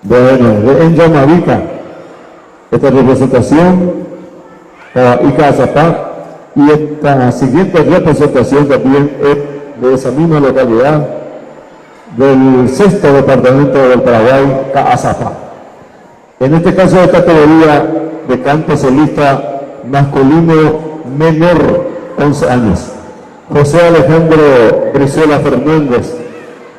Bueno, en Yamavica, esta representación Ica Azapá, y esta siguiente representación también es de esa misma localidad, del sexto departamento del Paraguay, Caazapá. En este caso de categoría de canto solista masculino menor, 11 años. José Alejandro Brizuela Fernández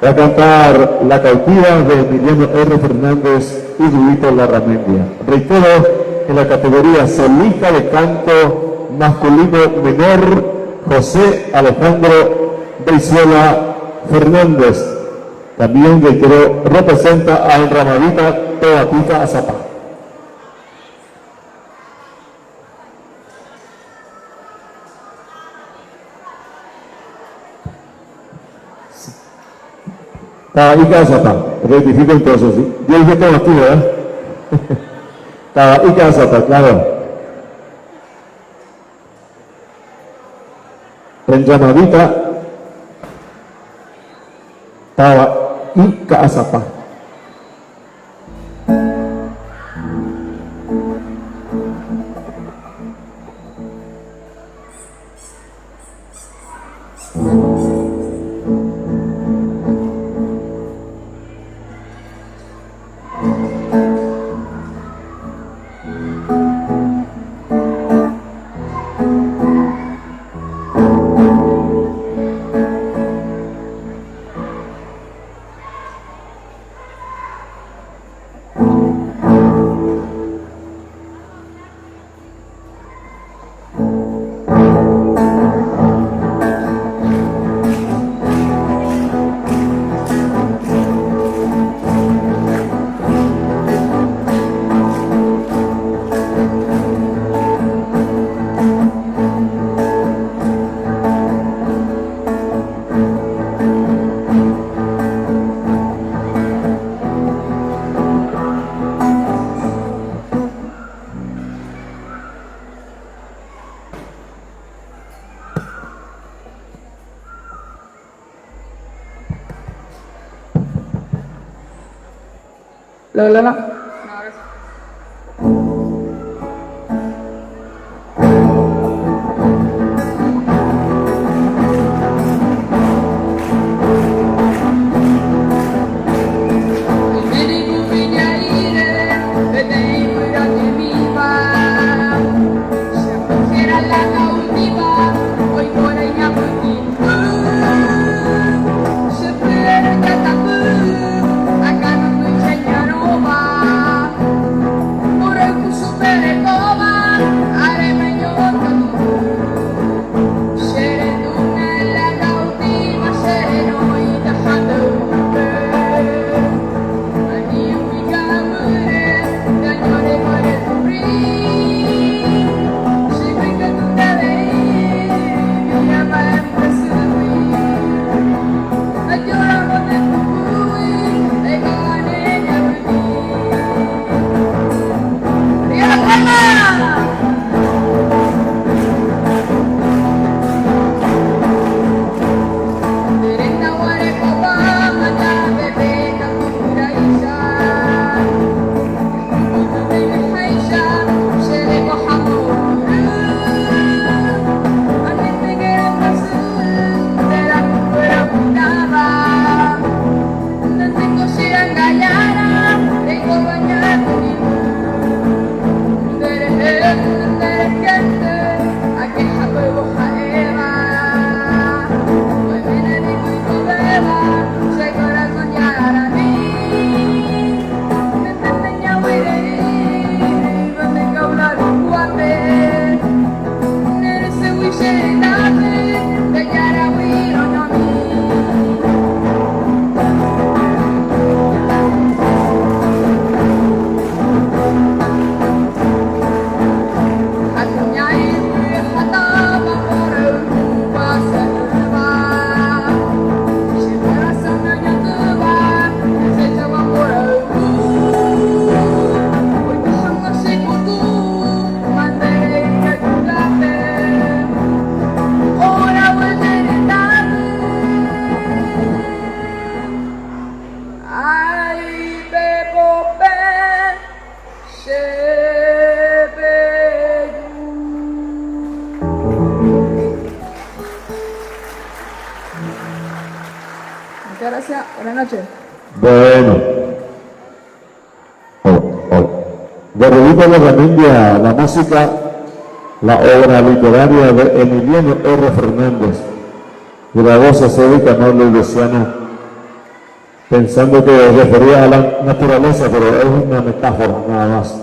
va a cantar La Cautiva de Emiliano R. Fernández y Duito Larramendia. Reitero, en la categoría solista de canto masculino menor, José Alejandro Brizuela Fernández. También reitero, representa a Enramadita Toatica Azapá. Ica Azapá, rectifico entonces, ¿sí? Yo dije todo aquí, ¿verdad? Ica Azapá, claro. En llamadita, Ica Azapá. No. Acá no estoy señor. Muchas gracias. Buenas noches. Bueno. De Revista de Ramindia, la música, la obra literaria de Emiliano R. Fernández, de la voz acédica Noble Luciano, pensando que refería a la naturaleza, pero es una metáfora nada más.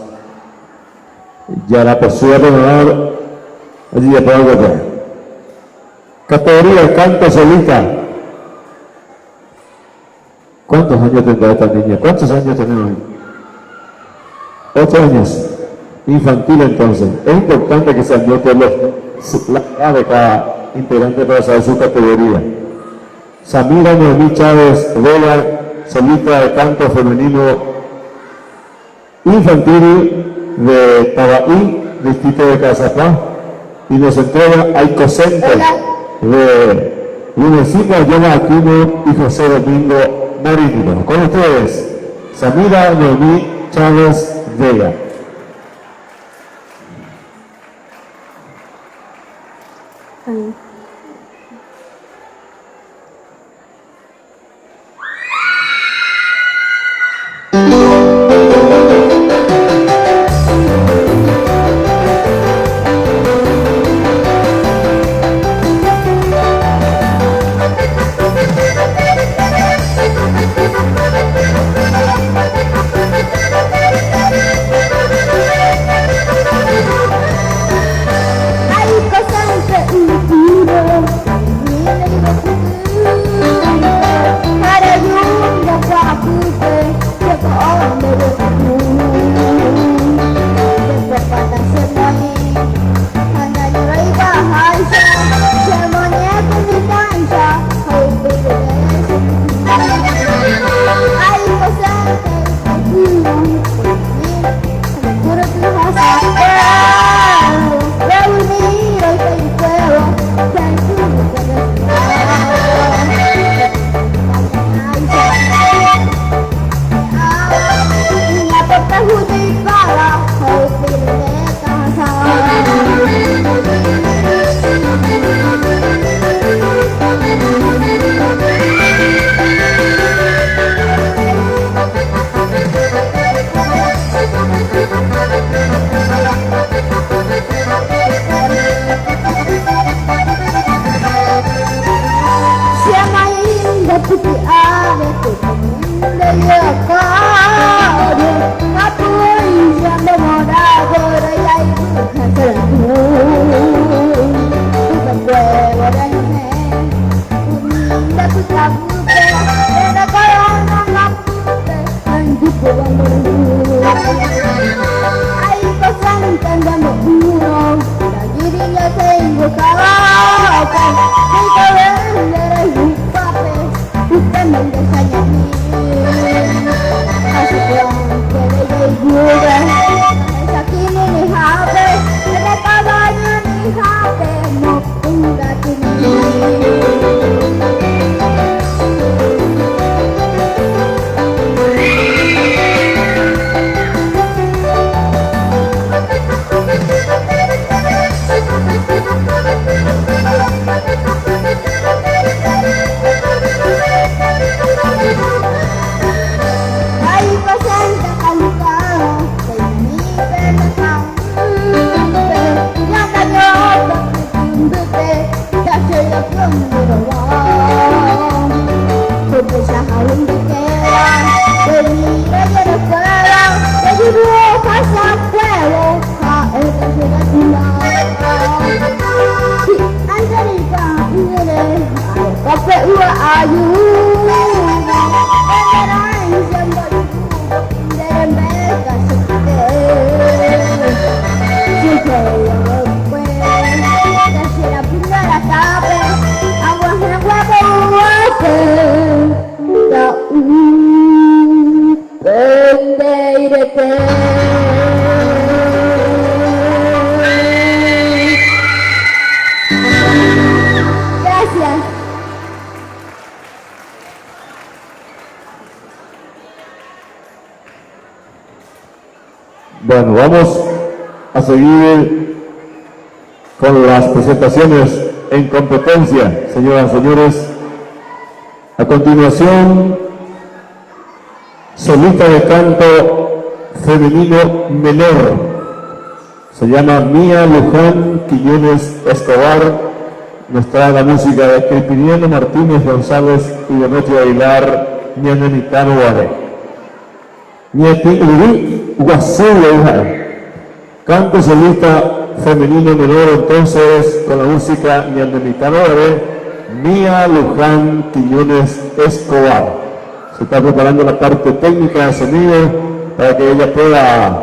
Ya la persona de allí ya puedo ver. Categoría canto solista. ¿Cuántos años tendrá esta niña? ¿Cuántos años tenemos? 8 años. Infantil entonces. Es importante que se anote la edad de cada integrante para saber su categoría. Samira Noemí Chávez Vela, solista de canto femenino infantil de Tabaí, distrito de Cazapá, y nos entrega Aicocente de municipio Yoma Aquino y José Domingo Marítimo. Con ustedes, Samira Noemí Chávez Vega. Bueno, vamos a seguir con las presentaciones en competencia, señoras y señores. A continuación, solista de canto femenino menor. Se llama Mía Luján Quiñones Escobar. Nos trae la música de Cripiniano Martínez González y Demetrio Aguilar, Ñananitano Guare. Ñati Uri Guasule. Canto solista femenino menor entonces con la música Ñananitano Guare. Mía Luján Quiñones Escobar. Se está preparando la parte técnica de sonido para que ella pueda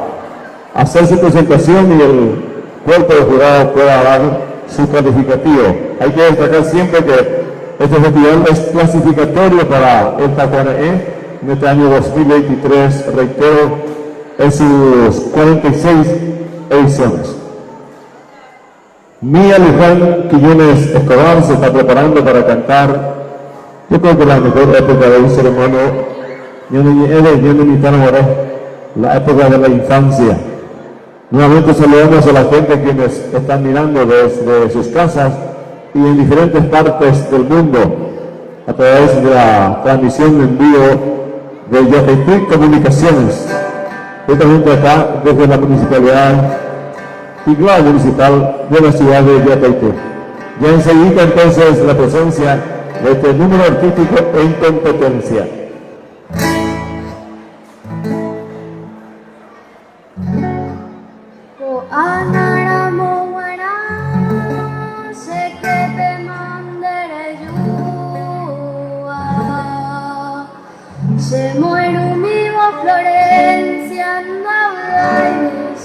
hacer su presentación y el cuerpo de jurado pueda dar su calificativo. Hay que destacar siempre que este festival es clasificatorio para el Tacuané en este año 2023, reitero, en sus 46 ediciones. Mía Luján Quiñones Escobar se está preparando para cantar, yo creo que la mejor época de un ser humano, la época de la infancia. Nuevamente saludamos a la gente quienes están mirando desde sus casas y en diferentes partes del mundo a través de la transmisión en vivo de Yatetic Comunicaciones, justamente acá desde la municipalidad Igual municipal de la ciudad de Yatetic. Ya enseguida entonces la presencia de este número artístico en competencia. Se muere vivo Florencia, no hay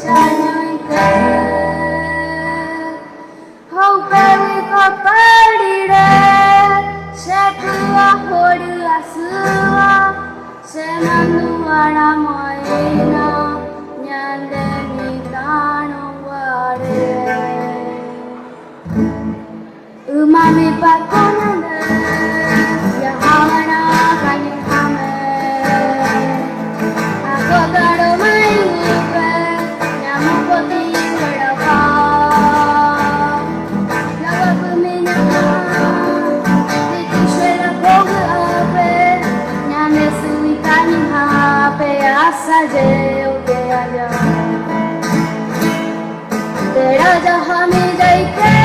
año en que Haupewi kaparire, se kuwa horu asuwa, se manduara moina, nyande mitano ware. Umami pakonane, yahawana kanyikame. Agotaro mainipe, nyamukoti berapa. Lagakuminyana, dikishwela kogu ape, nyame suikani hape, asaje uke aja. Tera jahami jaike,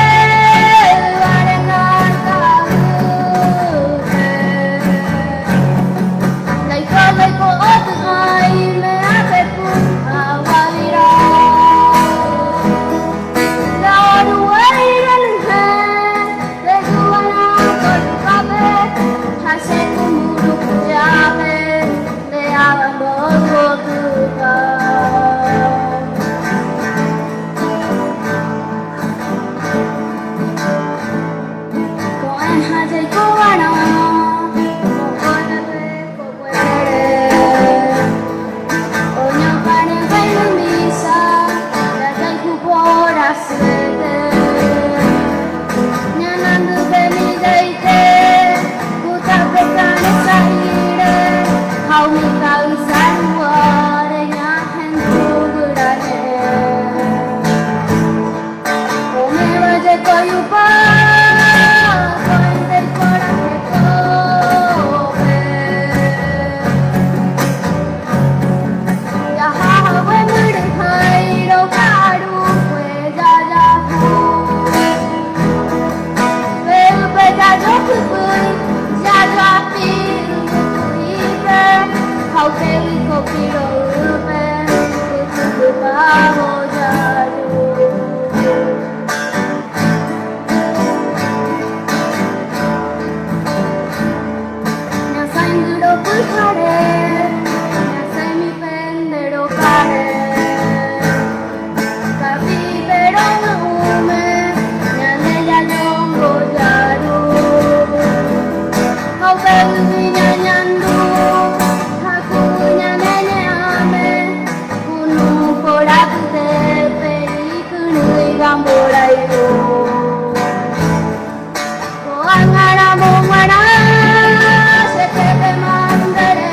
se te mandare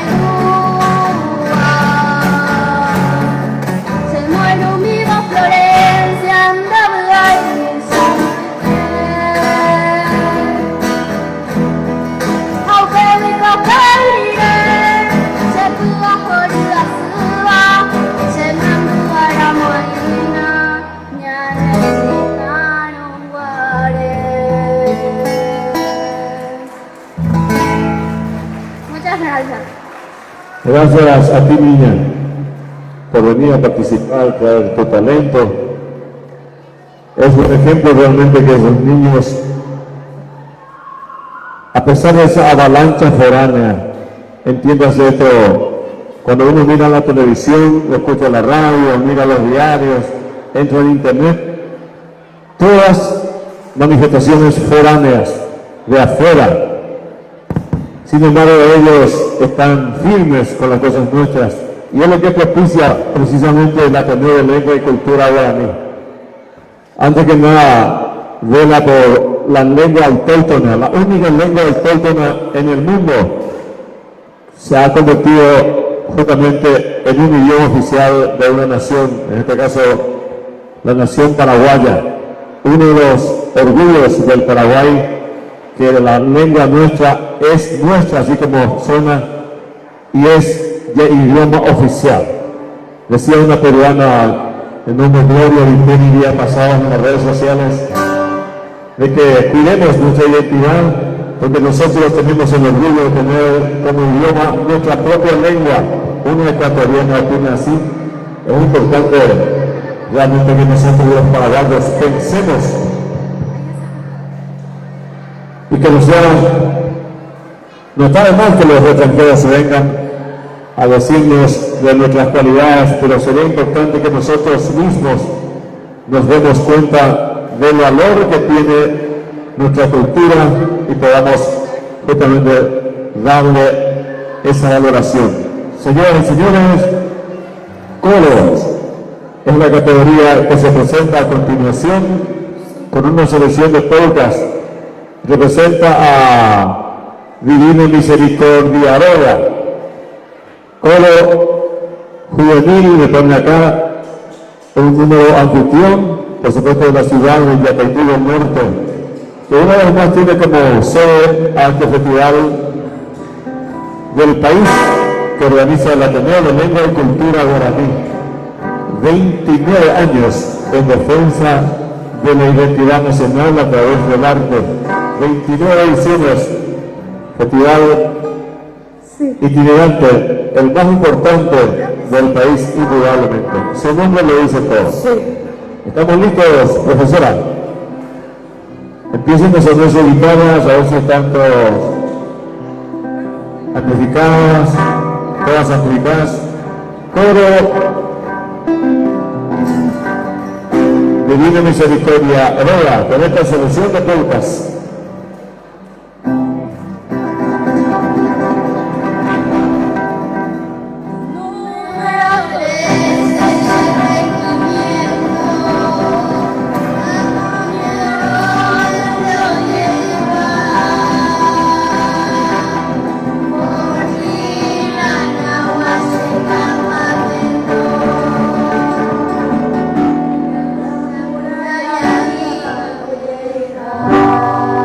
Muchas gracias. Gracias a ti, niña, por venir a participar, traer tu talento. Es un ejemplo realmente que esos niños, a pesar de esa avalancha foránea, entiéndase esto, cuando uno mira la televisión, escucha la radio, mira los diarios, entra en internet, todas manifestaciones foráneas de afuera. Sin embargo, ellos están firmes con las cosas nuestras y es lo que propicia precisamente el Ateneo de Lengua y Cultura Guaraní. Antes que nada, vela por la lengua autóctona, la única lengua autóctona en el mundo. Se ha convertido justamente en un idioma oficial de una nación, en este caso la nación paraguaya. Uno de los orgullos del Paraguay, que la lengua nuestra es nuestra, así como suena, y es de idioma oficial. Decía una peruana, en nombre de Gloria Viteri, día pasado en las redes sociales, de que cuidemos nuestra identidad, porque nosotros tenemos el orgullo de tener como idioma nuestra propia lengua. Una ecuatoriana opina así. Es importante realmente que nosotros los paraguayos pensemos y que no está de mal que los extranjeros vengan a decirnos de nuestras cualidades, pero sería importante que nosotros mismos nos demos cuenta del valor que tiene nuestra cultura y podamos justamente darle esa valoración. Señoras y señores, coros es la categoría que se presenta a continuación con una selección de polcas. Representa a Divina Misericordia Aroga. Coro juvenil, me pone acá un número anfitrión, por supuesto de la ciudad de Yataití del Norte, que una vez más tiene como sede a este festival del país que organiza el Ateneo de Lengua y Cultura Guaraní. 29 años en defensa de la identidad nacional a través del arte. 29 ediciones, festival itinerante, el más importante del país, indudablemente. Su nombre lo dice todo. ¿Estamos listos, profesora? Empiecen a sonar sus guitarras, a ver si están todos amplificadas, todas amplificadas. Coro Divina Misericordia Aroga, con esta selección de polcas. Thank you.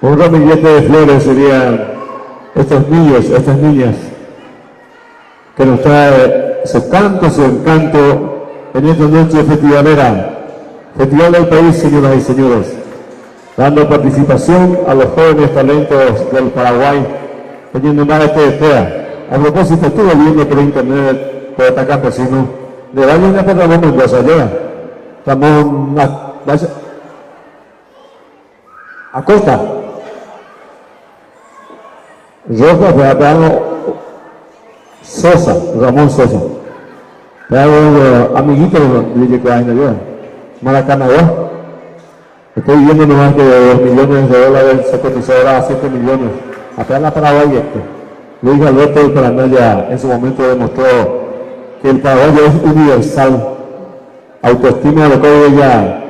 Un ramillete de flores serían estos niños, estas niñas, que nos trae su canto, su encanto en esta noche festivalera, festival del país, señoras y señores, dando participación a los jóvenes talentos del Paraguay, teniendo más este TEA. A propósito, estuve viendo por internet, por acá campesino, de Valle de Ramón Mendoza, allá. Ramón, Acosta. Roja, Fernando Sosa, Ramón Sosa. Amiguito de que hay en el Maracaná. Estoy viendo nomás que de $2 millones se cotizó ahora a 7 millones. Acá en la Paraguay Luis Alberto del Paranaya en su momento demostró que el paraguayo es universal, autoestima de todo ella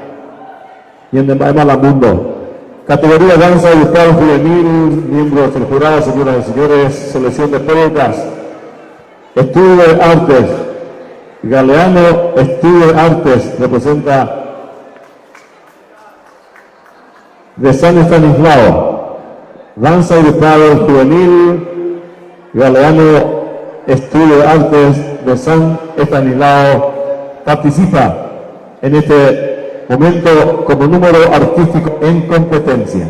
y en demás al mundo. Categoría danza educado juvenil, miembros del jurado, señoras y señores, selección de películas, estudio de artes, Galeano, estudio de artes, representa de San Estanislao, danza educado juvenil, Galeano, estudio de artes de San Estanislao, participa en este momento como número artístico en competencia.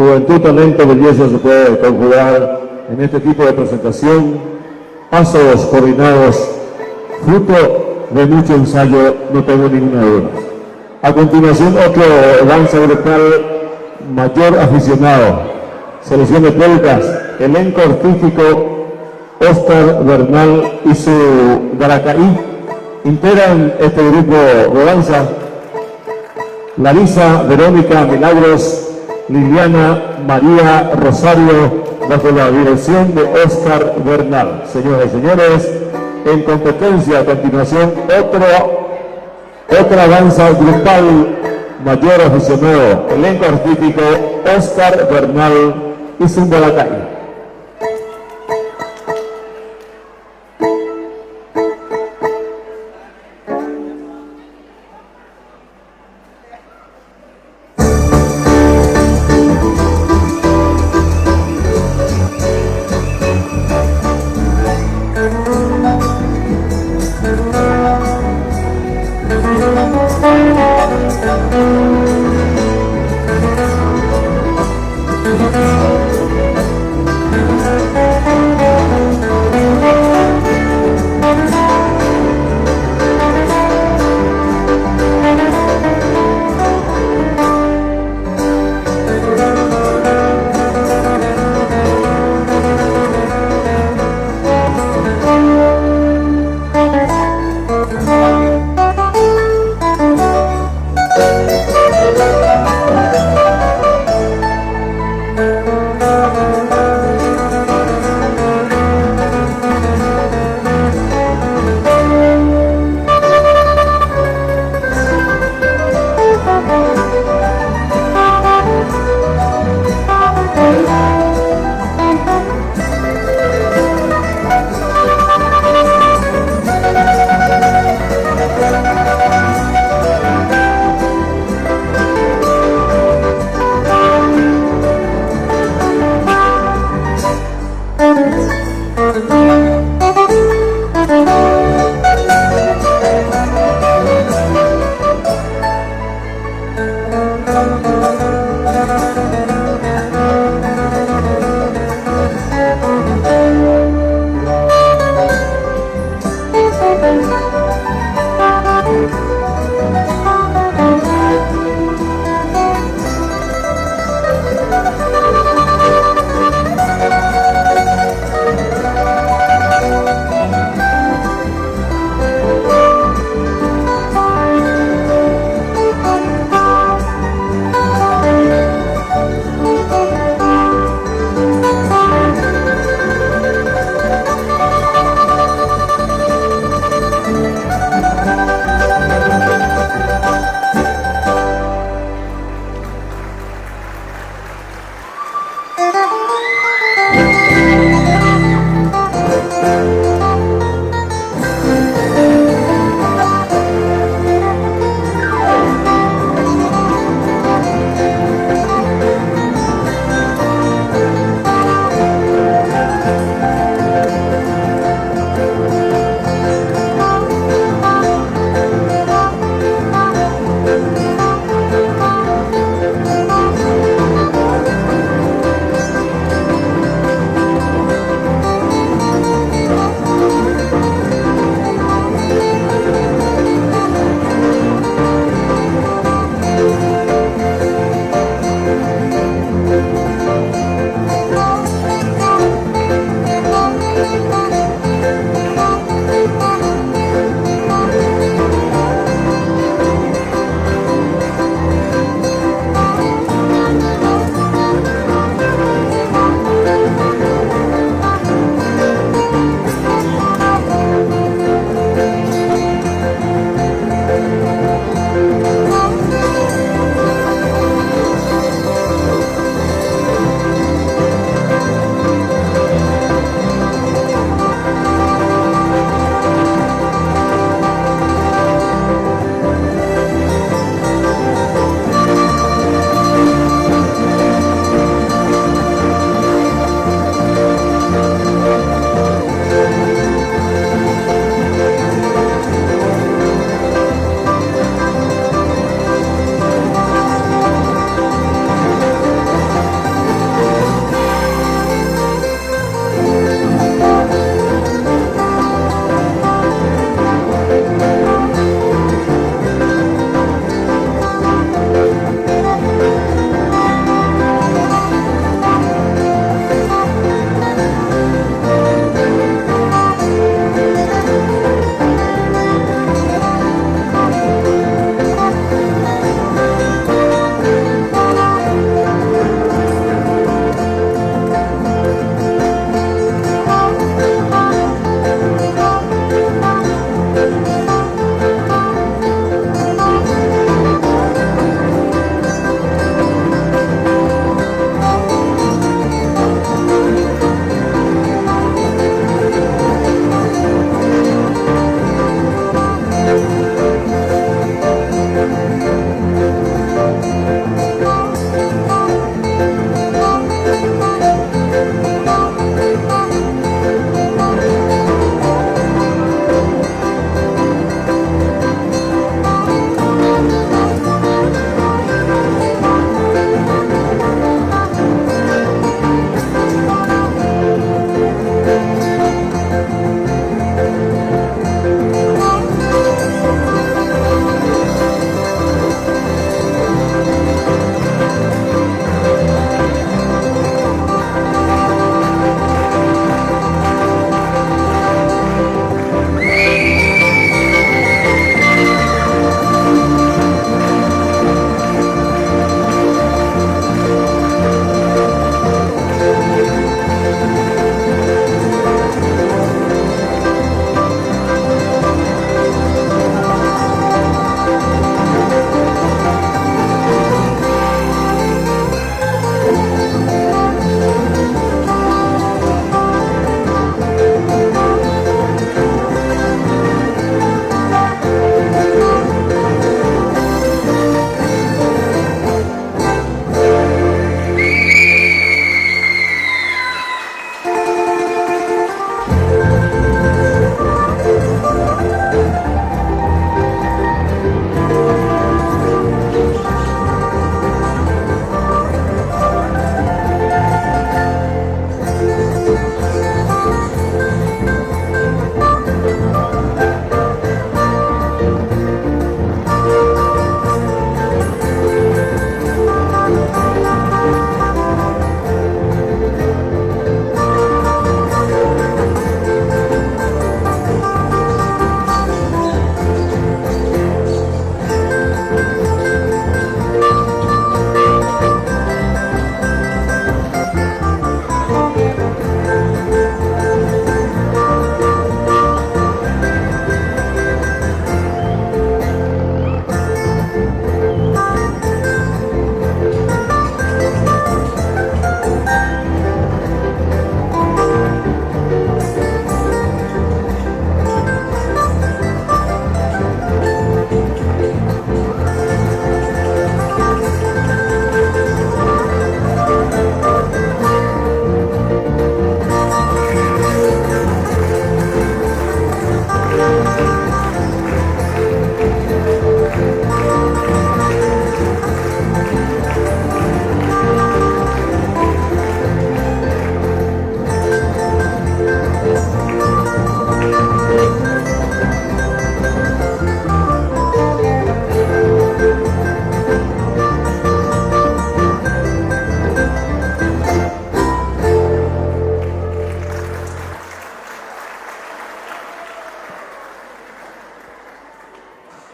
juventud, talento, belleza se puede conjugar en este tipo de presentación. Pasos coordinados, fruto de mucho ensayo, no tengo ninguna duda. A continuación, otro danza grupal mayor aficionado. Selección de polcas, elenco artístico Oscar Bernal y su Garacaí. Integran este grupo de danza Larisa, Verónica, Milagros, Liliana, María, Rosario, bajo la dirección de Oscar Bernal. Señoras y señores, en competencia a continuación otra danza grupal mayor aficionado, elenco artístico Oscar Bernal y su Garacaí.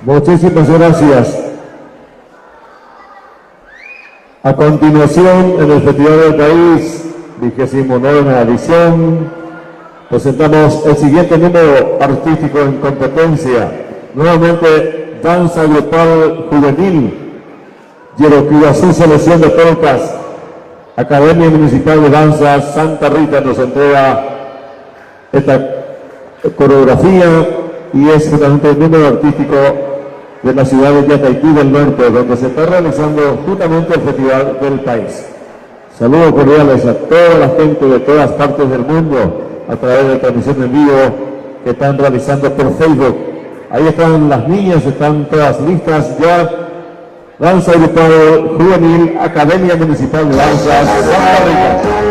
Muchísimas gracias. A continuación, en el Festival del País, 29ª edición, presentamos el siguiente número artístico en competencia. Nuevamente, danza grupal juvenil, Yeroquiazú Selección de Polcas, Academia Municipal de Danza Santa Rita nos entrega esta coreografía y es justamente el número artístico de la ciudad de Yataití del Norte, donde se está realizando justamente el Festival del País. Saludos cordiales a toda la gente de todas partes del mundo a través de transmisión en vivo que están realizando por Facebook. Ahí están las niñas, están todas listas ya. Danza Grupal Juvenil, Academia Municipal de Danza Santa Rita.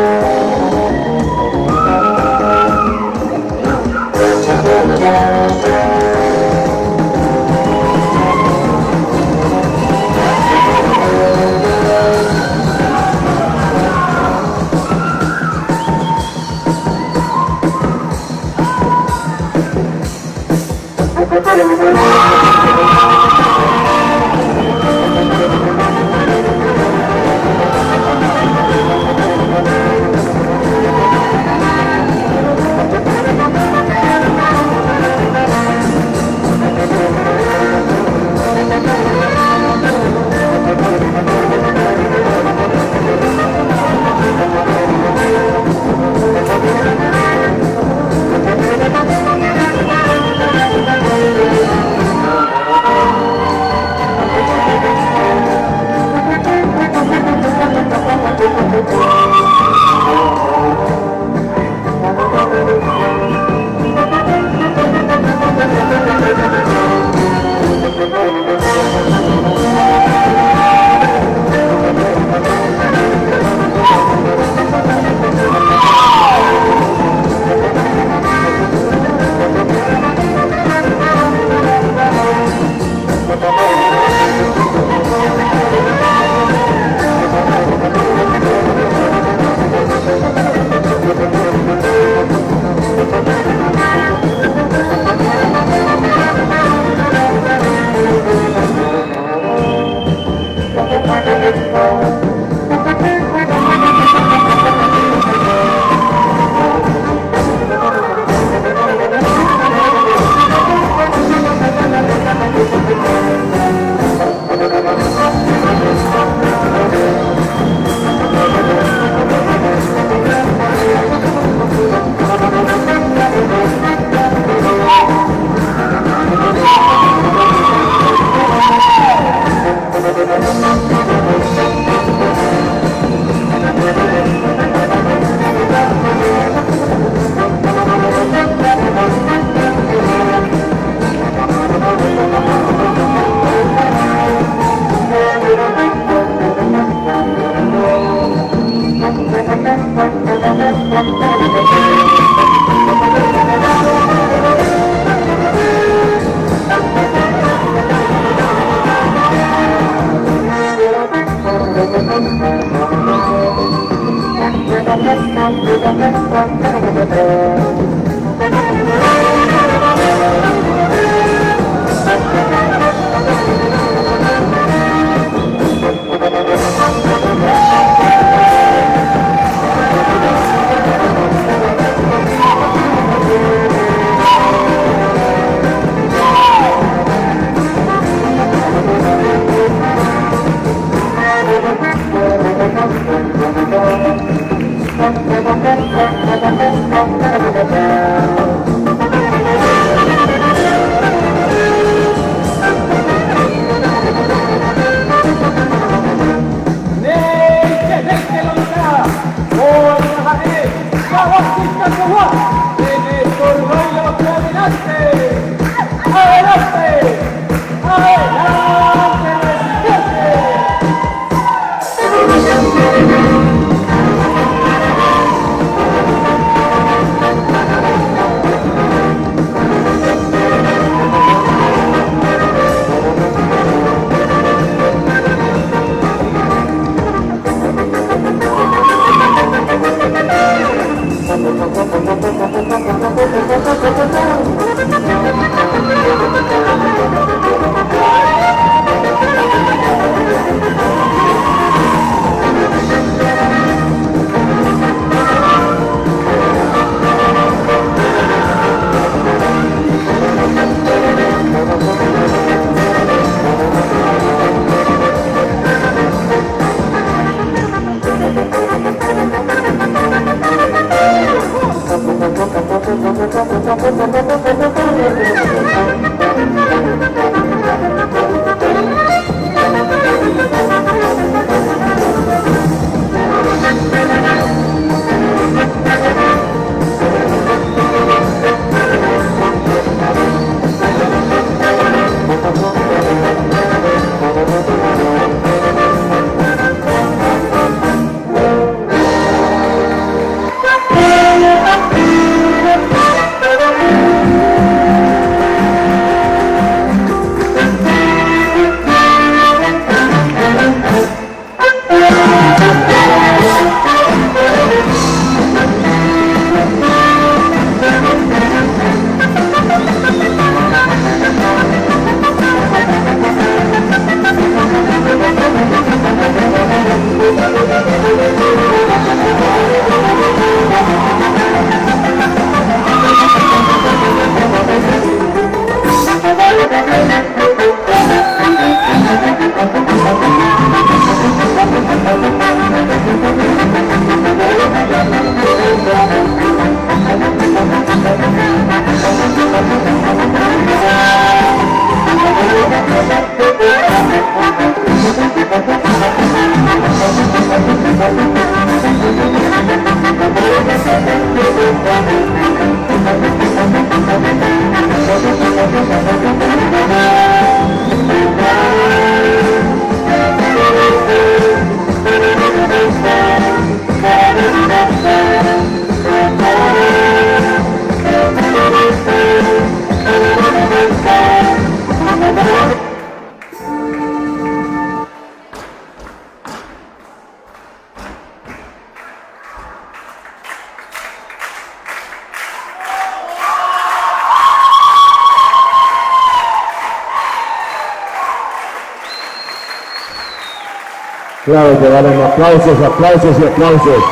Claro que valen aplausos, aplausos y aplausos.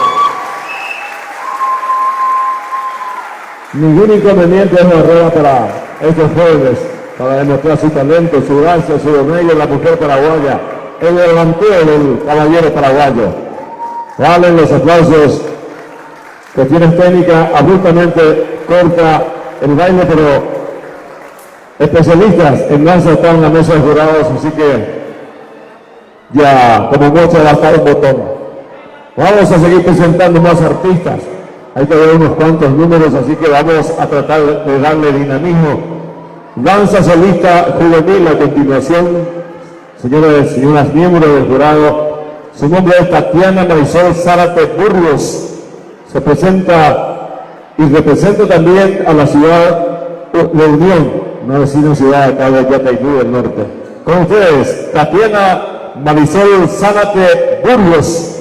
Ningún inconveniente es una rueda para estos jóvenes, para demostrar su talento, su danza, su dominio, la mujer paraguaya, el delantero del caballero paraguayo. Valen los aplausos, que tienes técnica abruptamente corta el baile, pero especialistas en danza están en la mesa de jurados, así que ya como mucho va a estar un botón. Vamos a seguir presentando más artistas. Hay que ver unos cuantos números, así que vamos a tratar de darle dinamismo. Danza solista juvenil a continuación, señores y señoras miembros del jurado. Su nombre es Tatiana Marisol Zárate Burgos. Se presenta y representa también a la ciudad de Unión, una vecina ciudad acá de Yataitú del norte. Con ustedes, Tatiana Marisol Zárate Burgos.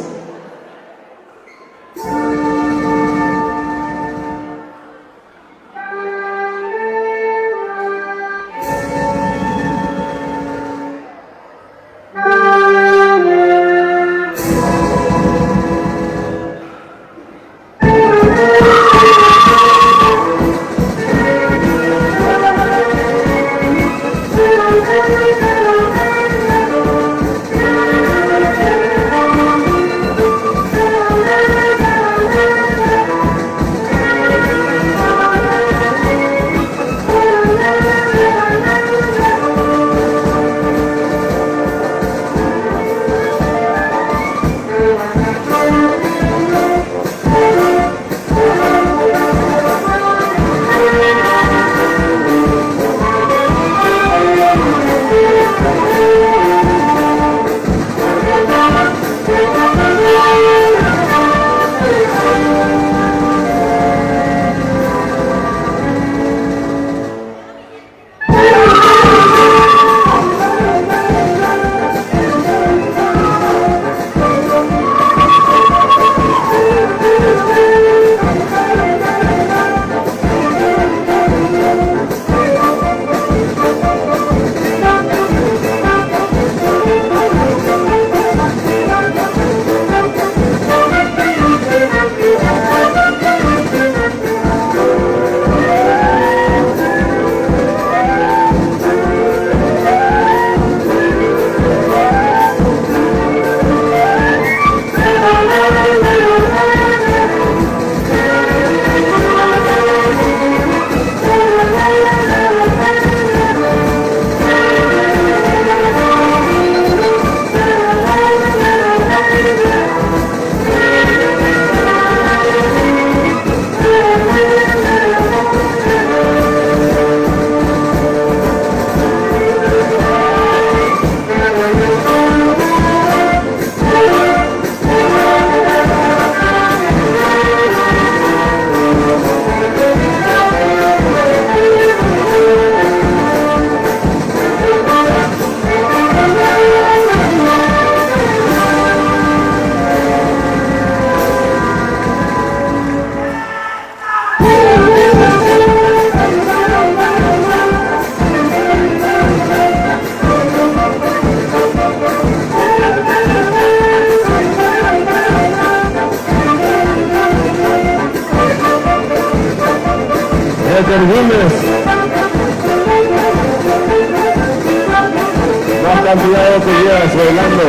Gran cantidad de días bailando,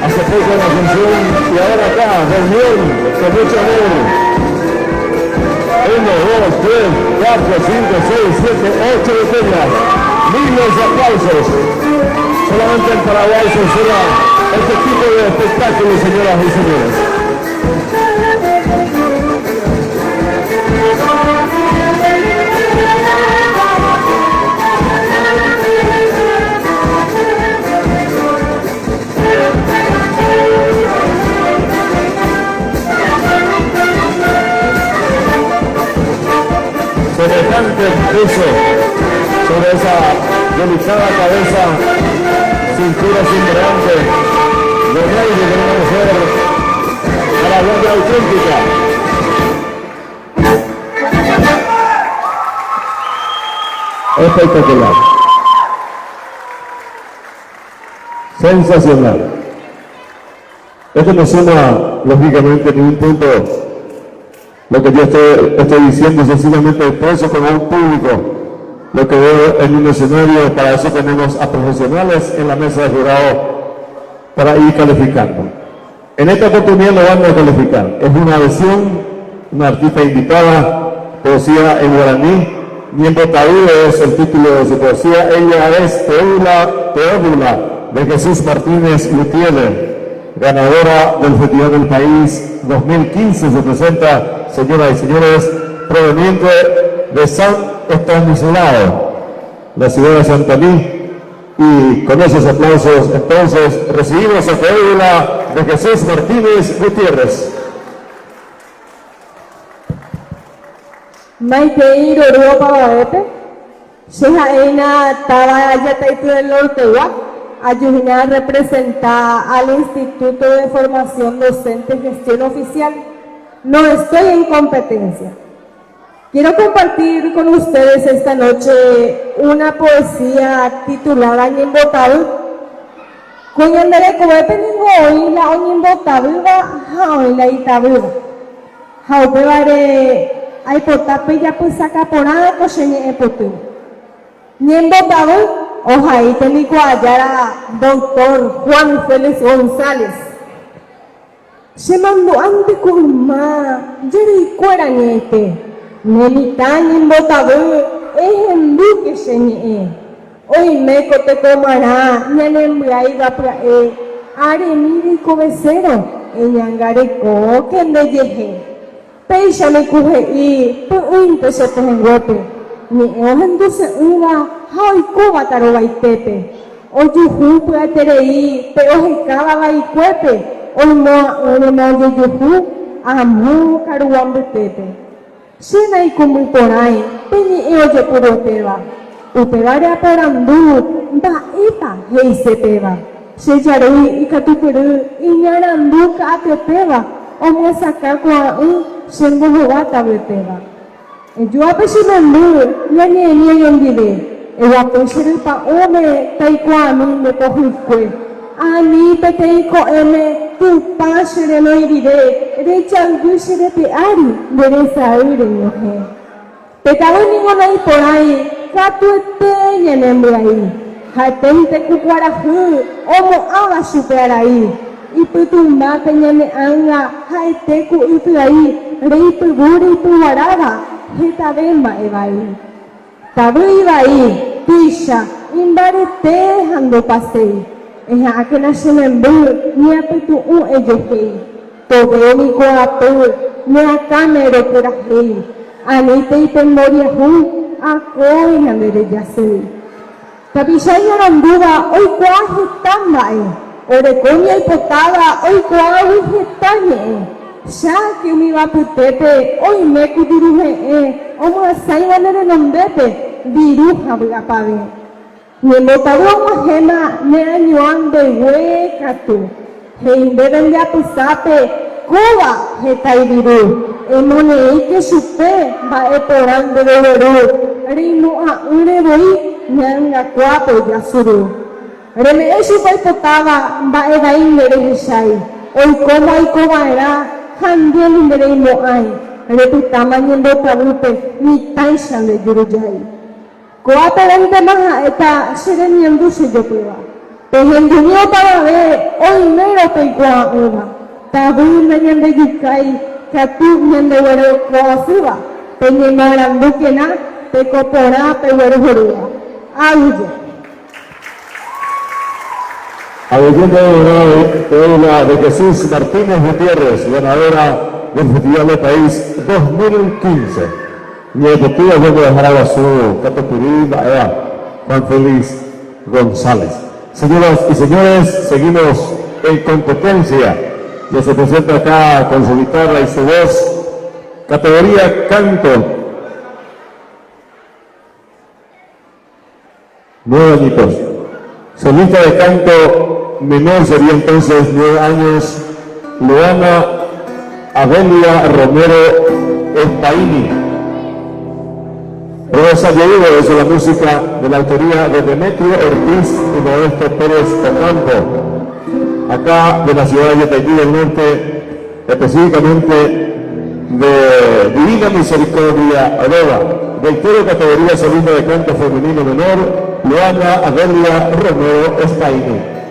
hace poco en la función y ahora acá, reunión con mucho amor. 1, 2, 3, 4, 5, 6, 7, 8 botellas, miles de aplausos. Solamente en Paraguay se censura este tipo de espectáculos, señoras y señores. Semejante peso sobre esa delicada cabeza, cintura cinturante, de aire de una mujer a la gloria auténtica. Espectacular. Sensacional. Esto no suma, lógicamente, ningún punto. Lo que yo estoy diciendo, sencillamente expreso con un público lo que veo en un escenario. Para eso tenemos a profesionales en la mesa de jurado para ir calificando. En esta oportunidad lo van a calificar. Es una versión, una artista invitada, poesía en guaraní. Miembro Tabú es el título de su poesía. Ella es Teódula de Jesús Martínez Gutiérrez, ganadora del Festival del País 2015. Se presenta, señoras y señores, proveniente de San Estanislao, la ciudad de Santaní. Y con esos aplausos, entonces, recibimos a Teódula de Jesús Martínez Gutiérrez. Maite Europa Babete, Sheja Eina Taba Yataitu del Nortewa, ayudar a representar al Instituto de Formación Docente y Gestión Oficial. No estoy en competencia. Quiero compartir con ustedes esta noche una poesía titulada Ñimbotable. Coñandere Cobepe Ningo Oila Oñimbotable Jaoila Itabula. Jaopevare Aipotape ya pues saca por nada cocheñe epotu. Ñimbotable Ojaí técnico hallar doctor Juan Félix González. Se mandó ante Kurma, Yeri Cuerañete. Nenitán en Botadú, es en Duque Señe. Hoy me cote comará, Ñanembraí va para Aremiri Cobecero, Ñangareco, que le llegue. Peixa me coge y, pues se te engote. Ni ojenduce una, Hoy Cuba tarobaitete. Hoy Yuhu puede tereí, pero jecaba baicuepe. Hoy no Yuhu, amo caruambetete. Sena y como por ahí, peñi oye por oteva. Utevare por andú, da eta, hei se peva. Se yarui y catuperu, y ñarandu ka atepeva. O me saca kwa sendo jugata beteva. Yo apesinandu, ñañe yondide. El apesiri pa ome, taikwa mi me pohikwe. Ani peteiko eme, tu pasere no iride, rechan yusire te ari, deresa ire yoje. Petabo ninguna y por ahí, catuete ñanembre ahí. Hatente cucuarajú, omo haga super ahí. Y putumba peñane anga, haete cu itu ahí, rei puguri tu warada, heta bemba evai. Tabu iba ahí, pisha, imbarete hando pasei. Es a que nace en Bur, ni a petu un ejei. Todo mi coapur, ni a camero por ahí. Anite y temboria hu, a coi na mereyase. Tapishaya randuba, hoy cuaje tambae. Orecoña y potada, hoy cuaje getañe. Ya que mi va putete, hoy me cudiruje, omo asai vanere nombete, viruja blapave. Ni motagua gema ne añuan de huecatu. Heindeben ya pisape, Cuba, hetaibiru. Emone que supe, va eporando de veru. Rinu a ureboi, nyanga cuapo yasuru. Reme eso pa potaba, va edain de rejai. Hoy como hay cobaera, handien de reimo ay. Reputama nyendo tabupe, ni taishan de yurujai. Coaperante maja eta sereniendo se yo prueba. Tejenduño para ver, hoy mero te cua uva. Tabu meñan de yukai, catu ñende huero coasuba. Peñe marandu que na, te copora pe huero jorua. Auye. Teódula de Jesús Martínez Gutiérrez, ganadora del Festival del País 2015. Y el motivo es de dejar a su Catopurí, Juan Félix González. Señoras y señores, seguimos en competencia. Ya se presenta acá con su guitarra y su voz. Categoría canto. 9 añitos. Solista de canto menor sería entonces 9 años. Luana Abelia Romero Espaini. Rosa Diego es la música de la autoría de Demetrio Ortiz y Modesto Pérez Ocampo. acá de la ciudad de Yataití del Norte, específicamente de Divina Misericordia Adoba, del Toro Categoría Solista de Canto Femenino Menor, Luana Adelia Romero Espaini.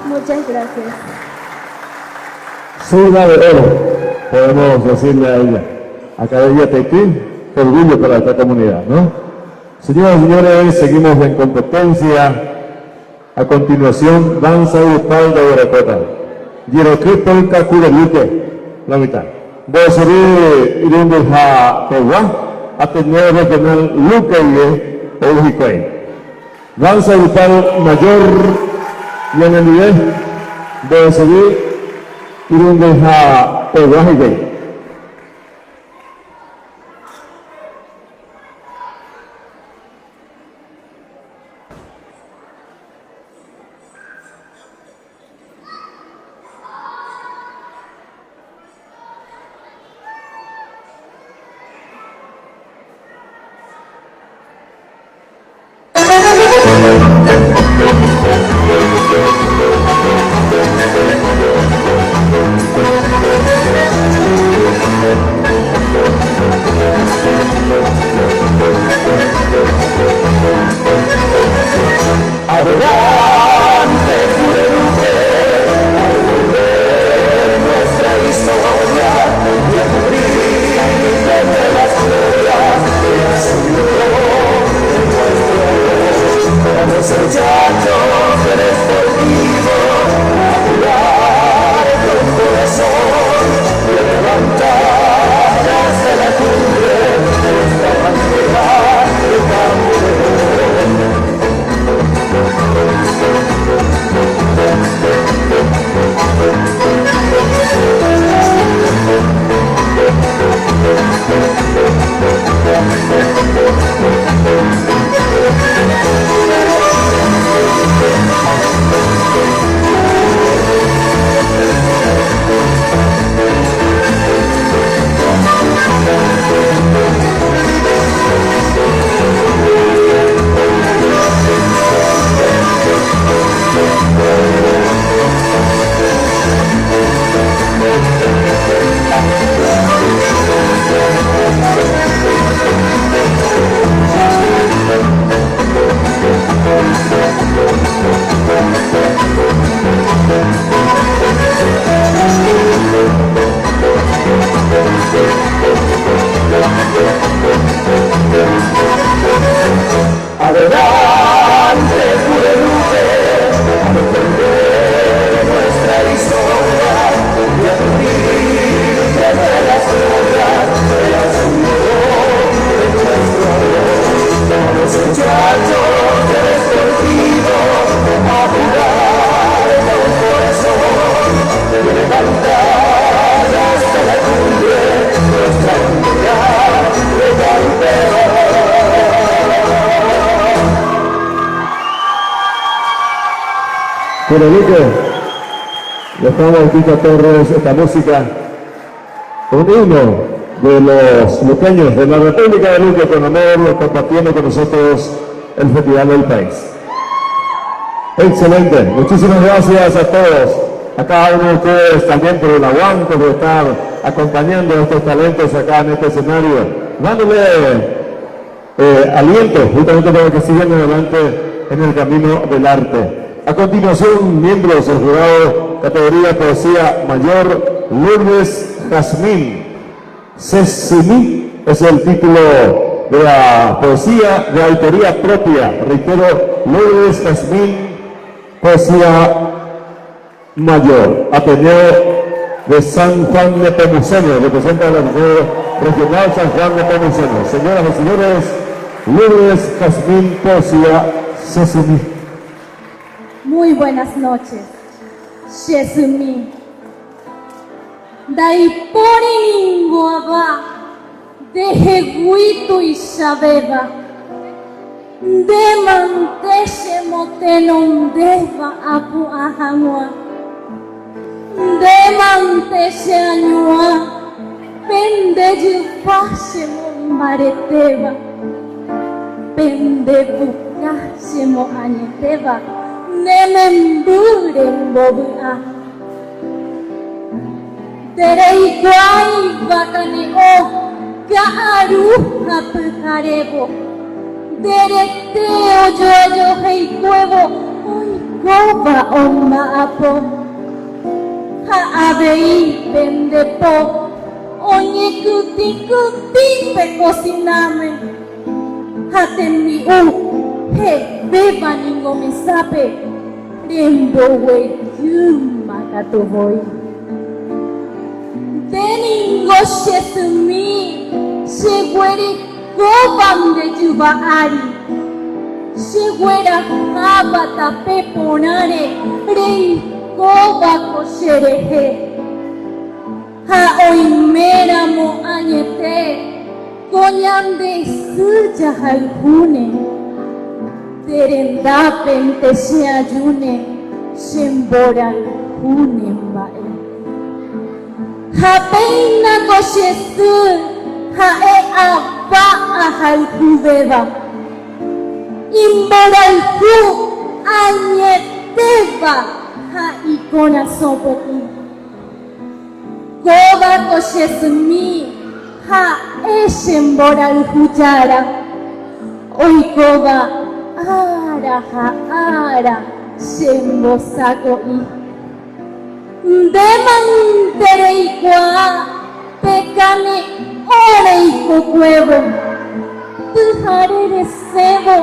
Muchas gracias. Zurda de oro, podemos decirle a ella. Acá de Yataití, orgullo para esta comunidad, ¿no? Señoras y señores, seguimos en competencia. A continuación, danza grupal de Guaracota. Girocristal Kakurelute, la mitad. Voy a subir Irunde a Pegua, Ateneo Regional Lucaye, Ojicoy. Danza grupal mayor, y en el nivel, voy a subir Irunde a Pegua y Thank you. compañero Luque. Dejamos a Tita Torres esta música con uno de los luqueños de la República de Luque, con amor, compartiendo con nosotros el Festival del País. Excelente, muchísimas gracias a todos, a cada uno de ustedes también por el aguante de estar acompañando a estos talentos acá en este escenario, dándole aliento justamente para que sigan adelante en el camino del arte. A continuación, miembros del jurado, categoría Poesía Mayor, Lourdes Jazmín. Sesimí es el título de la poesía de autoría propia. Reitero, Lourdes Jazmín, Poesía Mayor. Ateneo de San Juan de Nepomuceno, representa la regional San Juan de Nepomuceno. Señoras y señores, Lourdes Jazmín, Poesía Sesimí. Muy buenas noches. Sesimí. Daipori ninguaba, de Jeguito y Sabeba, de Mantese Motenondeva Apu Ahanua, de Mantese Añua, Pende Yupase Mareteva, Pende Bucase Moañeteva, Nemembure Bobua. Terei guai bakaneo, Gaaru Hapukarebo, Dereteo Yoyo Heikuevo, Oikoba Oma Apo, Haabei Pendepo, Oñe Kuti Kuti Pecociname, Hatemi He Beba Ningo Mesape, Rembowe Yuma Katoboy. Teningo Shesumi, Segueri Goban de Yubaari, Seguera Habata Peponare, Rei Goba Kosherehe, Haoimera Mo Añete, Goñande Suja Halhune, Terenda Pente Seayune, Shembora Hune Mbae. Hapeina Koshesu, Hae Aba Ahalhubeba, Imboralhu Añeteva, Haikona Sopoti, Goba Koshesumi, Hae Shemboralhuyara, Oikoba Ara Haara, Shembosakoi. Demantereikwa, pecame oreiko cuevo, tujare de cebo,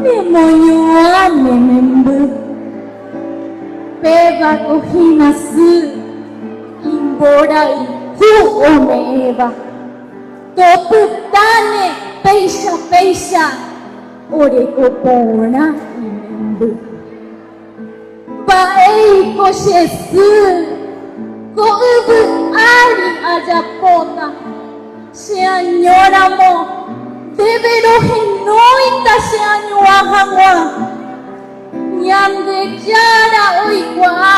nemoyoane membu, peba cojinasu, imborai hu omeva, toputane, peixa, oreiko pona membu. Paei Koshesu, Koubu Ari Ajapota, Señoramo, Debero Genoita Señuahamwa, Nyande Yara Oikwa,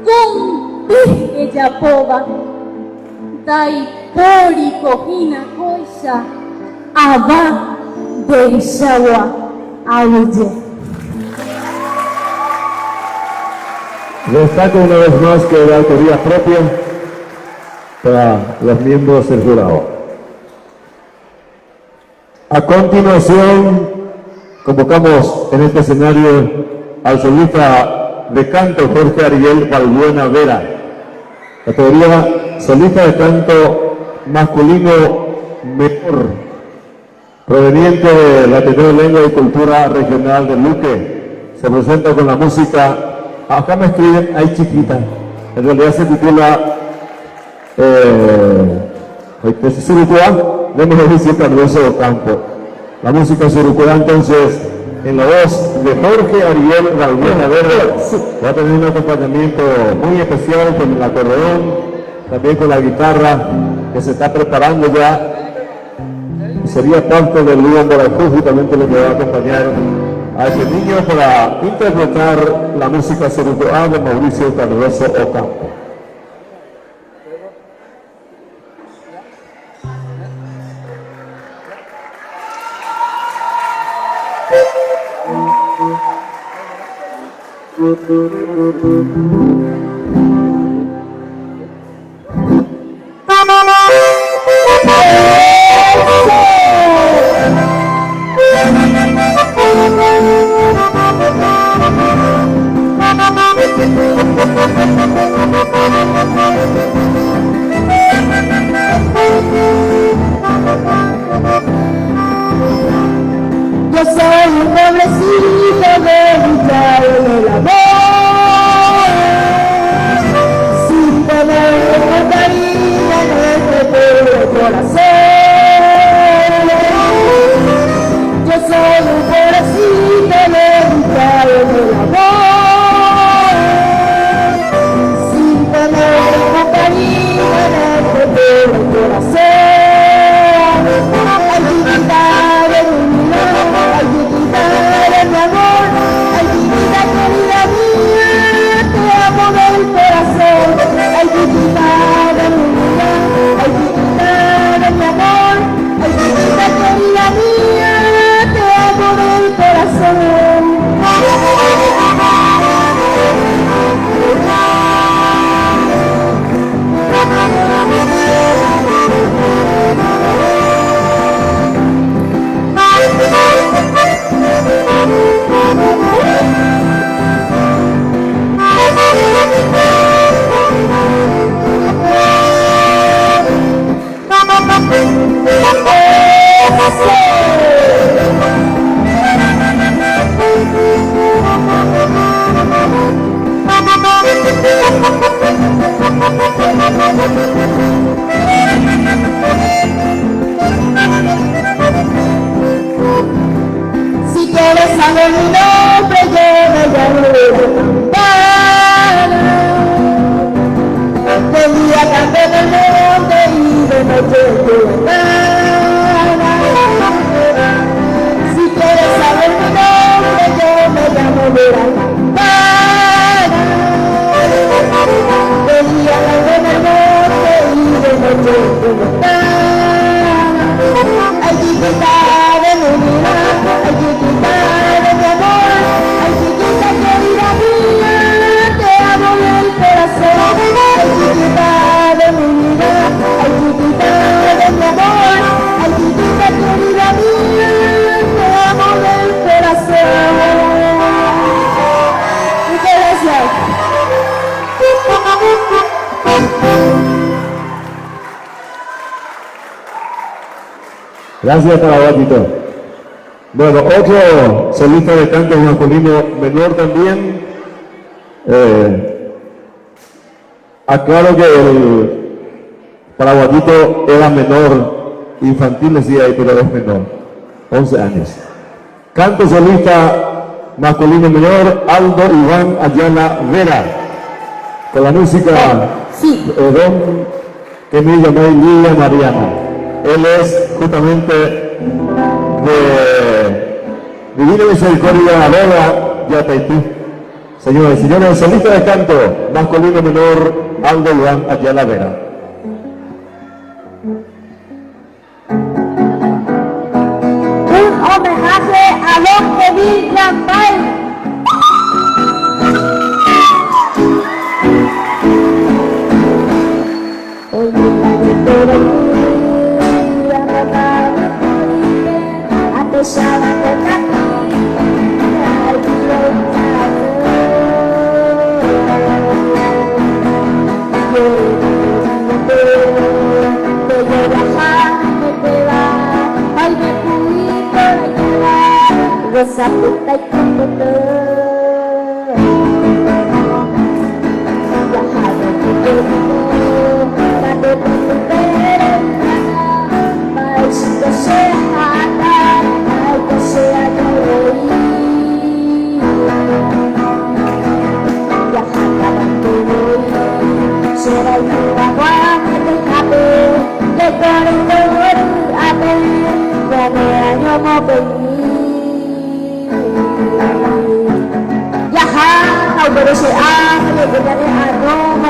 Gumbi Ejapoba, Dai Pori Kohina Koisha, Aba Beishawa, Auye. Destaco una vez más que la autoría propia para los miembros del jurado. A continuación, convocamos en este escenario al solista de canto Jorge Ariel Balbuena Vera, categoría solista de canto masculino menor, proveniente de la Ateneo de Lengua y Cultura Regional de Luque. Se presenta con la música. Acá me escriben, hay chiquita. En realidad se titula Surucuá, vemos el siempre Alonso Campo. La música Surucuá, entonces, en la voz de Jorge Ariel Balbuena Vera, va a tener un acompañamiento muy especial con el acordeón, también con la guitarra, que se está preparando ya. Sería parte del Luan Barajú, justamente lo que va a acompañar a este niño para interpretar la música Serucoa de Mauricio Cardoso Ocampo. Yo soy un pobrecito dedicado en el amor, sin tener compañía en este pobre corazón. Yo soy un pobrecito dedicado en el amor, sin tener compañía en este pobre corazón. Ay, chiquita de mi vida, ay, chiquita de mi amor, ay, chiquita querida mía, te amo del corazón. Ay, chiquita de mi vida, ay, chiquita de mi amor, ay, chiquita querida mía, te amo del corazón. Si quieres saber mi nombre, yo me llamo Campana. De día canto en el monte y de noche en tu ventana. Si quieres saber mi nombre, yo me llamo Campana. De día canto en el monte y de noche en tu ventana. Ay, chiquita de mi vida, ay, chiquita de mi amor, ay, chiquita querida mía, te amo del corazón. Ay, chiquita de mi vida, ay, chiquita de mi amor, ay, chiquita querida mía, te amo del corazón. Muchas gracias. Gracias, Carabatito. Bueno, otro solista de canto masculino menor también. Aclaro que el Paraguatito era menor, infantil decía ahí, pero es menor, 11 años. Canto solista masculino menor, Aldo Iván Ayala Vera, con la música Don que me llamó Lilia Mariana. Él es justamente de Divina Misericordia Vera Yataití. Señoras y señores, solista de canto masculino menor, Aldo Iván Ayala Vera. Un homenaje a Don Kevin Llampay. Hoy me cae todo el día, tratando de morirme, a pesar de la Rosa puta y computer Viajado que terminó Cuando tu perena Mas que sea atar Ay que sea yo Viajada que voy Será el agua que te escape Que con el dolor a ver Ya me año mo venir pero se abre, que ya de aroma,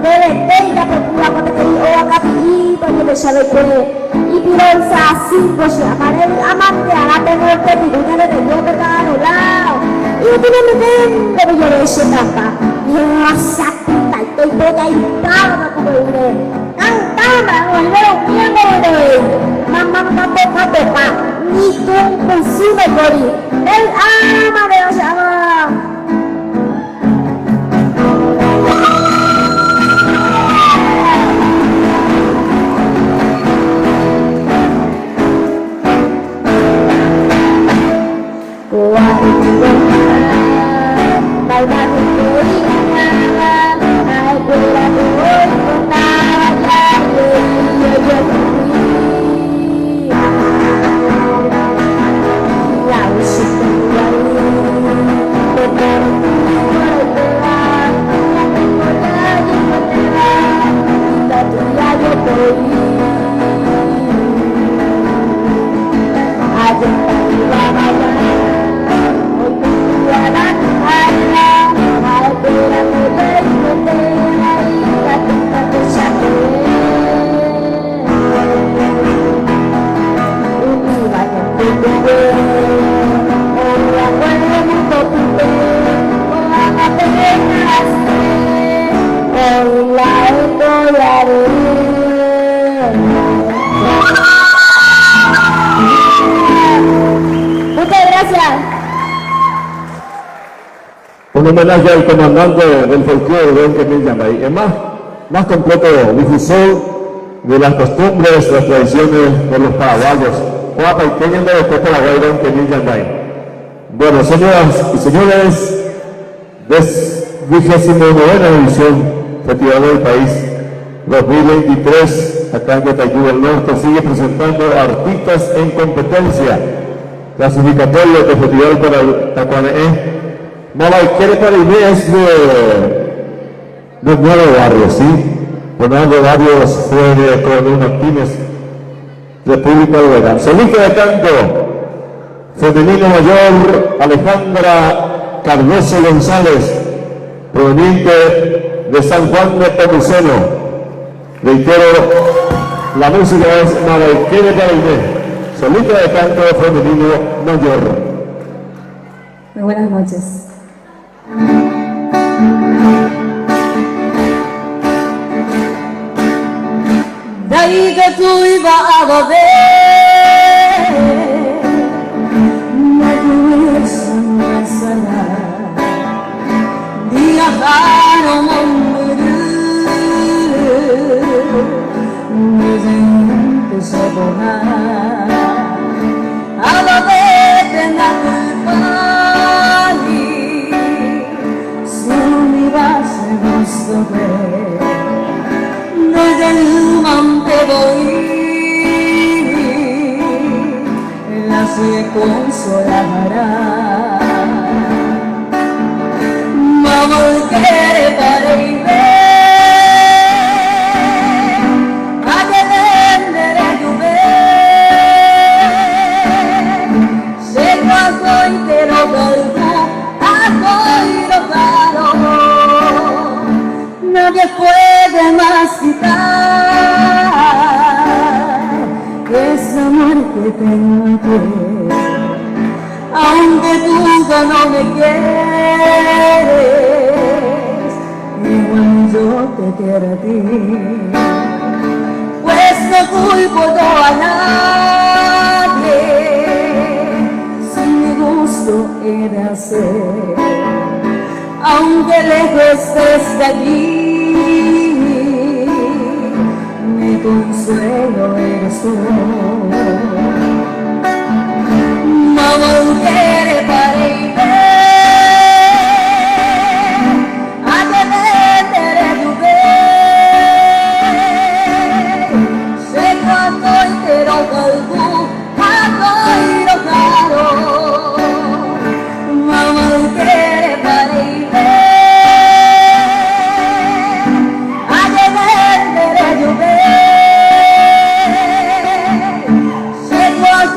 debe tenga procura cuando te digo acá y porque me sabe que y pirosa así pues se amare amante a la tenor que digo que le tengo que estar a un lado y yo tengo que tengo yo de ese tapa y yo sapita y estoy toda y para como iré cantaba o el veo tiempo de mamá toca ni tú consume por ir el ama de los amados. Un homenaje al comandante del folclore, don Kemil Yambay. Es más completo difusor de las costumbres, las tradiciones de los paraguayos. O a pequeños de los paraguayos, don Kemil Yambay. Bueno, señoras y señores, 29ª edición Festival del País 2023, acá en Guatayú del Norte, sigue presentando artistas en competencia. Clasificatorio del Festival para el Tacuané. Mabaiquere Caribe es de nuevo barrio, ¿sí? Fernando Barrios fue de Coronel Martínez, República de Verán. Solista de canto femenino mayor, Alejandra Cardoso González, proveniente de San Juan de Pomuceno. Reitero, la música es Mabaiquere Caribe, solista de canto femenino mayor. Muy buenas noches. Dai que tú ibas a beber, me tuviese más sana, viajaron a morir, mi gente se borra, a la vez de la culpa, si me vas a gustar. Desde el monte voy, la se consolará. Vamos que para ir a que venderé tu ver. Se cuando entero vuelvo a coiro caro. Nadie puede más quitar ese amor que tengo, aunque tú ya no me quieres, igual yo te quiero a ti, pues no culpo yo a nadie, si mi gusto era ser, aunque lejos estés de aquí. Mi consuelo eres tú. No volveré para ir a que venderé tu ver. Sé cuánto entero vuelvo a coiro caro. No volveré para ir a que venderé tu ver.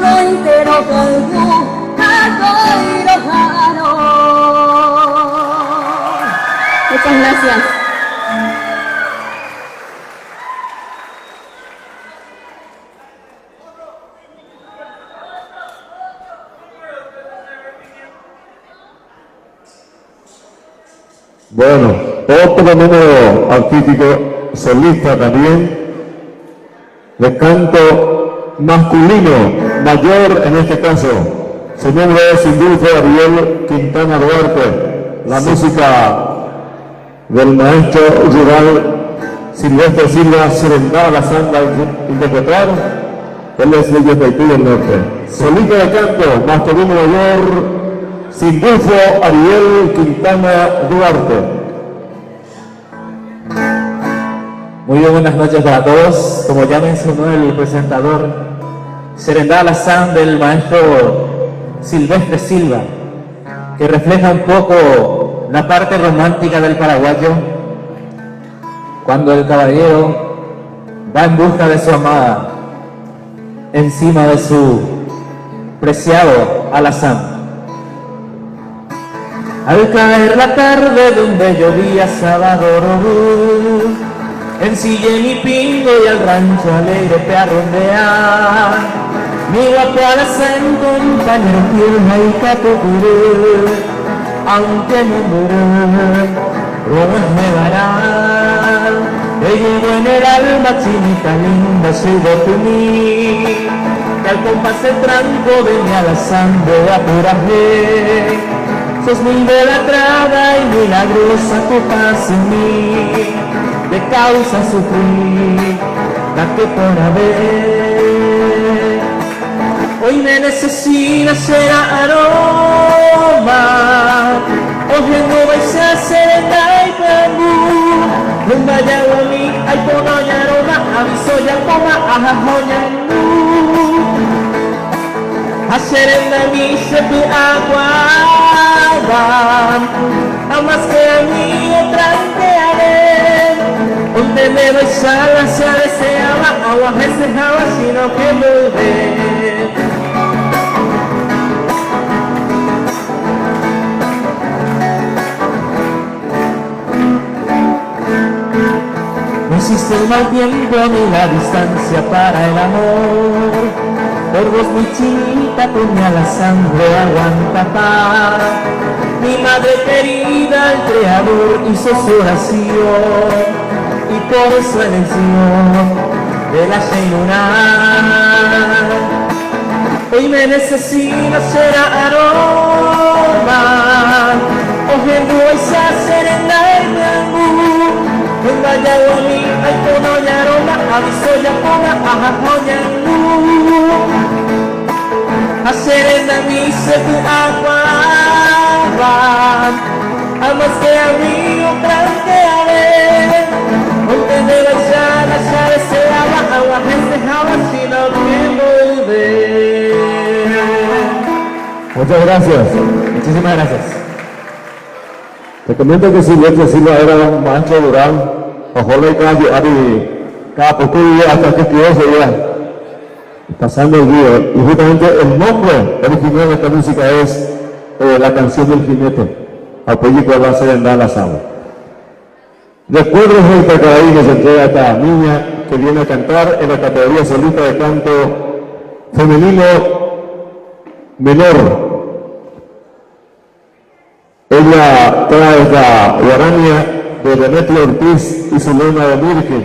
Entero vuelvo a Gracias. Bueno, otro número artístico solista también, de canto masculino, mayor en este caso. Su nombre es Sindulfo Ariel Quintana Duarte. La música del maestro rural Silvestre Silva Serendá la Santa interpretar. Él es de Yapaití del Norte. Solista de canto masculino mayor, Sindulfo Ariel Quintana Duarte. Muy buenas noches para todos. Como ya mencionó el presentador, Serendá Alazán del maestro Silvestre Silva, que refleja un poco la parte romántica del paraguayo, cuando el caballero va en busca de su amada encima de su preciado alazán. Al caer la tarde de un bello día sábado, ensillé mi pingo y al rancho alegre te arrondear. Mi guapo alazán, compañero tierra y capocuré, aunque me muera, Roma me dará. Te llevo en el alma, chinita linda, soy de tu mí, que al compás el tranco de mi alazán voy a apurarme. Sos muy idolatrada y milagrosa tu paz en mí, de causa sufrir, la que por haber. Hoy me necesita ser aroma, hoy no vais a ser el bambú. No vaya a mí, ay pono y aroma, aviso ya coma, ajajoña. Hacer en mí se tu aguarda, a más que a mí otra que haré. Donde me doy sala se deseaba, agua desejaba, sino que volver. No existe el mal tiempo ni la distancia para el amor. Por vos muy chinita, con mi alazán aguanta paz. Mi madre querida, el creador hizo su oración, y por su elección de la Sheinuná. Hoy me necesito ser aroma, hoy no vais a ser en la venga ya a mí, ay pono y aroma, aviso ya ponga, ajajoña. Hacer en mí se tu agua, a más que a mí otra que haré. Donde me vaya ya deseaba, agua dejaba, sino que volver. Muchas gracias. Muchísimas gracias. Te comento que Silvestre Silva era un maestro rural, ojalá y cada poco día hasta que estudió sería pasando el río. Y justamente el nombre original de esta música es la canción del jinete, apoyo que va a ser en Alazán. Recuerdos del Tacaraí nos entrega esta niña que viene a cantar en la categoría solista de canto femenino menor. Ella trae la guarania de Demetrio Ortiz y su luna de Virgen,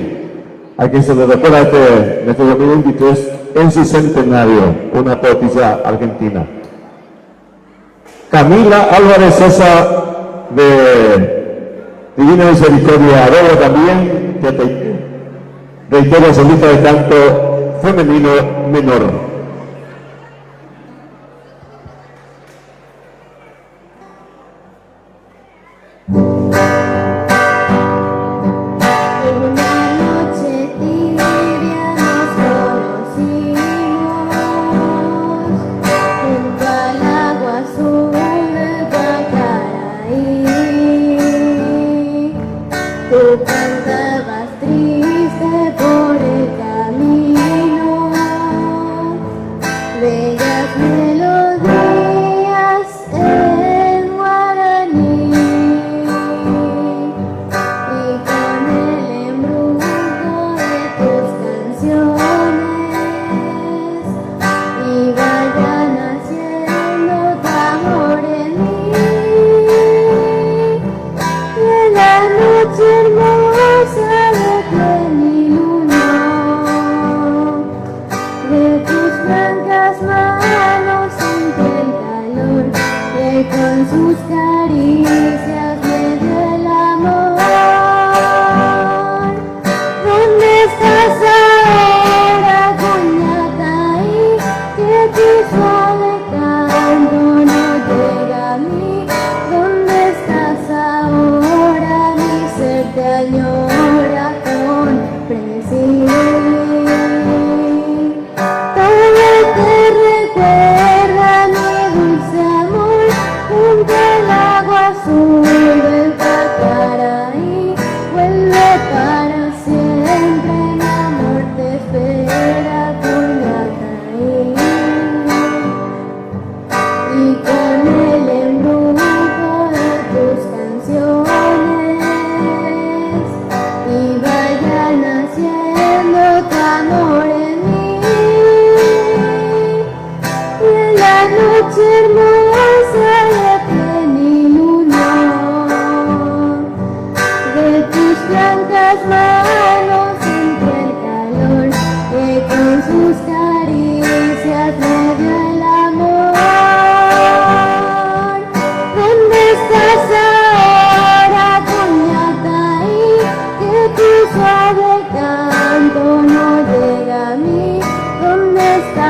a quien se le recuerda este 2023 en su centenario, una poetisa argentina. Camila Álvarez Sosa de Divina Misericordia Adobo también, que reitera solista de canto femenino menor. Cantabas triste por el camino.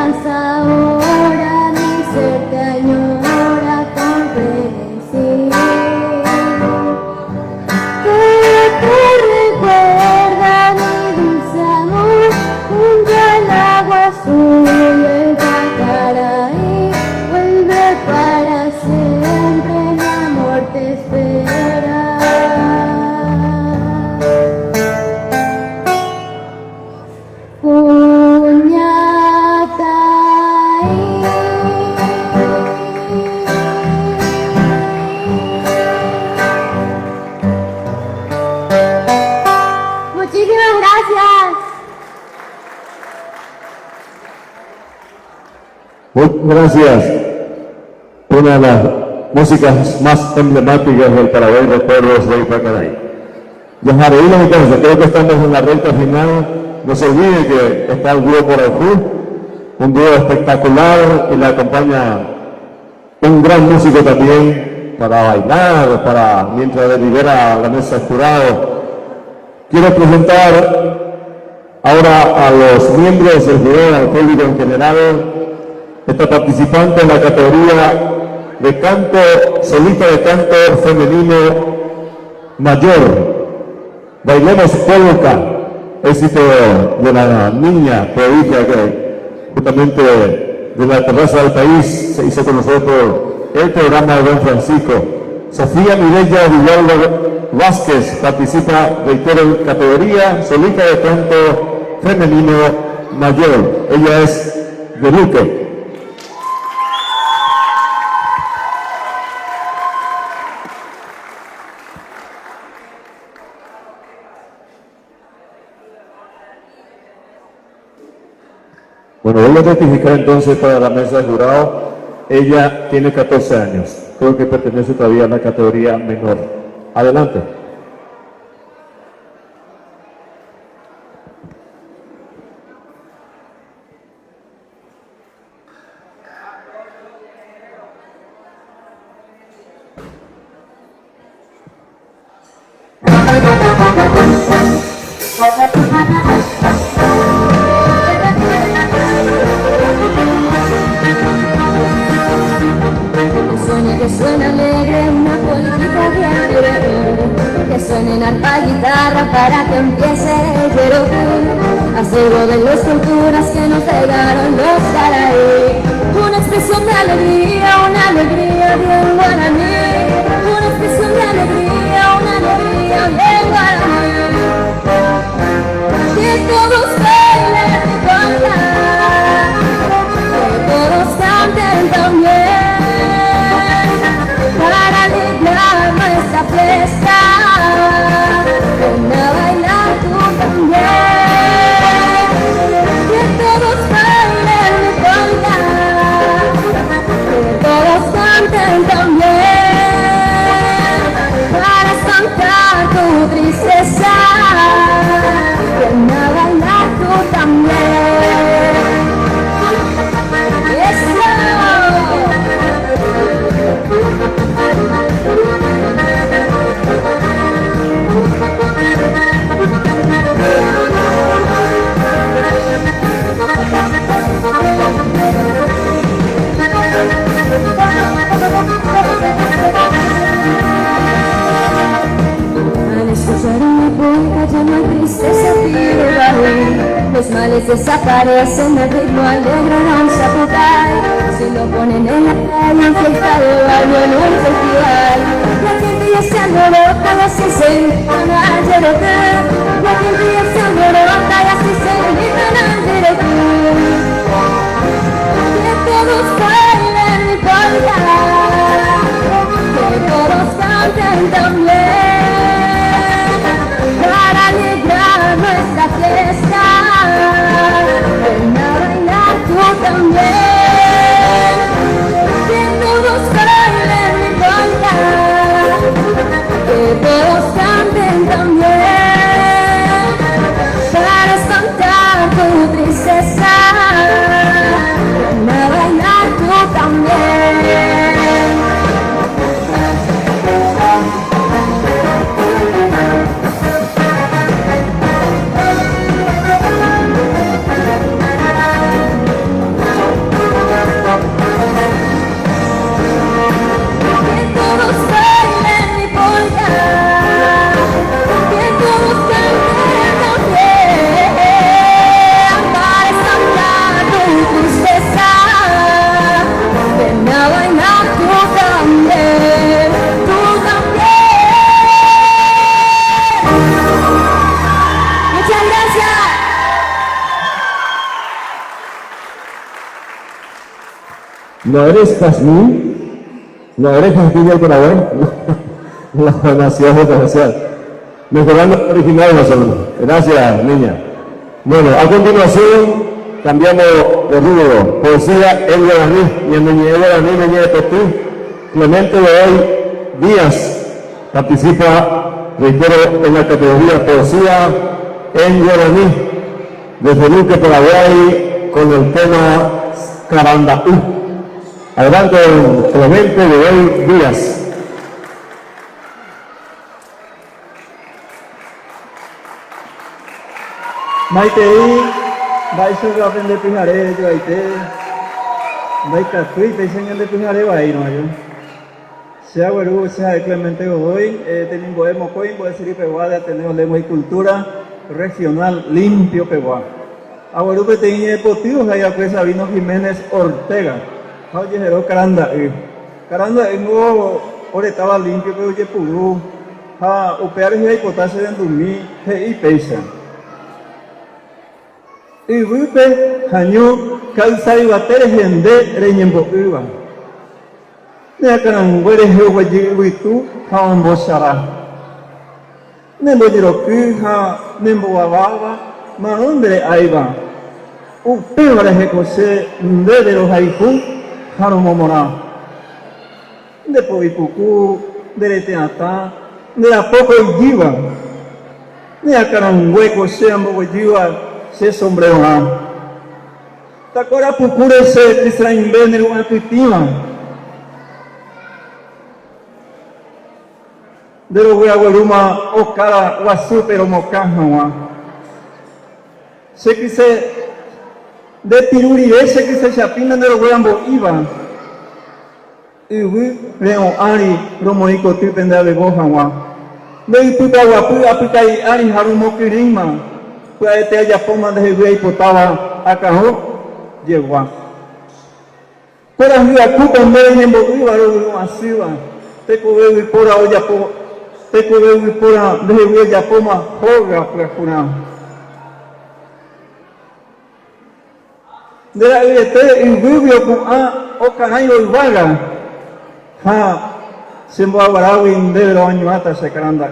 más ahora, mi ser te añora con frenesí. Que te recuerda mi dulce amor, junto al agua azul del Pacaraí. Vuelve para siempre, mi amor te espera. Muchísimas gracias. Gracias. Una de las músicas más emblemáticas del Paraguay, Recuerdos de Pacaraí. Yajareí, entonces, creo que estamos en la recta final. No se olvide que está el dúo por el club, un dúo espectacular y le acompaña un gran músico también para bailar, para mientras libera la mesa de jurado. Quiero presentar ahora a los miembros del jurado, al público en general. Esta participante en la categoría de canto, solista de canto femenino mayor. Bailemos polka, éxito de la niña prodigio que justamente de la terraza del país se hizo conocer por el programa de Don Francisco. Sofía Mireya Villalba Vázquez participa, reitero, en categoría solista de canto femenino mayor. Ella es de Luque. Bueno, voy a rectificar entonces para la mesa de jurado. Ella tiene 14 años. Creo que pertenece todavía a la categoría menor. Adelante. Que suene alegre una política bien libre, que suene arpa guitarra para que empiece el yerokú, acervo de las culturas que nos llegaron los Caraí, una expresión de alegría, una alegría bien guaraní, una expresión de alegría, una alegría bien guaraní, que todos bailen y canten, que todos canten también. Para alegrar nuestra fiesta, ven a bailar tú también. Que todos bailen y canten, que todos canten también. Para espantar tu tristeza, ven a bailar tú también. Al escuchar una polka ya no hay tristeza viva, los males desaparecen, el ritmo alegre no se apaga. Si lo ponen en la calle, en fiesta de barrio, en un festival, la gente ya se alborota y así se invitan al yerokú. La gente ya se alborota y así se invitan al yerokú. Que todos bailen mi polka, que todos canten también. Para alegrar nuestra fiesta, ven a bailar tú también. Que todos bailen mi polka, que todos canten también. Para espantar tu ¿No eres Jazmín? ¿No eres Jazmín del Paraguay? La nación internacional. Mejorando el original nosotros. Gracias, niña. Bueno, a continuación cambiamos de rubro. Poesía Elvia Dani, bienvenida Elvia Dani, niña de Petí. Clemente de hoy, Díaz, participa, reitero, en la categoría Poesía Elvia Dani, desde Luque, Paraguay, con el tema Carandaú. Adelante, Clemente de hoy, Díaz. Maitei, vai sobre a vender pinharé, de Aite, vai catui, tem señal de pinharé, vai, no yo. Sea Guarú, sea Clemente Godoy, tenemos Bohemo Coin, voy a decir Peguada, tenemos lengua y cultura regional limpio Peguá. A Guarú, tenía deportivos, ahí a Sabino Jiménez Ortega, oye, Jero Caranda, Caranda, no, ahora estaba limpio, pero oye, Purú, upear y potasio de dormir, y pesa. Y Rupe, Jañú, Calza y Bateres, Hende, Reñembo Uva. Nekaran, Were Hewa Jiwitu, Haombo Shara. Nembo Jiroku, Nembo Wawawa, Marondre Aiba. Upevara Hekose, Ndero Haiku, Haromomora. De Poipuku, de Teata, de la Poco y Jiva. Nekaran, Hueco, Seambo Jiva. Se sombrero ha. Takora pukure se Israel Benner una pitima. De lo voy a Guaruma o cara o super o mocaja. Se quise de Tiruri ese que se chapina de lo voy a iba. Y vi reo ari romorico tipenda de boja. De puta guapu apikai ari harumo kirima. Pues te haya forma de ver y potaba acá, llegó. Pero arriba, tú también en Bolívar, así va. Te coge y por olla, te coge y por de ver ya forma, joga, pues por de la vida, en rubio, con o canayo y vaga. Se me va a varar en de los años hasta se caranda,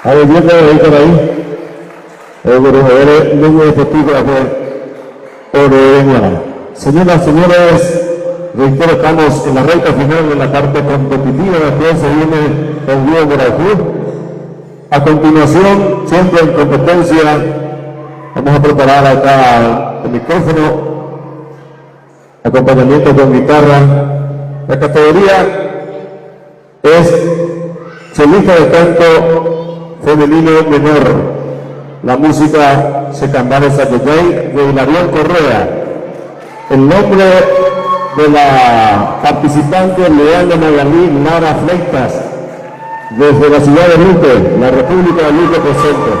A ver, yo creo que por ahí, el niño de fotógrafo por Guara. Señoras, señores, reitero, estamos en la recta final de la parte competitiva, después se viene el Diego Morajú. A continuación, siempre en competencia, vamos a preparar acá el micrófono, acompañamiento con guitarra. La categoría es solista de canto femenino menor. La música se cambiará a Sayay de Hilarión Correa. El nombre de la participante Leandra Magalí Lara Fleitas, desde la ciudad de Luque, la República de Luque presente.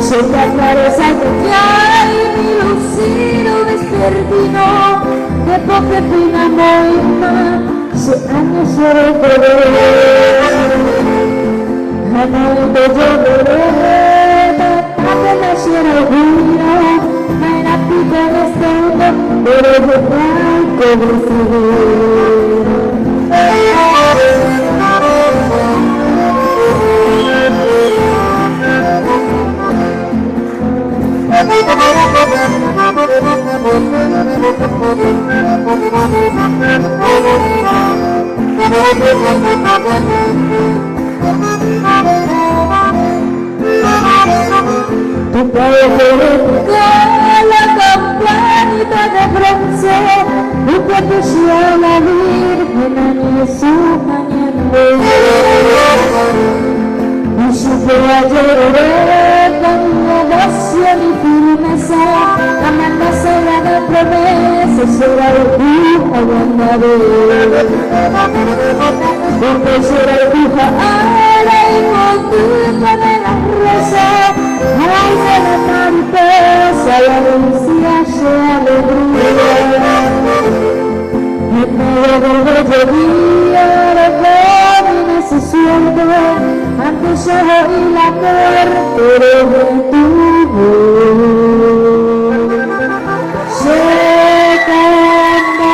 Sobre la cabeza que hay mi lucero vespertino, de poca pena moima, se años sobre poder. Anoite yo vereda, para nacer orgullo, me la pica de estado, pero de blanco de Tu puedes la campanita de bronce, tu protegió la Virgen en su mañana. Y supe ayer con devoción y firmeza, amándose la promesa, será el hijo de Andador. Porque será el hijo ahora y contigo de la rosa, ay de la mariposa, la dulce se alegría. En medio del bello día, de se siente, antes yo oí la muerte de tu voz. Se canta.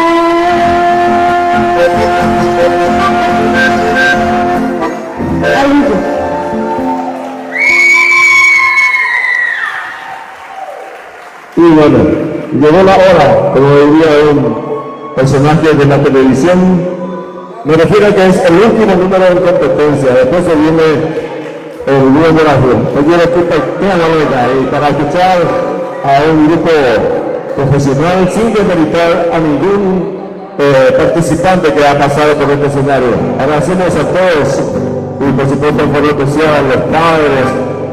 Y bueno, llegó la hora, como diría un personaje de la televisión. Me refiero a que es el último número de competencia, después se viene el nuevo radio. Yo quiero que tengan la vuelta ahí para escuchar a un grupo profesional sin demeritar a ningún participante que ha pasado por este escenario. Agradecemos a todos y por supuesto en forma especial a los padres,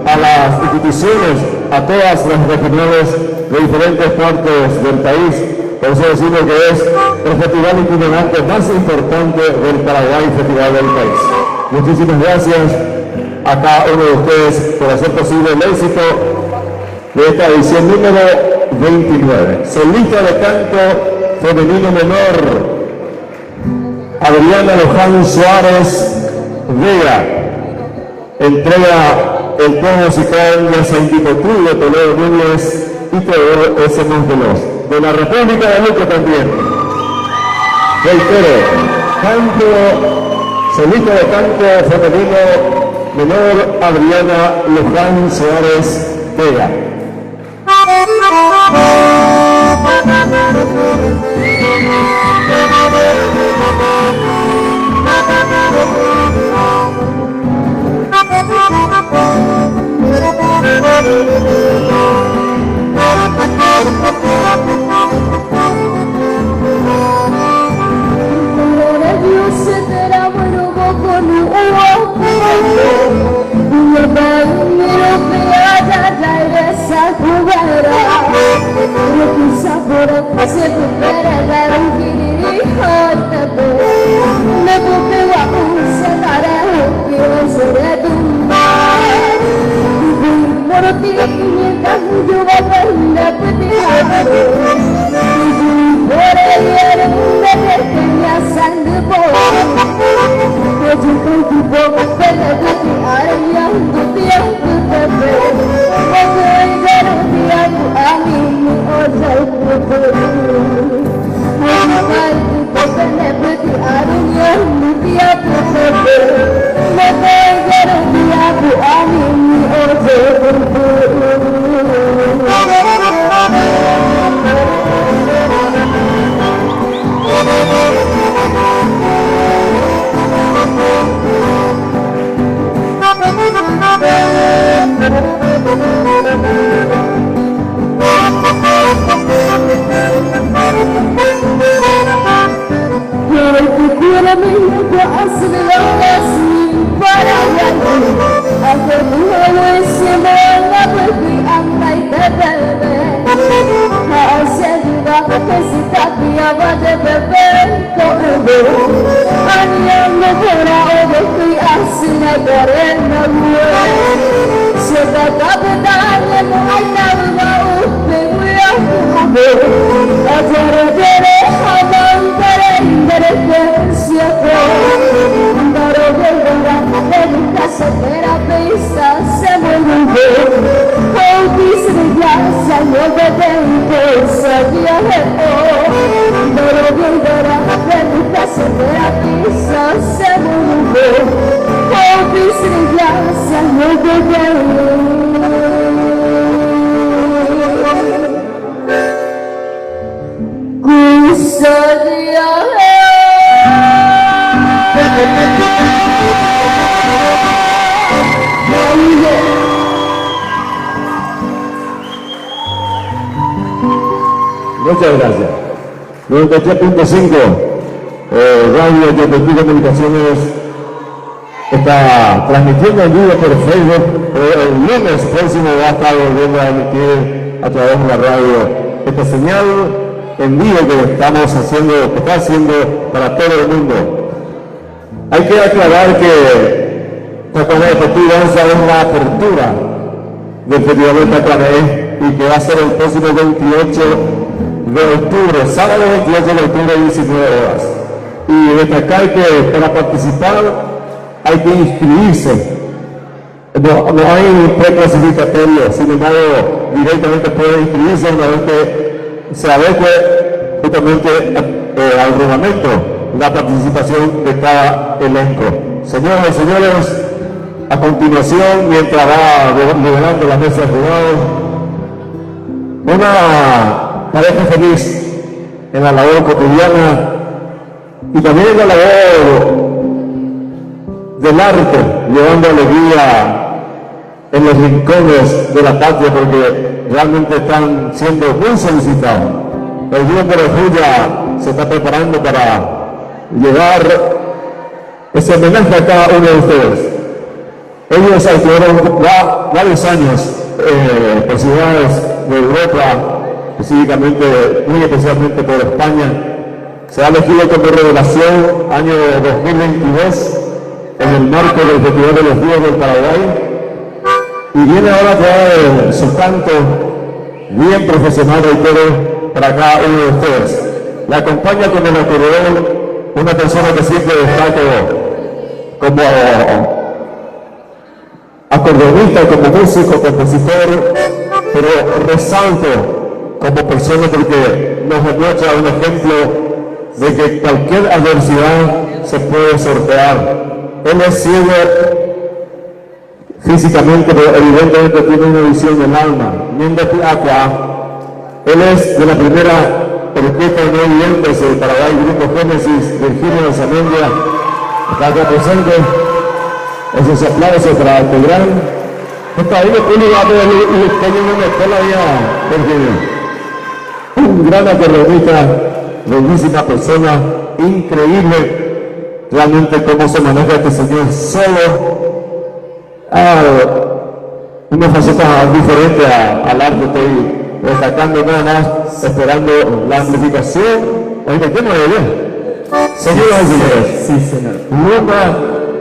a las instituciones, a todas las regionales de diferentes partes del país. Por eso decimos que es el festival itinerante más importante del Paraguay, festival del país. Muchísimas gracias a cada uno de ustedes por hacer posible el éxito de esta edición número 29. Solista de canto femenino menor, Adriana Luján Suárez Vega, entrega el tono musical de Santito Tulio Toledo Núñez y Teodoro S. Montelos, de la República de Luque también. Reitero, solista de canto femenino menor, Adriana Luján Suárez Vega. que si tapia va de beber corredor. Aniando fuera o estoy así na corena güey. Se trata de darle no hay nada usted voy a comer. Ayer quiere jamás inteligencia pero volverá en casa terapista se mueve. Ya no te tengo sabía pero volverá de mi casa de la pizza se murió ya no te tengo gustaría Muchas gracias. 93.5 Radio Yopetí Comunicaciones está transmitiendo en vivo por Facebook. El lunes próximo va a estar volviendo a emitir a través de la radio esta señal en vivo que estamos haciendo, que está haciendo para todo el mundo. Hay que aclarar que Tacuané Yopetí Danza es la apertura del Festival de Tacuané y que va a ser el próximo 28 de octubre, sábado 28 de octubre, 19 horas. Y destacar que para participar hay que inscribirse. No hay preclasificatorio, sin embargo, directamente puede inscribirse una vez que se adecue justamente al reglamento la participación de cada elenco. Señoras y señores, a continuación, mientras va liberando la mesa de jurados, una pareja feliz en la labor cotidiana y también en la labor del arte, llevando alegría en los rincones de la patria, porque realmente están siendo muy solicitados. El Grupo Refugia se está preparando para llevar ese homenaje a cada uno de ustedes. Ellos estuvieron varios años por ciudades de Europa, específicamente, muy especialmente por España. Se ha elegido como revelación año 2022 en el marco del Festival de los Días del Paraguay. Y viene ahora a traer su canto bien profesional, reitero, para cada uno de ustedes. La acompaña con el acordeón una persona que siempre destaca como acordeonista, como músico, compositor, pero resalto como persona porque nos demuestra un ejemplo de que cualquier adversidad se puede sortear. Él es ciego físicamente, pero evidentemente tiene una visión del alma. Él es de la primera orquesta de no videntes del Paraguay, Grupo Génesis, Virginia de Zamendia, está acá presente. Esos aplausos para el gran. Está ahí el público y está yendo una escuela ya, un gran acordeonista, bellísima persona, increíble realmente cómo se maneja este señor solo. Una faceta diferente al arte, estoy destacando nada más, esperando la amplificación. Oiga, ¿qué me ve? Señoras y señores, sí señor. Luna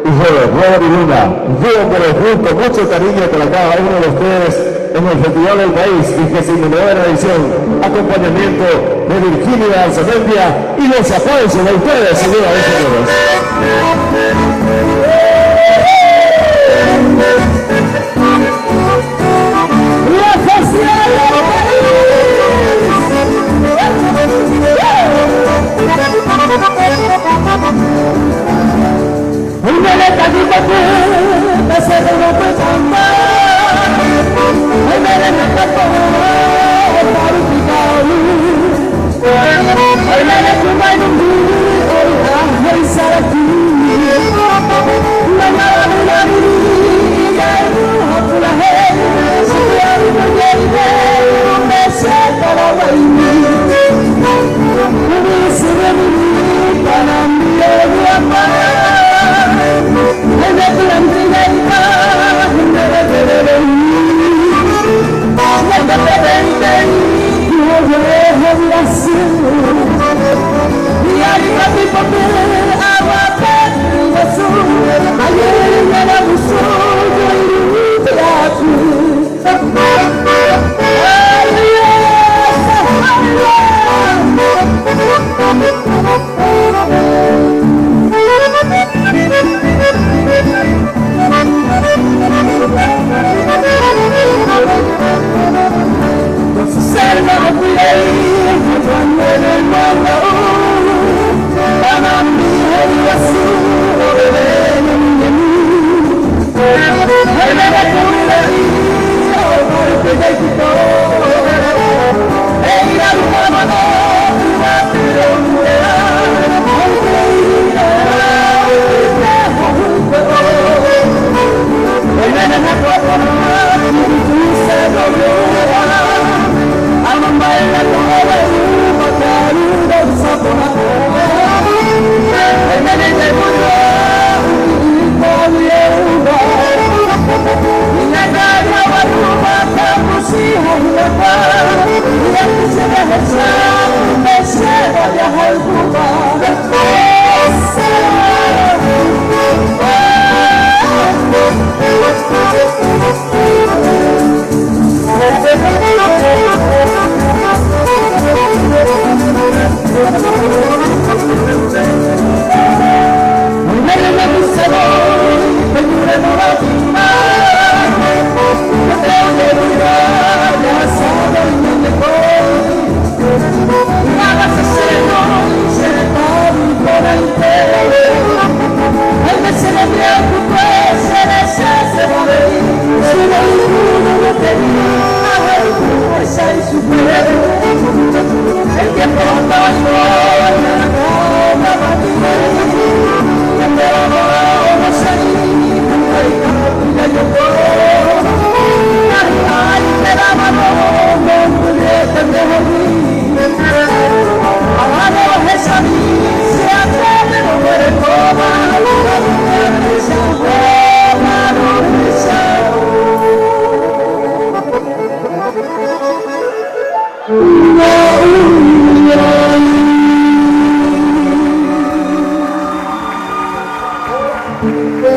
y Robert y Luna, yo por el junto, mucho cariño para cada uno de ustedes en el Festival del País, 29ª edición, acompañamiento de Virginia Alzamendia y los aplausos de ustedes, señoras y señores.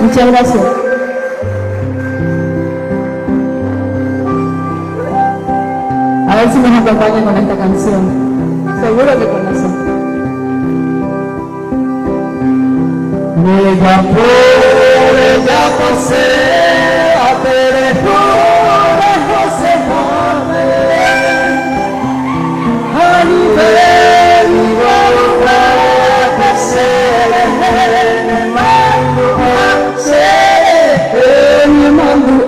Muchas gracias. A ver si nos acompaña con esta canción. Seguro que conocen. Ella posee a Perejón, José Juárez, a nivel igual para ser el mando a ser el mando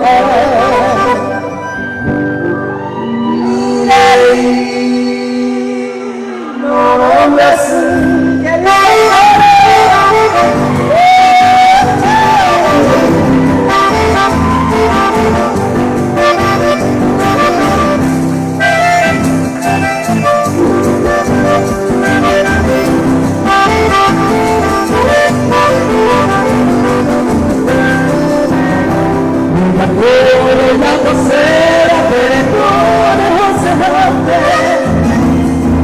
no me hace que no.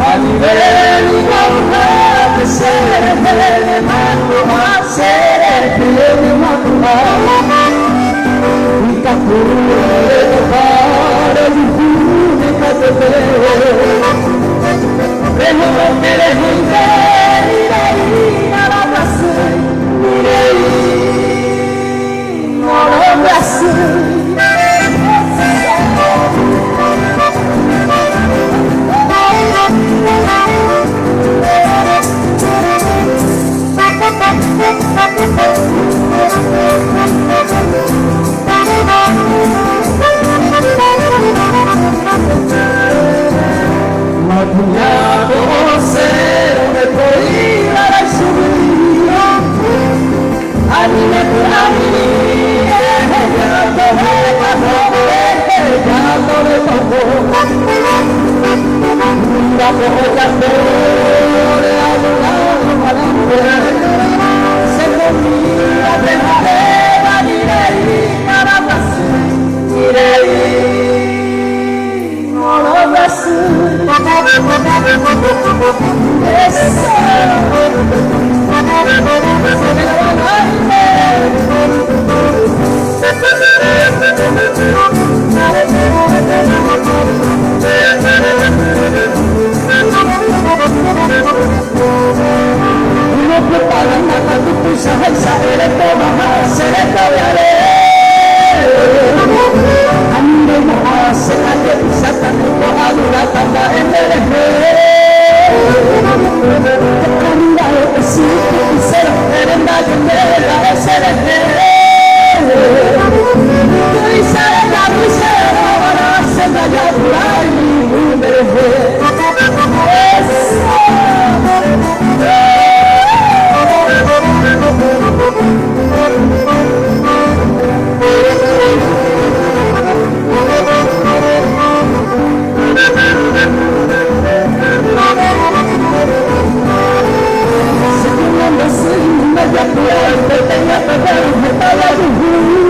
A nivel igual de ser el mando a ser el mando y captura de tocar el impune que te veo dejo que dejo ir a la casa y no lo hace. No lo Uno propaganda cuando tú sabes saber esto más, ser esto de andemos a hacer la que pisata, no a durar tanta en el Tenha pegado, me paga do